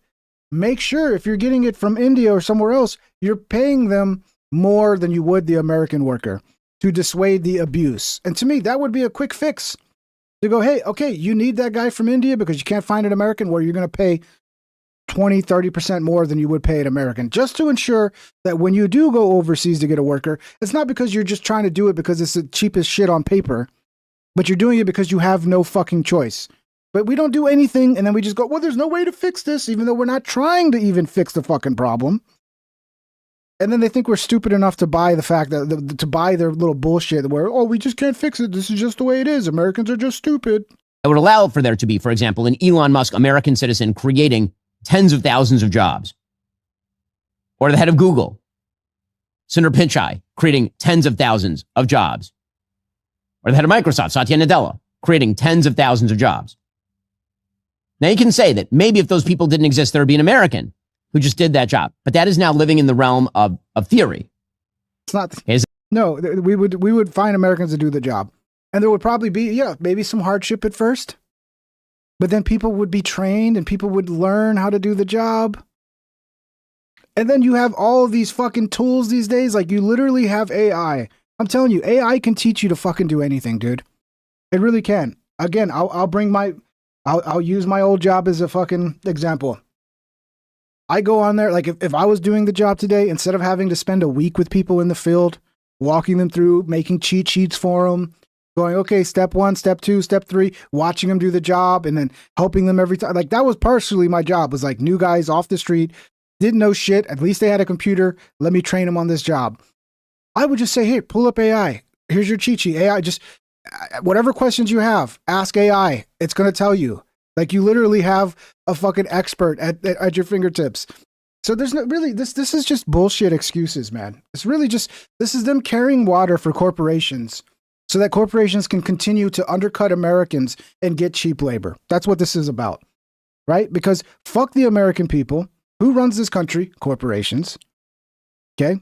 make sure if you're getting it from India or somewhere else, you're paying them more than you would the American worker to dissuade the abuse. And to me, that would be a quick fix. To go, hey, okay, you need that guy from India because you can't find an American where you're going to pay 20, 30% more than you would pay an American, just to ensure that when you do go overseas to get a worker, it's not because you're just trying to do it because it's the cheapest shit on paper, but you're doing it because you have no fucking choice. But we don't do anything, and then we just go, well, there's no way to fix this, even though we're not trying to even fix the fucking problem. And then they think we're stupid enough to buy the fact that, to buy their little bullshit where, oh, we just can't fix it. This is just the way it is. Americans are just stupid. It would allow for there to be, for example, an Elon Musk American citizen creating tens of thousands of jobs. Or the head of Google, Sundar Pichai, creating tens of thousands of jobs. Or the head of Microsoft, Satya Nadella, creating tens of thousands of jobs. Now you can say that maybe if those people didn't exist, there would be an American who just did that job. But that is now living in the realm of theory. It's not. No, we would find Americans to do the job. And there would probably be, maybe some hardship at first. But then people would be trained and people would learn how to do the job. And then you have all of these fucking tools these days. Like you literally have AI. I'm telling you, AI can teach you to fucking do anything, dude. It really can. Again, I'll use my old job as a fucking example. I go on there, like if I was doing the job today, instead of having to spend a week with people in the field, walking them through, making cheat sheets for them, going, okay, step 1, step 2, step 3, watching them do the job and then helping them every time. Like that was partially my job, was like new guys off the street, didn't know shit. At least they had a computer. Let me train them on this job. I would just say, hey, pull up AI. Here's your cheat sheet. AI, just whatever questions you have, ask AI. It's going to tell you. Like you literally have a fucking expert at your fingertips. So there's no really, this is just bullshit excuses, man. It's really just, this is them carrying water for corporations so that corporations can continue to undercut Americans and get cheap labor. That's what this is about, right? Because fuck the American people. Who runs this country? Corporations. Okay?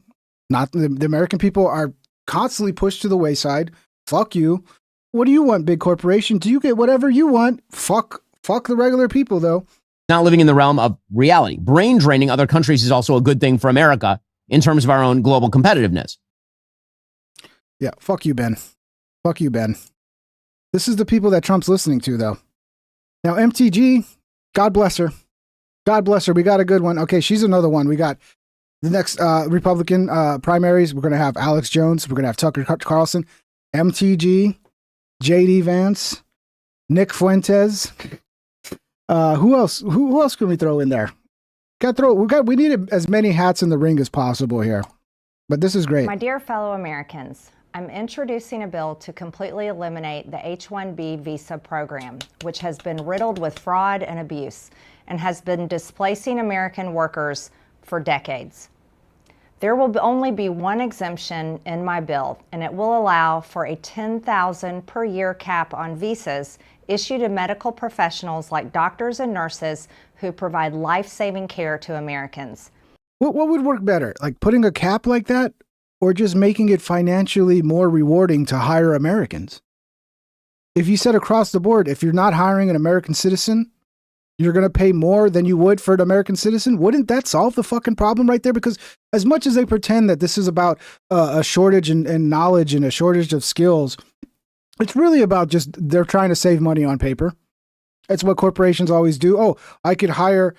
Not the American people are constantly pushed to the wayside. Fuck you. What do you want, big corporation? Do you get whatever you want? Fuck the regular people, though. Not living in the realm of reality. Brain draining other countries is also a good thing for America in terms of our own global competitiveness. Yeah, fuck you, Ben. Fuck you, Ben. This is the people that Trump's listening to, though. Now, MTG, God bless her. God bless her. We got a good one. Okay, she's another one. We got the next Republican primaries. We're going to have Alex Jones. We're going to have Tucker Carlson, MTG, JD Vance, Nick Fuentes. Who else? Who else can we throw in there? We need as many hats in the ring as possible here. But this is great. My dear fellow Americans, I'm introducing a bill to completely eliminate the H-1B visa program, which has been riddled with fraud and abuse and has been displacing American workers for decades. There will only be one exemption in my bill, and it will allow for a $10,000 per year cap on visas issued to medical professionals like doctors and nurses who provide life-saving care to Americans. What would work better? Like putting a cap like that, or just making it financially more rewarding to hire Americans? If you said across the board, if you're not hiring an American citizen, you're going to pay more than you would for an American citizen, wouldn't that solve the fucking problem right there? Because as much as they pretend that this is about a shortage in knowledge and a shortage of skills, it's really about just they're trying to save money on paper. That's what corporations always do. Oh, I could hire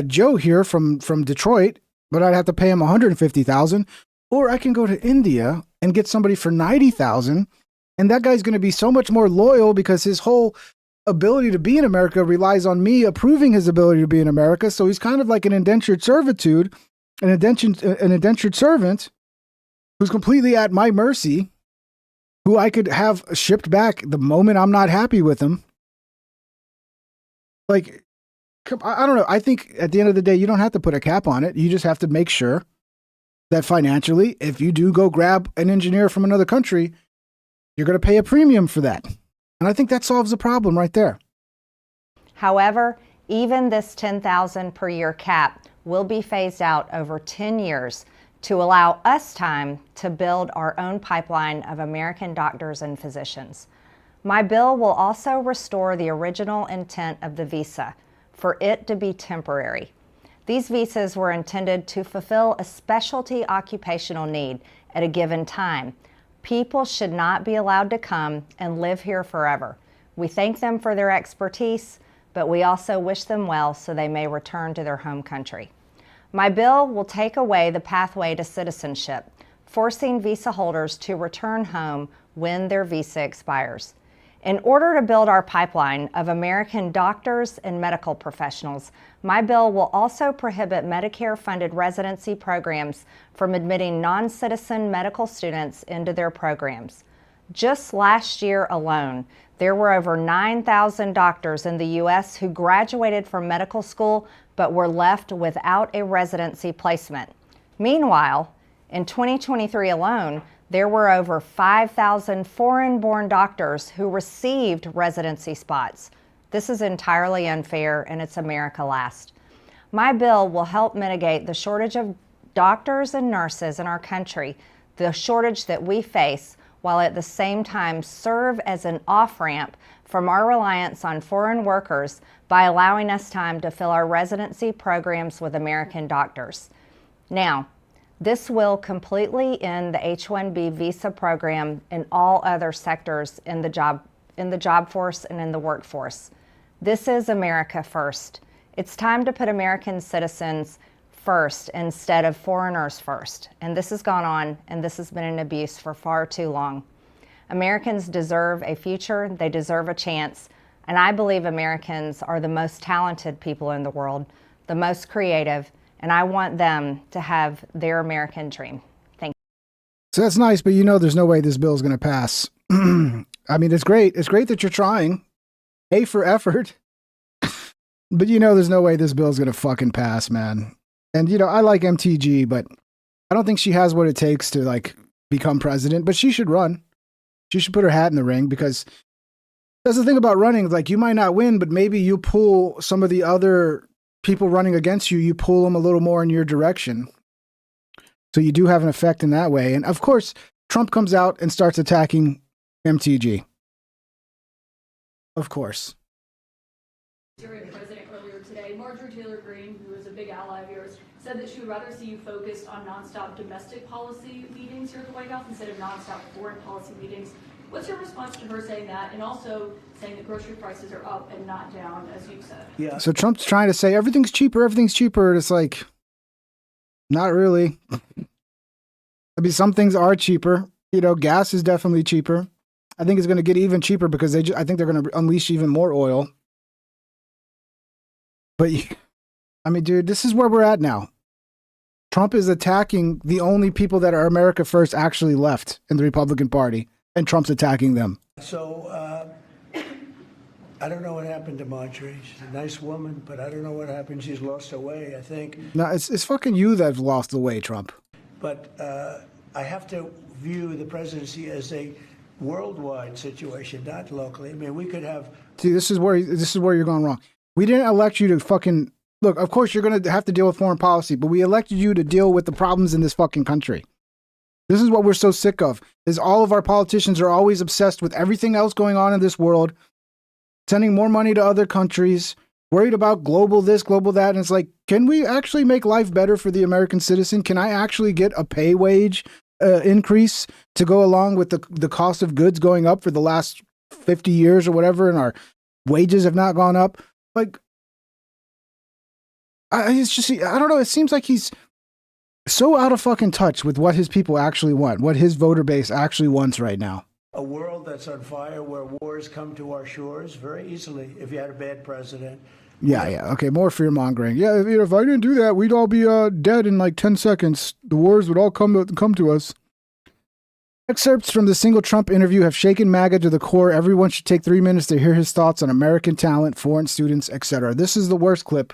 Joe here from Detroit, but I'd have to pay him $150,000. Or I can go to India and get somebody for $90,000, and that guy's going to be so much more loyal because his whole ability to be in America relies on me approving his ability to be in America. So he's kind of like an indentured servitude, an indentured servant who's completely at my mercy, who I could have shipped back the moment I'm not happy with him. Like, I don't know. I think at the end of the day, you don't have to put a cap on it. You just have to make sure that financially, if you do go grab an engineer from another country, you're going to pay a premium for that. And I think that solves the problem right there. However, even this $10,000 per year cap will be phased out over 10 years to allow us time to build our own pipeline of American doctors and physicians. My bill will also restore the original intent of the visa, for it to be temporary. These visas were intended to fulfill a specialty occupational need at a given time. People should not be allowed to come and live here forever. We thank them for their expertise, but we also wish them well so they may return to their home country. My bill will take away the pathway to citizenship, forcing visa holders to return home when their visa expires. In order to build our pipeline of American doctors and medical professionals, my bill will also prohibit Medicare-funded residency programs from admitting non-citizen medical students into their programs. Just last year alone, there were over 9,000 doctors in the U.S. who graduated from medical school but were left without a residency placement. Meanwhile, in 2023 alone, there were over 5,000 foreign-born doctors who received residency spots. This is entirely unfair, and it's America last. My bill will help mitigate the shortage of doctors and nurses in our country, the shortage that we face, while at the same time serve as an off-ramp from our reliance on foreign workers by allowing us time to fill our residency programs with American doctors. Now, this will completely end the H-1B visa program in all other sectors in the job force and in the workforce. This is America first. It's time to put American citizens first instead of foreigners first. And this has gone on, and this has been an abuse for far too long. Americans deserve a future, they deserve a chance, and I believe Americans are the most talented people in the world, the most creative, and I want them to have their American dream. Thank you. So that's nice, but you know there's no way this bill is going to pass. I mean, it's great. It's great that you're trying. A for effort. But you know there's no way this bill is going to fucking pass, man. And, you know, I like MTG, but I don't think she has what it takes to, like, become president. But she should run. She should put her hat in the ring, because that's the thing about running. Like, you might not win, but maybe you pull some of the other people running against you, you pull them a little more in your direction. So you do have an effect in that way. And, of course, Trump comes out and starts attacking MTG. Of course. Syrian president earlier today, Marjorie Taylor Greene, who is a big ally of yours, said that she would rather see you focused on nonstop domestic policy meetings here at the White House instead of nonstop foreign policy meetings. What's your response to her saying that, and also saying that grocery prices are up and not down, as you said? Yeah. So Trump's trying to say everything's cheaper. And it's like, not really. I mean, some things are cheaper. You know, gas is definitely cheaper. I think it's going to get even cheaper because I think they're going to unleash even more oil. But, I mean, dude, this is where we're at now. Trump is attacking the only people that are America First actually left in the Republican Party, and Trump's attacking them. So, I don't know what happened to Marjorie. She's a nice woman, but I don't know what happened. She's lost her way, I think. No, it's fucking you that's lost the way, Trump. But I have to view the presidency as a worldwide situation, not locally. I mean, we could have... See, this is where you're going wrong. We didn't elect you to fucking... Look, of course you're going to have to deal with foreign policy, but we elected you to deal with the problems in this fucking country. This is what we're so sick of, is all of our politicians are always obsessed with everything else going on in this world, sending more money to other countries, worried about global this, global that. And it's like, can we actually make life better for the American citizen? Can I actually get a pay wage increase to go along with the cost of goods going up for the last 50 years or whatever, and our wages have not gone up? Like, it's just, I don't know. It seems like he's so out of fucking touch with what his people actually want, what his voter base actually wants right now. A world that's on fire where wars come to our shores very easily if you had a bad president. Yeah. Okay, more fear mongering. Yeah, if I didn't do that, we'd all be dead in like 10 seconds. The wars would all come to us. Excerpts from the single Trump interview have shaken MAGA to the core. Everyone should take 3 minutes to hear his thoughts on American talent, foreign students, etc. This is the worst clip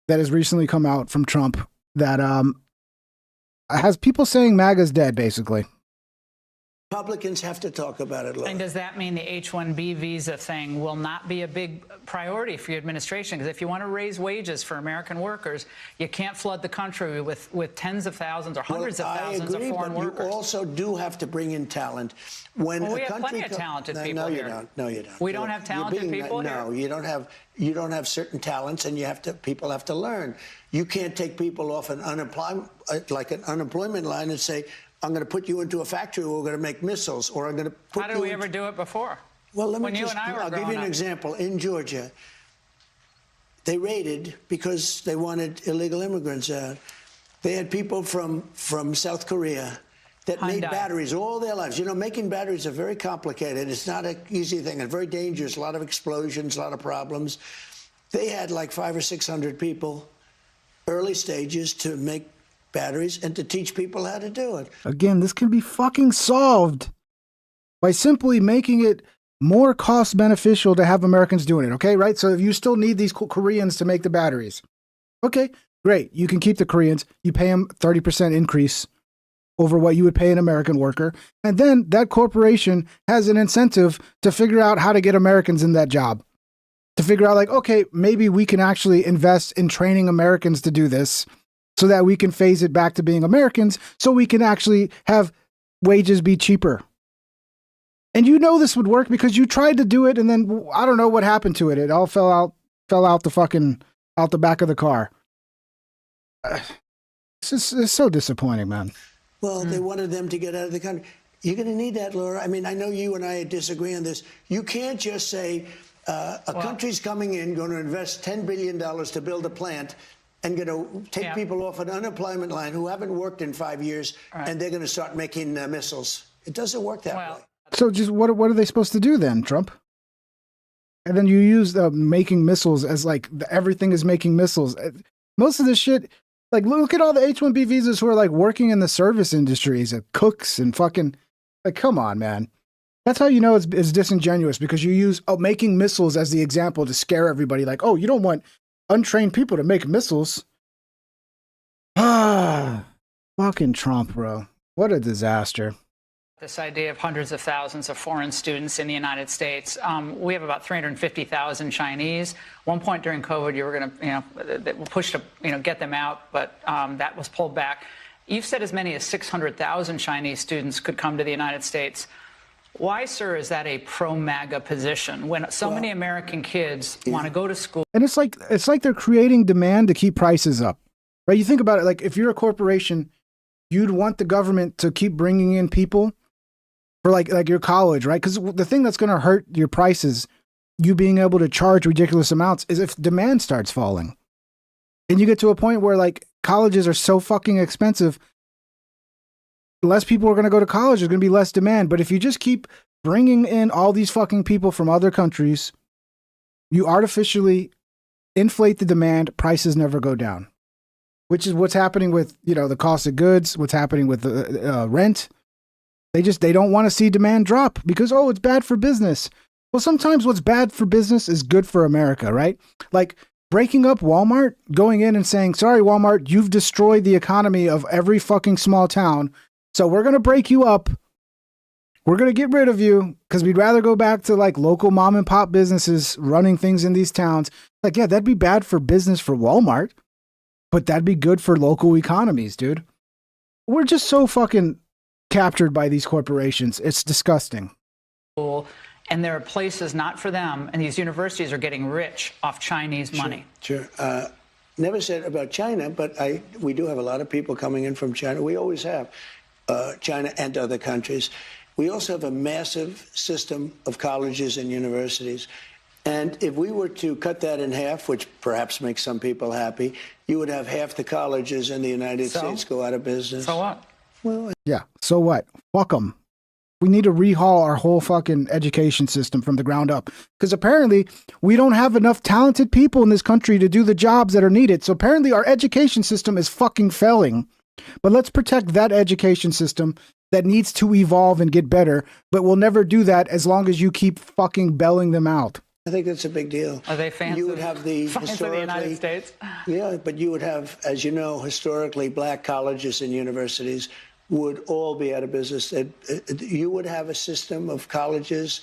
that has recently come out from Trump that has people saying MAGA's dead, basically. Republicans have to talk about it, Laura. And does that mean the H-1B visa thing will not be a big priority for your administration? Because if you want to raise wages for American workers, you can't flood the country with tens of thousands or hundreds of thousands of foreign workers. You also do have to bring in talent. When we have plenty of talented people here. No, you don't. We don't have talented people here? No, you don't have certain talents, and people have to learn. You can't take people off an unemployment line and say, I'm going to put you into a factory where we're going to make missiles, or I'm going to put How did we ever do it before? Well, when you and I were I'll give you an example. In Georgia, they raided because they wanted illegal immigrants out. They had people from South Korea that made batteries all their lives. You know, making batteries are very complicated. It's not an easy thing and very dangerous. A lot of explosions, a lot of problems. They had like 500 or 600 people, early stages, to make batteries and to teach people how to do it. Again, this can be fucking solved by simply making it more cost beneficial to have Americans doing it, okay? Right? So if you still need these Koreans to make the batteries, okay, great. You can keep the Koreans. You pay them 30% increase over what you would pay an American worker. And then that corporation has an incentive to figure out how to get Americans in that job. To figure out like, okay, maybe we can actually invest in training Americans to do this, so that we can phase it back to being Americans, so we can actually have wages be cheaper. And you know this would work because you tried to do it, and then I don't know what happened to it. It all fell out the back of the car. It's so disappointing, man. Well, they wanted them to get out of the country. You're going to need that, Laura. I mean, I know you and I disagree on this. You can't just say a country's coming in, going to invest $10 billion to build a plant, and going to take people off an unemployment line who haven't worked in 5 years, and they're going to start making missiles. It doesn't work that way. So just what are they supposed to do then, Trump? And then you use making missiles as like everything is making missiles. Most of this shit, like look at all the H-1B visas who are like working in the service industries, cooks and fucking, like, come on, man. That's how you know it's disingenuous, because you use making missiles as the example to scare everybody. Like, oh, you don't want untrained people to make missiles. Ah, fucking Trump, bro. What a disaster. This idea of hundreds of thousands of foreign students in the United States. We have about 350,000 Chinese. One point during COVID, you were going to, push to, get them out, but that was pulled back. You've said as many as 600,000 Chinese students could come to the United States. Why, sir, is that a pro-MAGA position when so many American kids want to go to school? And it's like they're creating demand to keep prices up, right? You think about it, like if you're a corporation, you'd want the government to keep bringing in people for like your college, right? Because the thing that's going to hurt your prices, you being able to charge ridiculous amounts, is if demand starts falling. And you get to a point where like colleges are so fucking expensive, less people are going to go to college, there's going to be less demand. But if you just keep bringing in all these fucking people from other countries, you artificially inflate the demand, prices never go down. Which is what's happening with, the cost of goods, what's happening with the rent. They don't want to see demand drop because, oh, it's bad for business. Well, sometimes what's bad for business is good for America, right? Like breaking up Walmart, going in and saying, sorry, Walmart, you've destroyed the economy of every fucking small town. So we're going to break you up. We're going to get rid of you because we'd rather go back to like local mom and pop businesses running things in these towns. Like, yeah, that'd be bad for business for Walmart, but that'd be good for local economies, dude. We're just so fucking captured by these corporations. It's disgusting. And there are places not for them, and these universities are getting rich off Chinese money. Sure. Never said about China, but we do have a lot of people coming in from China. We always have. China and other countries. We also have a massive system of colleges and universities. And if we were to cut that in half, which perhaps makes some people happy, you would have half the colleges in the United States go out of business. So what? Well, yeah, so what? Fuck them. We need to rehaul our whole fucking education system from the ground up. Because apparently we don't have enough talented people in this country to do the jobs that are needed. So apparently our education system is fucking failing. But let's protect that education system that needs to evolve and get better. But we'll never do that as long as you keep fucking bailing them out. I think that's a big deal. Are they fans You would have the of the United States? Yeah, but you would have, as you know, historically, black colleges and universities would all be out of business. You would have a system of colleges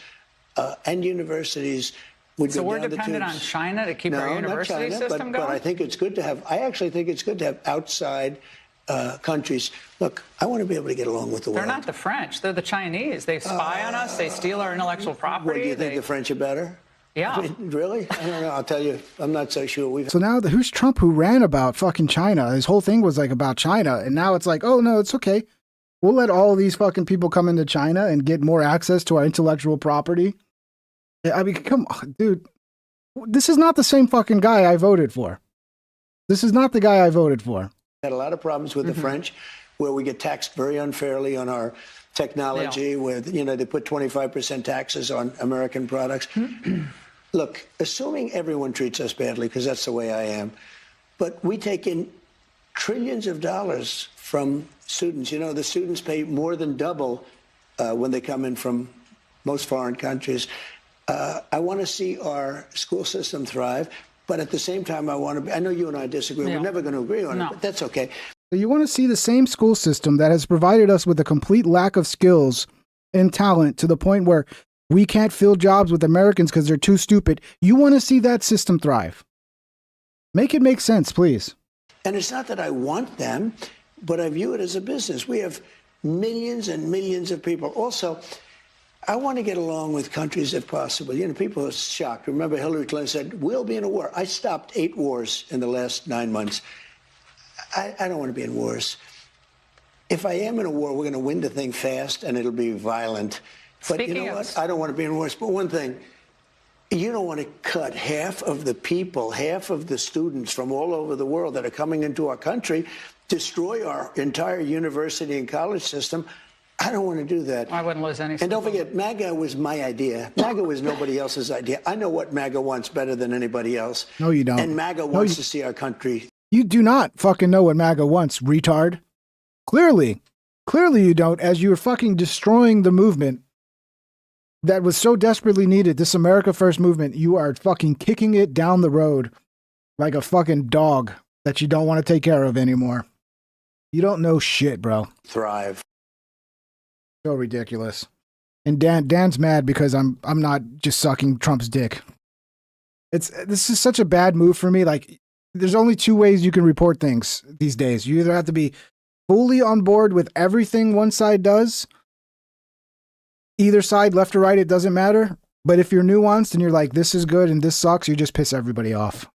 and universities would so go we're down the dependent on tubes. China to keep our university system going? But I think it's good to have. I actually think it's good to have outside countries. Look, I want to be able to get along with the world. They're not the French. They're the Chinese. They spy on us. They steal our intellectual property. What, do you think the French are better? Yeah. I mean, really? I don't know. I'll tell you, I'm not so sure. So now who's Trump who ran about fucking China? His whole thing was like about China. And now it's like, oh, no, it's okay. We'll let all these fucking people come into China and get more access to our intellectual property. I mean, come on, dude. This is not the same fucking guy I voted for. This is not the guy I voted for. Had a lot of problems with the French, where we get taxed very unfairly on our technology, where, they put 25% taxes on American products. Look, assuming everyone treats us badly, because that's the way I am, but we take in trillions of dollars from students. The students pay more than double when they come in from most foreign countries. I want to see our school system thrive, but at the same time, I know you and I disagree. We're never going to agree on it, but that's okay. So you want to see the same school system that has provided us with a complete lack of skills and talent to the point where we can't fill jobs with Americans because they're too stupid. You want to see that system thrive. Make it make sense, please. And it's not that I want them, but I view it as a business. We have millions and millions of people. Also, I want to get along with countries if possible. People are shocked. Remember, Hillary Clinton said, we'll be in a war. I stopped 8 wars in the last 9 months. I don't want to be in wars. If I am in a war, we're going to win the thing fast, and it'll be violent. But you know what? I don't want to be in wars. But one thing, you don't want to cut half of the people, half of the students from all over the world that are coming into our country, destroy our entire university and college system. I don't want to do that. I wouldn't lose any. And don't forget, MAGA was my idea. MAGA was nobody else's idea. I know what MAGA wants better than anybody else. No, you don't. And MAGA wants to see our country. You do not fucking know what MAGA wants, retard. Clearly you don't, as you're fucking destroying the movement that was so desperately needed, this America First movement. You are fucking kicking it down the road like a fucking dog that you don't want to take care of anymore. You don't know shit, bro. Thrive. So ridiculous. And Dan's mad because I'm not just sucking Trump's dick. This is such a bad move for me. Like, there's only two ways you can report things these days. You either have to be fully on board with everything one side does, either side, left or right, it doesn't matter. But if you're nuanced and you're like, this is good and this sucks, you just piss everybody off.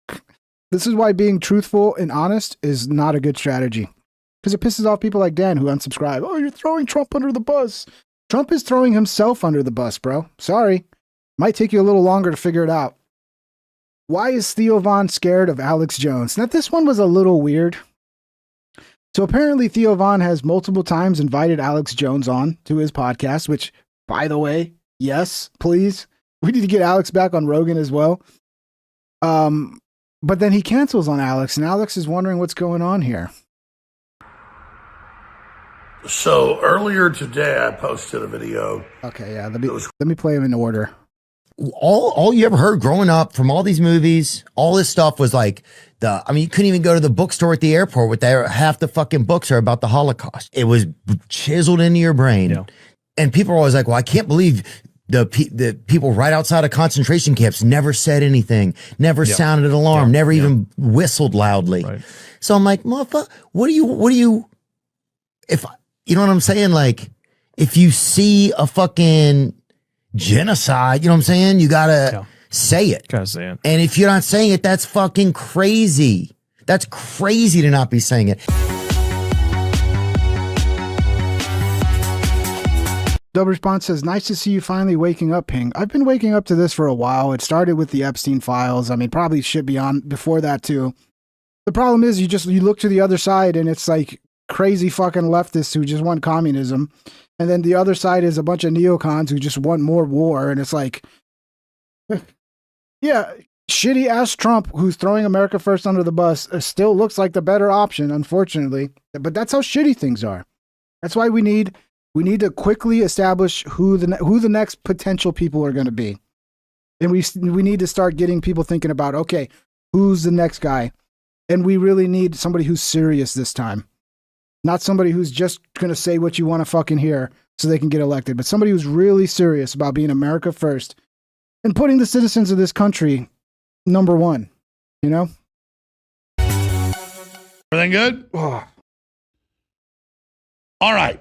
This is why being truthful and honest is not a good strategy. Because it pisses off people like Dan who unsubscribe. Oh, you're throwing Trump under the bus. Trump is throwing himself under the bus, bro. Sorry. Might take you a little longer to figure it out. Why is Theo Von scared of Alex Jones? Now, this one was a little weird. So apparently Theo Von has multiple times invited Alex Jones on to his podcast, which, by the way, yes, please. We need to get Alex back on Rogan as well. But then he cancels on Alex, and Alex is wondering what's going on here. So earlier today, I posted a video. Okay, yeah. Let me play them in order. All you ever heard growing up from all these movies, all this stuff was like you couldn't even go to the bookstore at the airport with half the fucking books are about the Holocaust. It was chiseled into your brain. Yeah. And people are always like, well, I can't believe the people right outside of concentration camps never said anything, never sounded an alarm, never even whistled loudly. Right. So I'm like, motherfucker, what do you, if, you know what I'm saying? Like, if you see a fucking genocide, you know what I'm saying? You gotta say it. Gotta say it. And if you're not saying it, that's fucking crazy. That's crazy to not be saying it. Dub Response says, nice to see you finally waking up, Ping. I've been waking up to this for a while. It started with the Epstein files. I mean, probably should be on before that too. The problem is you look to the other side and it's like crazy fucking leftists who just want communism. And then the other side is a bunch of neocons who just want more war. And it's like, yeah, shitty ass Trump who's throwing America First under the bus still looks like the better option, unfortunately. But that's how shitty things are. That's why we need to quickly establish who the next potential people are going to be. And we need to start getting people thinking about, okay, who's the next guy? And we really need somebody who's serious this time. Not somebody who's just going to say what you want to fucking hear so they can get elected, but somebody who's really serious about being America first and putting the citizens of this country number one, you know? Everything good? Oh. All right.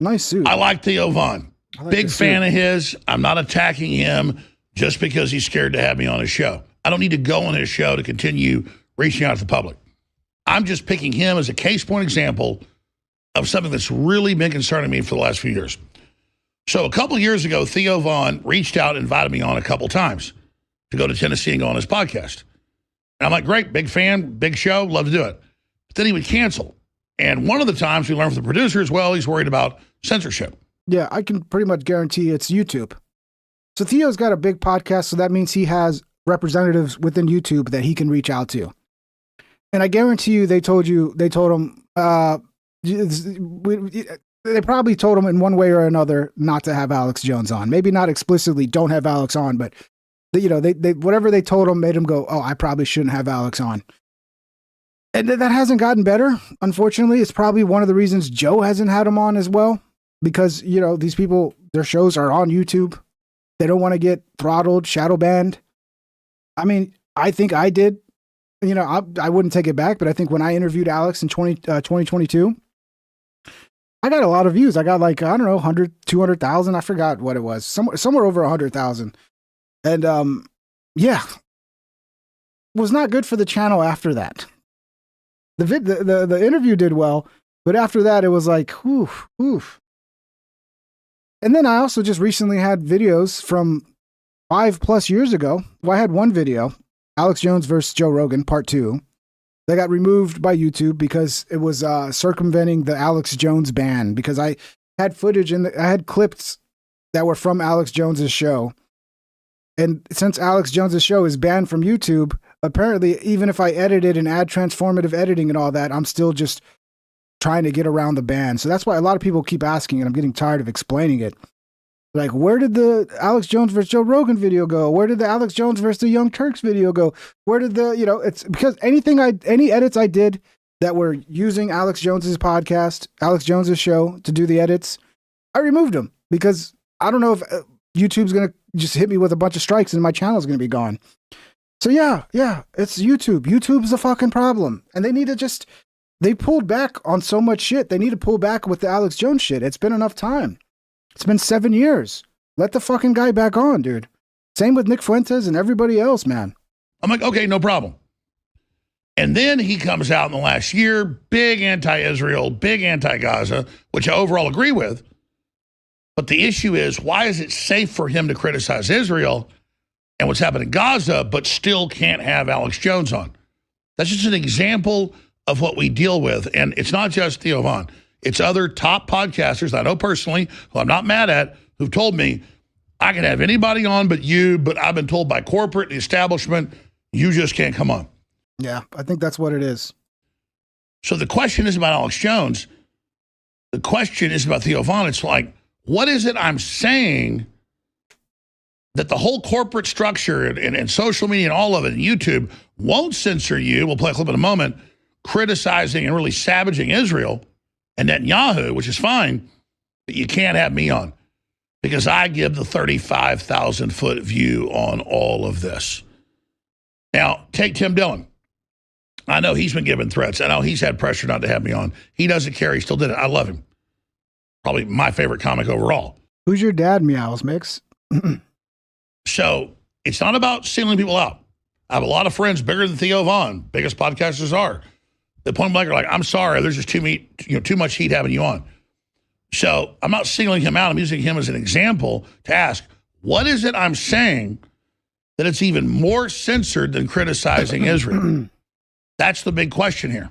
Nice suit. I like Theo Von. Big fan of his. I'm not attacking him just because he's scared to have me on his show. I don't need to go on his show to continue reaching out to the public. I'm just picking him as a case point example of something that's really been concerning me for the last few years. So a couple of years ago, Theo Von reached out and invited me on a couple times to go to Tennessee and go on his podcast. And I'm like, great, big fan, big show, love to do it. But then he would cancel. And one of the times we learned from the producer as well, he's worried about censorship. Yeah, I can pretty much guarantee it's YouTube. So Theo's got a big podcast, so that means he has representatives within YouTube that he can reach out to. And I guarantee you they told him, they probably told him in one way or another not to have Alex Jones on. Maybe not explicitly don't have Alex on, but they whatever they told him made him go, oh, I probably shouldn't have Alex on. And that hasn't gotten better. Unfortunately, it's probably one of the reasons Joe hasn't had him on as well, because, these people, their shows are on YouTube. They don't want to get throttled, shadow banned. I mean, I think I did. I wouldn't take it back, but I think when I interviewed Alex in 2022, I got a lot of views. I got 100, 200,000. I forgot what it was. Somewhere over 100,000. And yeah, was not good for the channel after that. The interview did well, but after that it was like, oof. And then I also just recently had videos from 5+ years ago. Well, I had one video, Alex Jones versus Joe Rogan, part 2. That got removed by YouTube because it was circumventing the Alex Jones ban, because I had footage and I had clips that were from Alex Jones's show. And since Alex Jones's show is banned from YouTube, apparently, even if I edit it and add transformative editing and all that, I'm still just trying to get around the ban. So that's why a lot of people keep asking, and I'm getting tired of explaining it. Like, where did the Alex Jones versus Joe Rogan video go? Where did the Alex Jones versus the Young Turks video go? Where did the, it's because any edits I did that were using Alex Jones's podcast, Alex Jones's show to do the edits, I removed them because I don't know if YouTube's going to just hit me with a bunch of strikes and my channel's going to be gone. So yeah, it's YouTube. YouTube's the fucking problem. And they need to they pulled back on so much shit. They need to pull back with the Alex Jones shit. It's been enough time. It's been 7 years. Let the fucking guy back on, dude. Same with Nick Fuentes and everybody else, man. I'm like, okay, no problem. And then he comes out in the last year, big anti-Israel, big anti-Gaza, which I overall agree with. But the issue is, why is it safe for him to criticize Israel and what's happening in Gaza, but still can't have Alex Jones on? That's just an example of what we deal with. And it's not just Theo Von. It's other top podcasters I know personally, who I'm not mad at, who've told me, I can have anybody on but you, but I've been told by corporate, the establishment, you just can't come on. Yeah, I think that's what it is. So the question is about Alex Jones. The question is about Theo Von. It's like, what is it I'm saying that the whole corporate structure and social media and all of it, and YouTube, won't censor you, we'll play a clip in a moment, criticizing and really savaging Israel and Netanyahu, which is fine, but you can't have me on because I give the 35,000-foot view on all of this. Now, take Tim Dillon. I know he's been given threats. I know he's had pressure not to have me on. He doesn't care. He still did it. I love him. Probably my favorite comic overall. Who's your dad, Meows Mix? So it's not about singling people out. I have a lot of friends bigger than Theo Von, biggest podcasters are. The point blank are like, I'm sorry, there's just too much heat having you on. So I'm not singling him out. I'm using him as an example to ask, what is it I'm saying that it's even more censored than criticizing Israel? That's the big question here.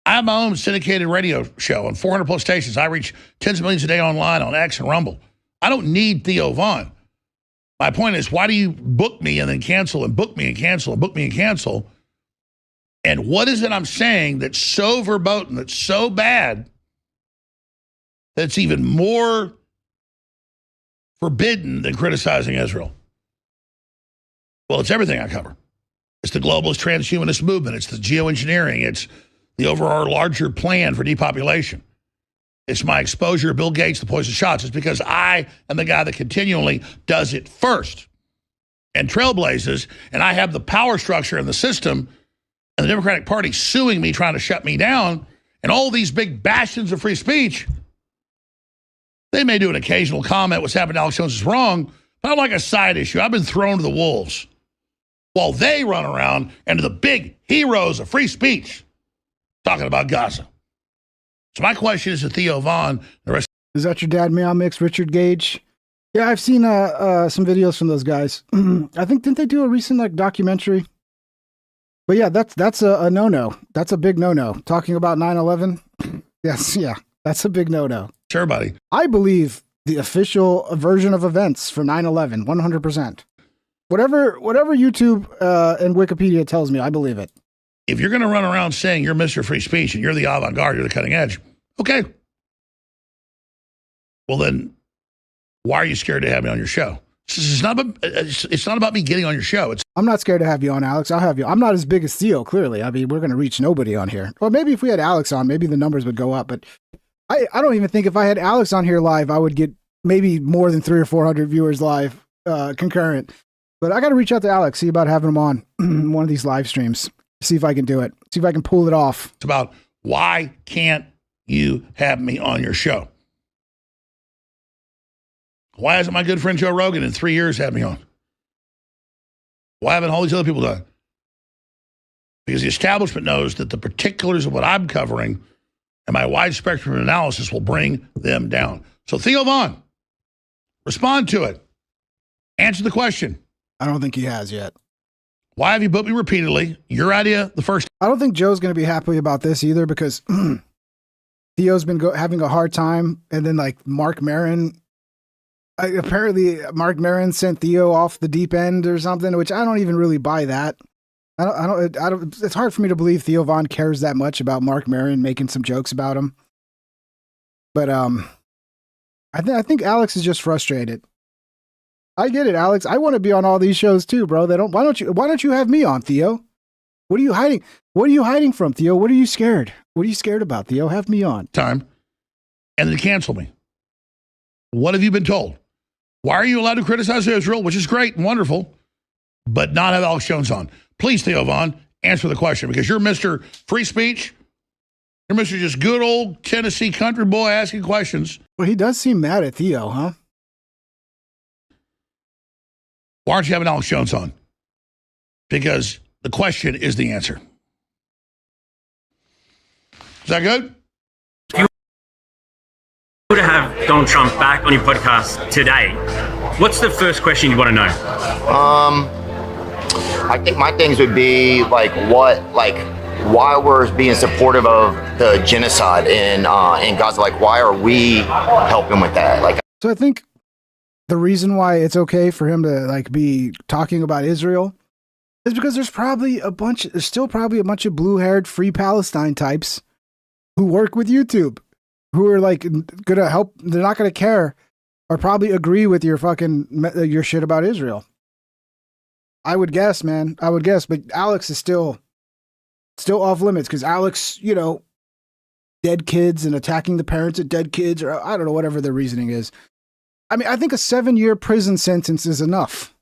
I have my own syndicated radio show on 400 plus stations. I reach tens of millions a day online on X and Rumble. I don't need Theo Von. My point is, why do you book me and then cancel and book me and cancel and book me and cancel? And what is it I'm saying that's so verboten, that's so bad, that's even more forbidden than criticizing Israel? Well, it's everything I cover. It's the globalist transhumanist movement. It's the geoengineering. It's the overall larger plan for depopulation. It's my exposure to Bill Gates, the poison shots. It's because I am the guy that continually does it first and trailblazes, and I have the power structure and the system and the Democratic Party suing me, trying to shut me down, and all these big bastions of free speech. They may do an occasional comment, what's happened to Alex Jones is wrong, but I'm like a side issue. I've been thrown to the wolves while they run around into the big heroes of free speech talking about Gaza. So my question is to Theo Von. The rest. Is that your dad, Meow Mix, Richard Gage? Yeah, I've seen some videos from those guys. I think, didn't they do a recent documentary? But yeah, that's a no-no. That's a big no-no. Talking about 9/11. Yes, yeah, that's a big no-no. Sure, buddy. I believe the official version of events for 9/11, 100%. Whatever YouTube and Wikipedia tells me, I believe it. If you're going to run around saying you're Mr. Free Speech and you're the avant-garde, you're the cutting edge, okay. Well, then why are you scared to have me on your show? It's not about me getting on your show. I'm not scared to have you on, Alex. I'll have you. I'm not as big as Theo, clearly. I mean, we're going to reach nobody on here. Or maybe if we had Alex on, maybe the numbers would go up. But I don't even think if I had Alex on here live, I would get maybe more than 300 or 400 viewers live concurrent. But I got to reach out to Alex, see about having him on one of these live streams. See if I can do it. See if I can pull it off. It's about why can't you have me on your show? Why hasn't my good friend Joe Rogan in 3 years had me on? Why haven't all these other people done? Because the establishment knows that the particulars of what I'm covering and my wide spectrum of analysis will bring them down. So Theo Von, respond to it. Answer the question. I don't think he has yet. Why have you booked me repeatedly? Your idea, the first. I don't think Joe's going to be happy about this either because Theo's been having a hard time, and then like Mark Maron. Apparently, Mark Maron sent Theo off the deep end or something, which I don't even really buy that. I don't. It's hard for me to believe Theo Von cares that much about Mark Maron making some jokes about him. But I think Alex is just frustrated. I get it, Alex. I want to be on all these shows too, bro. Why don't you have me on, Theo? What are you hiding? What are you hiding from, Theo? What are you scared? What are you scared about, Theo? Have me on. Time, and then cancel me. What have you been told? Why are you allowed to criticize Israel, which is great and wonderful, but not have Alex Jones on? Please, Theo Von, answer the question, because you're Mr. Free Speech. You're Mr. just good old Tennessee country boy asking questions. Well, he does seem mad at Theo, huh? Why aren't you having Alex Jones on? Because the question is the answer. Is that good? To have Donald Trump back on your podcast today, what's the first question you want to know? I think my things would be why we're being supportive of the genocide in Gaza. Like, why are we helping with that? So I think the reason why it's okay for him to be talking about Israel is because there's still probably a bunch of blue-haired Free Palestine types who work with YouTube, who are gonna help. They're not gonna care or probably agree with your your shit about Israel. I would guess, man. I would guess, but Alex is still off limits because Alex, dead kids and attacking the parents of dead kids, or I don't know, whatever the reasoning is. I mean, I think a 7-year prison sentence is enough.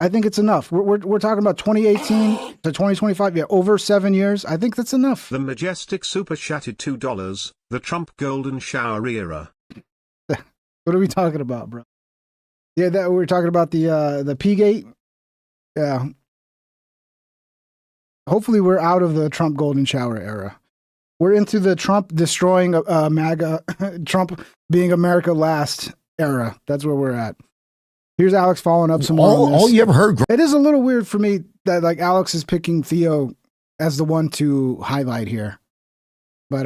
I think it's enough. We're talking about 2018 to 2025. Yeah, over 7 years. I think that's enough. The Majestic Super Chatted $2. The Trump Golden Shower Era. What are we talking about, bro? Yeah, that we're talking about the P-Gate. Yeah. Hopefully, we're out of the Trump Golden Shower era. We're into the Trump destroying MAGA, Trump being America last era. That's where we're at. Here's Alex following up some more. All you ever heard. It is a little weird for me that Alex is picking Theo as the one to highlight here. But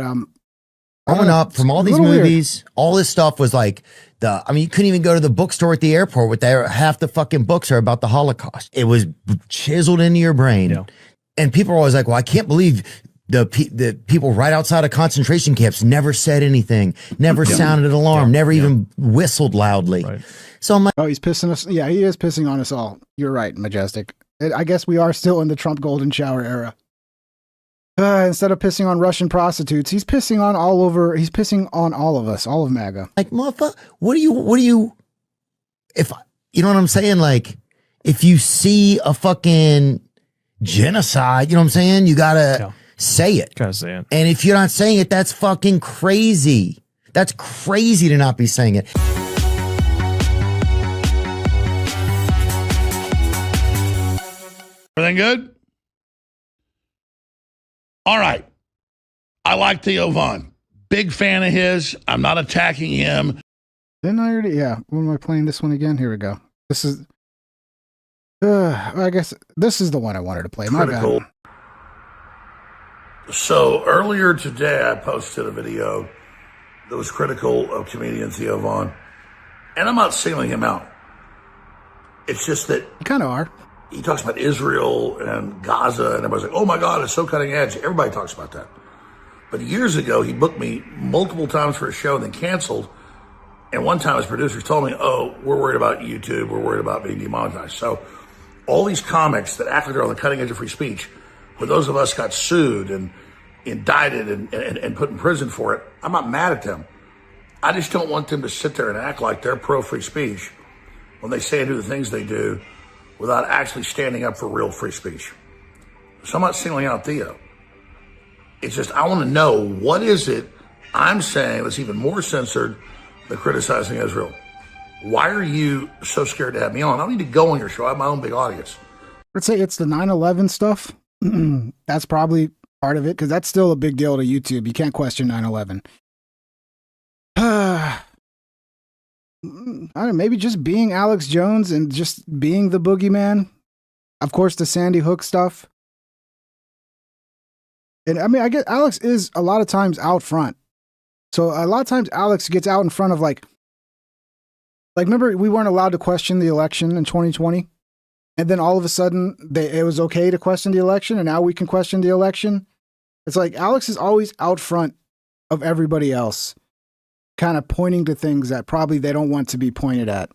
growing up from all these movies, all this stuff was you couldn't even go to the bookstore at the airport with half the fucking books are about the Holocaust. It was chiseled into your brain. Yeah. And people are always like, well, I can't believe the people right outside of concentration camps never said anything, never sounded an alarm, never even whistled loudly. Right. So I'm like, oh, he's pissing us. Yeah, he is pissing on us all. You're right, Majestic. I guess we are still in the Trump Golden Shower era. Instead of pissing on Russian prostitutes, he's pissing on he's pissing on all of us, all of MAGA. Like, motherfucker, what do you, if, you know what I'm saying? If you see a fucking genocide, you know what I'm saying? You gotta say it. Gotta say it. And if you're not saying it, that's fucking crazy. That's crazy to not be saying it. Everything good? All right. I like Theo Von. Big fan of his. I'm not attacking him. Didn't I already? Yeah. When am I playing this one again? Here we go. This is, I guess this is the one I wanted to play. My bad. So earlier today, I posted a video that was critical of comedian Theo Von. And I'm not singling him out. It's just that you kind of are. He talks about Israel and Gaza, and everybody's like, oh my God, it's so cutting edge. Everybody talks about that. But years ago, he booked me multiple times for a show and then canceled. And one time his producers told me, oh, we're worried about YouTube. We're worried about being demonetized. So all these comics that act like they're on the cutting edge of free speech, when those of us got sued and indicted and put in prison for it, I'm not mad at them. I just don't want them to sit there and act like they're pro-free speech when they say and do the things they do without actually standing up for real free speech. So I'm not singling out Theo. It's just, I want to know, what is it I'm saying that's even more censored than criticizing Israel? Why are you so scared to have me on? I don't need to go on your show. I have my own big audience. Let's say it's the 9/11 stuff. That's probably part of it, because that's still a big deal to YouTube. You can't question 9/11. I don't know, maybe just being Alex Jones and just being the boogeyman. Of course, the Sandy Hook stuff. And I mean, I get Alex is a lot of times out front. So a lot of times Alex gets out in front of like remember we weren't allowed to question the election in 2020, and then all of a sudden it was okay to question the election, and now we can question the election. It's like Alex is always out front of everybody else, kind of pointing to things that probably they don't want to be pointed at.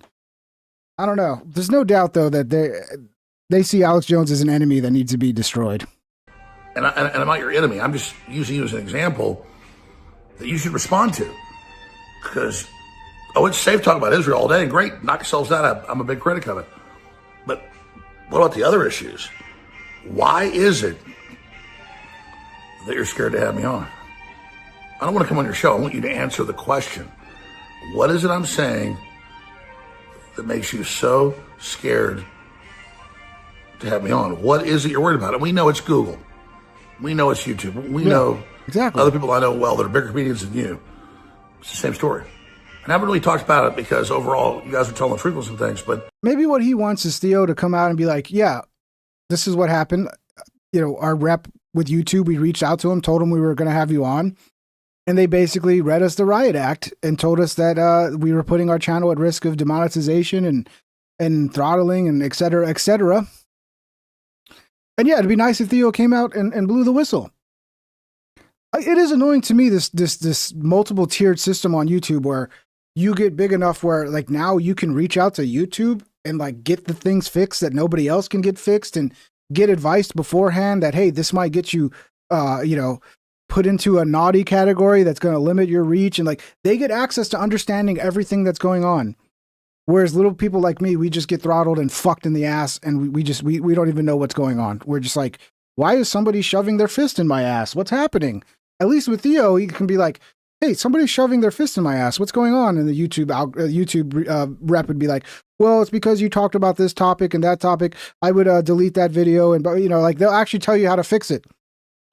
I don't know. There's no doubt though that they see Alex Jones as an enemy that needs to be destroyed. And I'm not your enemy. I'm just using you as an example that you should respond to. Because, it's safe to talk about Israel all day. Great, knock yourselves out. I'm a big critic of it. But what about the other issues? Why is it that you're scared to have me on? I don't want to come on your show. I want you to answer the question. What is it I'm saying that makes you so scared to have me on? What is it you're worried about? And we know it's Google. We know it's YouTube. We know exactly other people I know well that are bigger comedians than you. It's the same story. And I haven't really talked about it because overall you guys are telling the truth with some things, but maybe what he wants is Theo to come out and be like, yeah, this is what happened. Our rep with YouTube, we reached out to him, told him we were going to have you on. And they basically read us the riot act and told us that we were putting our channel at risk of demonetization and throttling and et cetera, et cetera. And yeah, it'd be nice if Theo came out and blew the whistle. It is annoying to me, this multiple tiered system on YouTube where you get big enough where like now you can reach out to YouTube and like get the things fixed that nobody else can get fixed and get advice beforehand that, hey, this might get you, put into a naughty category that's going to limit your reach. And like they get access to understanding everything that's going on. Whereas little people like me, we just get throttled and fucked in the ass, and we don't even know what's going on. We're just like, why is somebody shoving their fist in my ass? What's happening? At least with Theo, he can be like, hey, somebody's shoving their fist in my ass. What's going on? And the YouTube rep would be like, well, it's because you talked about this topic and that topic. I would delete that video, and like they'll actually tell you how to fix it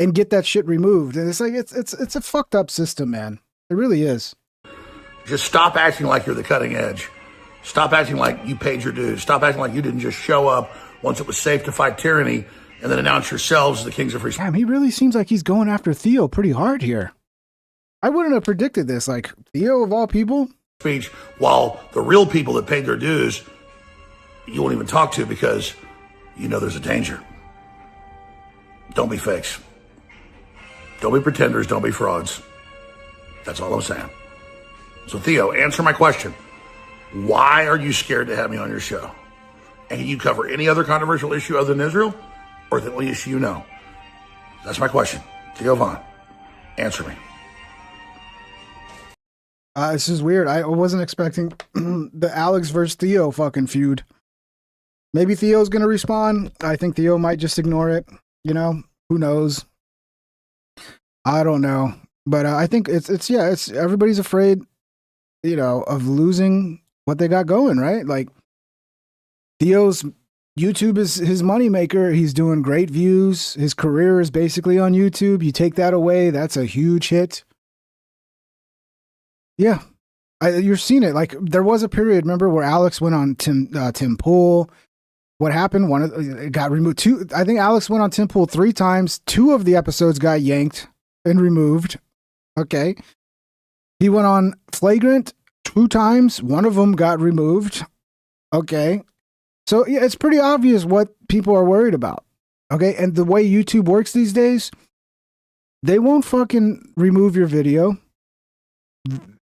and get that shit removed. And it's like it's a fucked up system, man. It really is. Just stop acting like you're the cutting edge. Stop acting like you paid your dues. Stop acting like you didn't just show up once it was safe to fight tyranny and then announce yourselves as the kings of free speech. Damn, he really seems like he's going after Theo pretty hard here. I wouldn't have predicted this. Like, Theo of all people? Speech, while the real people that paid their dues, you won't even talk to because you know there's a danger. Don't be fakes. Don't be pretenders. Don't be frauds. That's all I'm saying. So, Theo, answer my question. Why are you scared to have me on your show? And can you cover any other controversial issue other than Israel? Or the only issue you know? That's my question. Theo Von, answer me. This is weird. I wasn't expecting the Alex versus Theo fucking feud. Maybe Theo's going to respond. I think Theo might just ignore it. Who knows? I don't know. But I think it's everybody's afraid, of losing what they got going, right? Like Theo's YouTube is his moneymaker. He's doing great views. His career is basically on YouTube. You take that away, that's a huge hit. Yeah, you've seen it. Like there was a period, remember, where Alex went on Tim Pool. What happened? It got removed. I think Alex went on Tim Pool 3 times. 2 of the episodes got yanked and removed. Okay. He went on Flagrant 2 times. 1 of them got removed. Okay. So yeah, it's pretty obvious what people are worried about. Okay. And the way YouTube works these days, they won't fucking remove your video.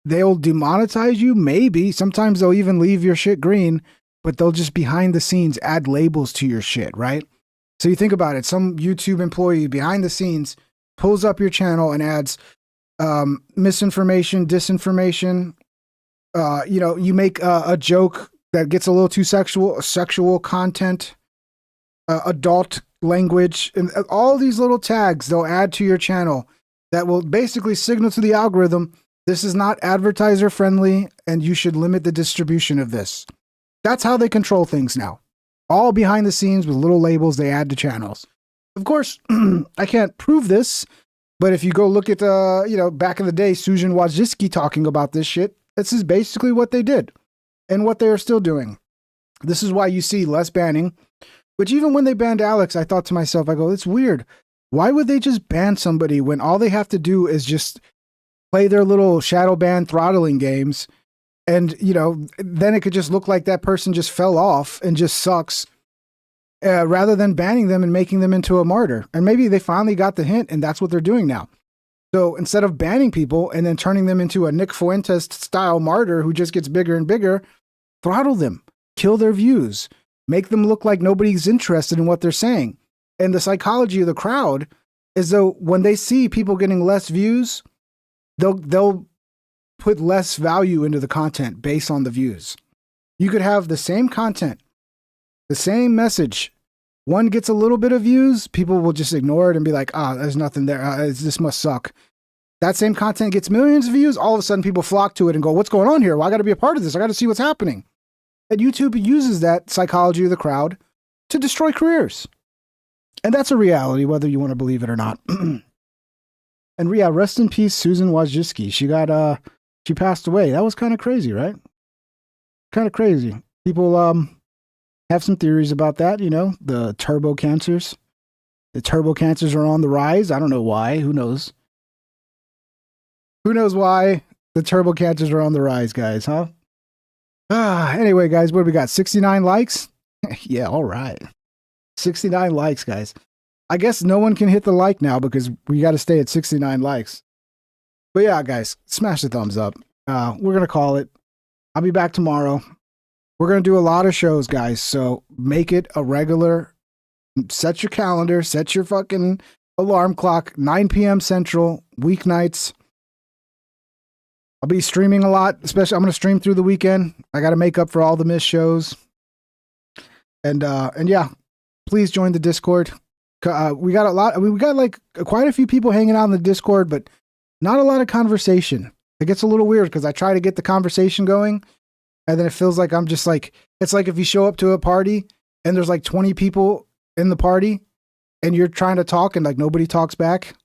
They'll demonetize you. Maybe. Sometimes they'll even leave your shit green, but they'll just behind the scenes add labels to your shit, right? So you think about it. Some YouTube employee behind the scenes pulls up your channel and adds misinformation, disinformation. You make a joke that gets a little too sexual content, adult language, and all these little tags they'll add to your channel that will basically signal to the algorithm, this is not advertiser friendly and you should limit the distribution of this. That's how they control things now. All behind the scenes with little labels they add to channels. Of course, I can't prove this, but if you go look at, back in the day, Susan Wojcicki talking about this shit, this is basically what they did and what they are still doing. This is why you see less banning, which even when they banned Alex, I thought to myself, I go, it's weird. Why would they just ban somebody when all they have to do is just play their little shadow ban throttling games? And, you know, then it could just look like that person just fell off and just sucks, rather than banning them and making them into a martyr. And maybe they finally got the hint and that's what they're doing now. So instead of banning people and then turning them into a Nick Fuentes style martyr who just gets bigger and bigger, throttle them, kill their views, make them look like nobody's interested in what they're saying. And the psychology of the crowd is though when they see people getting less views, they'll put less value into the content based on the views. You could have the same content, the same message. One gets a little bit of views, people will just ignore it and be like, there's nothing there. This must suck. That same content gets millions of views. All of a sudden people flock to it and go, what's going on here? Well, I got to be a part of this. I got to see what's happening. And YouTube uses that psychology of the crowd to destroy careers. And that's a reality, whether you want to believe it or not. And yeah, rest in peace, Susan Wojcicki. She passed away. That was kind of crazy, right? Kind of crazy. People have some theories about that, you know, the turbo cancers. The turbo cancers are on the rise. I don't know why. Who knows? Who knows why the turbo cancers are on the rise, guys, huh? Anyway, guys, what do we got? 69 likes? Yeah, all right. 69 likes, guys. I guess no one can hit the like now because we got to stay at 69 likes. But yeah, guys, smash the thumbs up. We're going to call it. I'll be back tomorrow. We're going to do a lot of shows, guys. So make it a regular. Set your calendar. Set your fucking alarm clock. 9 p.m. Central, weeknights. I'll be streaming a lot. Especially, I'm going to stream through the weekend. I got to make up for all the missed shows. And yeah, please join the Discord. We got a lot. I mean, we got like quite a few people hanging out in the Discord, but not a lot of conversation. It gets a little weird because I try to get the conversation going, and then it feels like I'm just like, it's like if you show up to a party and there's like 20 people in the party and you're trying to talk and like nobody talks back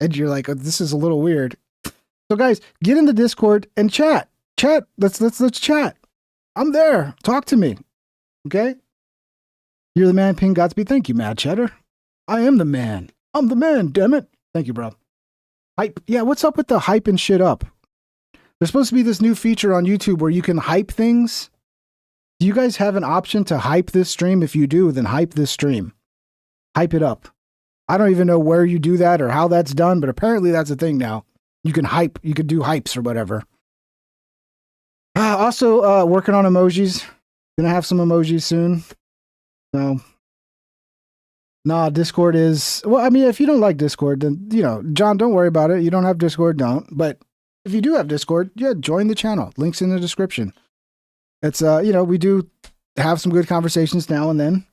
and you're like, this is a little weird. So guys, get in the Discord and chat. Let's chat. I'm there. Talk to me. Okay? You're the man, Ping Godspeed. Thank you, Mad Cheddar. I am the man. I'm the man, damn it. Thank you, bro. Hype. Yeah, what's up with the hyping shit up? There's supposed to be this new feature on YouTube where you can hype things. Do you guys have an option to hype this stream? If you do, then hype this stream. Hype it up. I don't even know where you do that or how that's done, but apparently that's a thing now. You can hype. You could do hypes or whatever. Also, working on emojis. Gonna have some emojis soon. So, nah, Discord is... Well, I mean, if you don't like Discord, then, you know, John, don't worry about it. You don't have Discord, don't. But if you do have Discord, yeah, join the channel. Links in the description. It's, you know, we do have some good conversations now and then.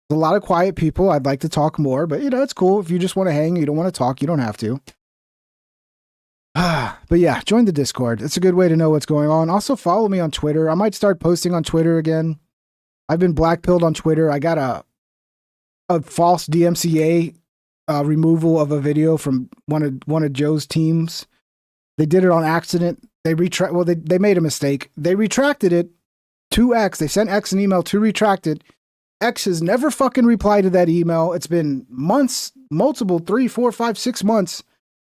There's a lot of quiet people. I'd like to talk more, but, you know, it's cool. If you just want to hang, you don't want to talk, you don't have to. But yeah, join the Discord. It's a good way to know what's going on. Also, follow me on Twitter. I might start posting on Twitter again. I've been blackpilled on Twitter. I got a false DMCA removal of a video from one of Joe's teams. They did it on accident. They made a mistake. They retracted it to X. They sent X an email to retract it. X has never fucking replied to that email. It's been months, multiple 3, 4, 5, 6 months.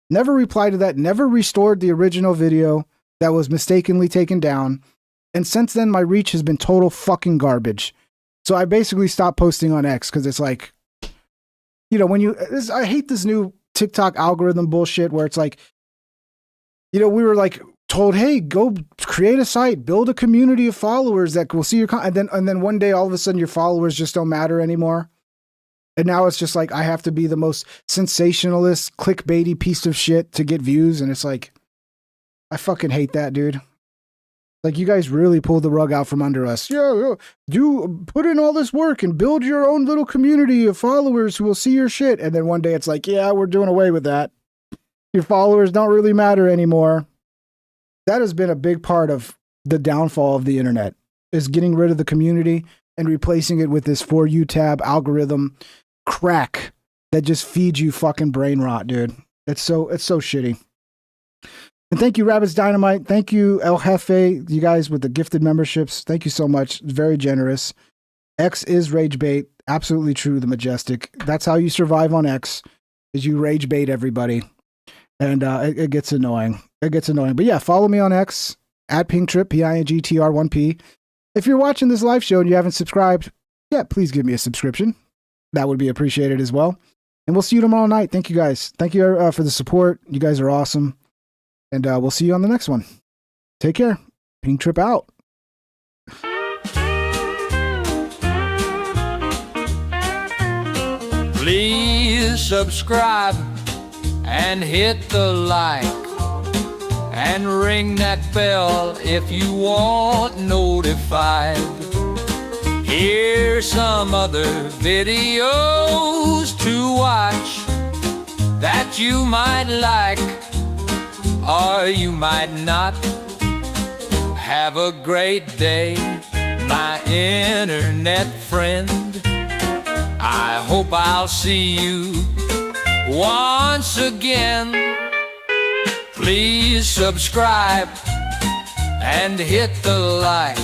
Never replied to that. Never restored the original video that was mistakenly taken down. And since then, my reach has been total fucking garbage. So I basically stopped posting on X because it's like, you know, I hate this new TikTok algorithm bullshit where it's like, you know, we were like told, hey, go create a site, build a community of followers that will see your content. And then one day, all of a sudden, your followers just don't matter anymore. And now it's just like, I have to be the most sensationalist, clickbaity piece of shit to get views. And it's like, I fucking hate that, dude. Like, you guys really pulled the rug out from under us. Yeah, do put in all this work and build your own little community of followers who will see your shit. And then one day it's like, yeah, we're doing away with that. Your followers don't really matter anymore. That has been a big part of the downfall of the internet, is getting rid of the community and replacing it with this For You tab algorithm crack that just feeds you fucking brain rot, dude. It's so shitty. And thank you, Rabbits Dynamite. Thank you, El Jefe, you guys with the gifted memberships. Thank you so much. Very generous. X is rage bait. Absolutely true, the Majestic. That's how you survive on X. is you rage bait everybody. And it gets annoying. It gets annoying. But yeah, follow me on X at Pingtrip, PINGTR1P. If you're watching this live show and you haven't subscribed, yeah, please give me a subscription. That would be appreciated as well. And we'll see you tomorrow night. Thank you guys. Thank you for the support. You guys are awesome. And we'll see you on the next one. Take care. Pingtrip out. Please subscribe and hit the like and ring that bell if you want notified. Here's some other videos to watch that you might like or you might not. Have a great day, my internet friend. I hope I'll see you once again. Please subscribe and hit the like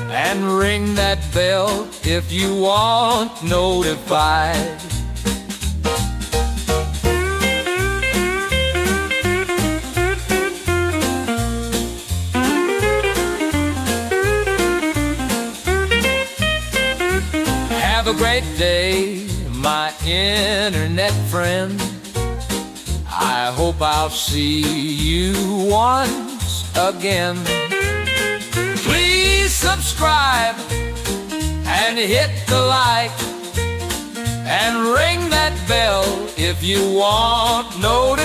and ring that bell if you want notified. Have a great day, my internet friend. I hope I'll see you once again. Please subscribe and hit the like and ring that bell if you want notification.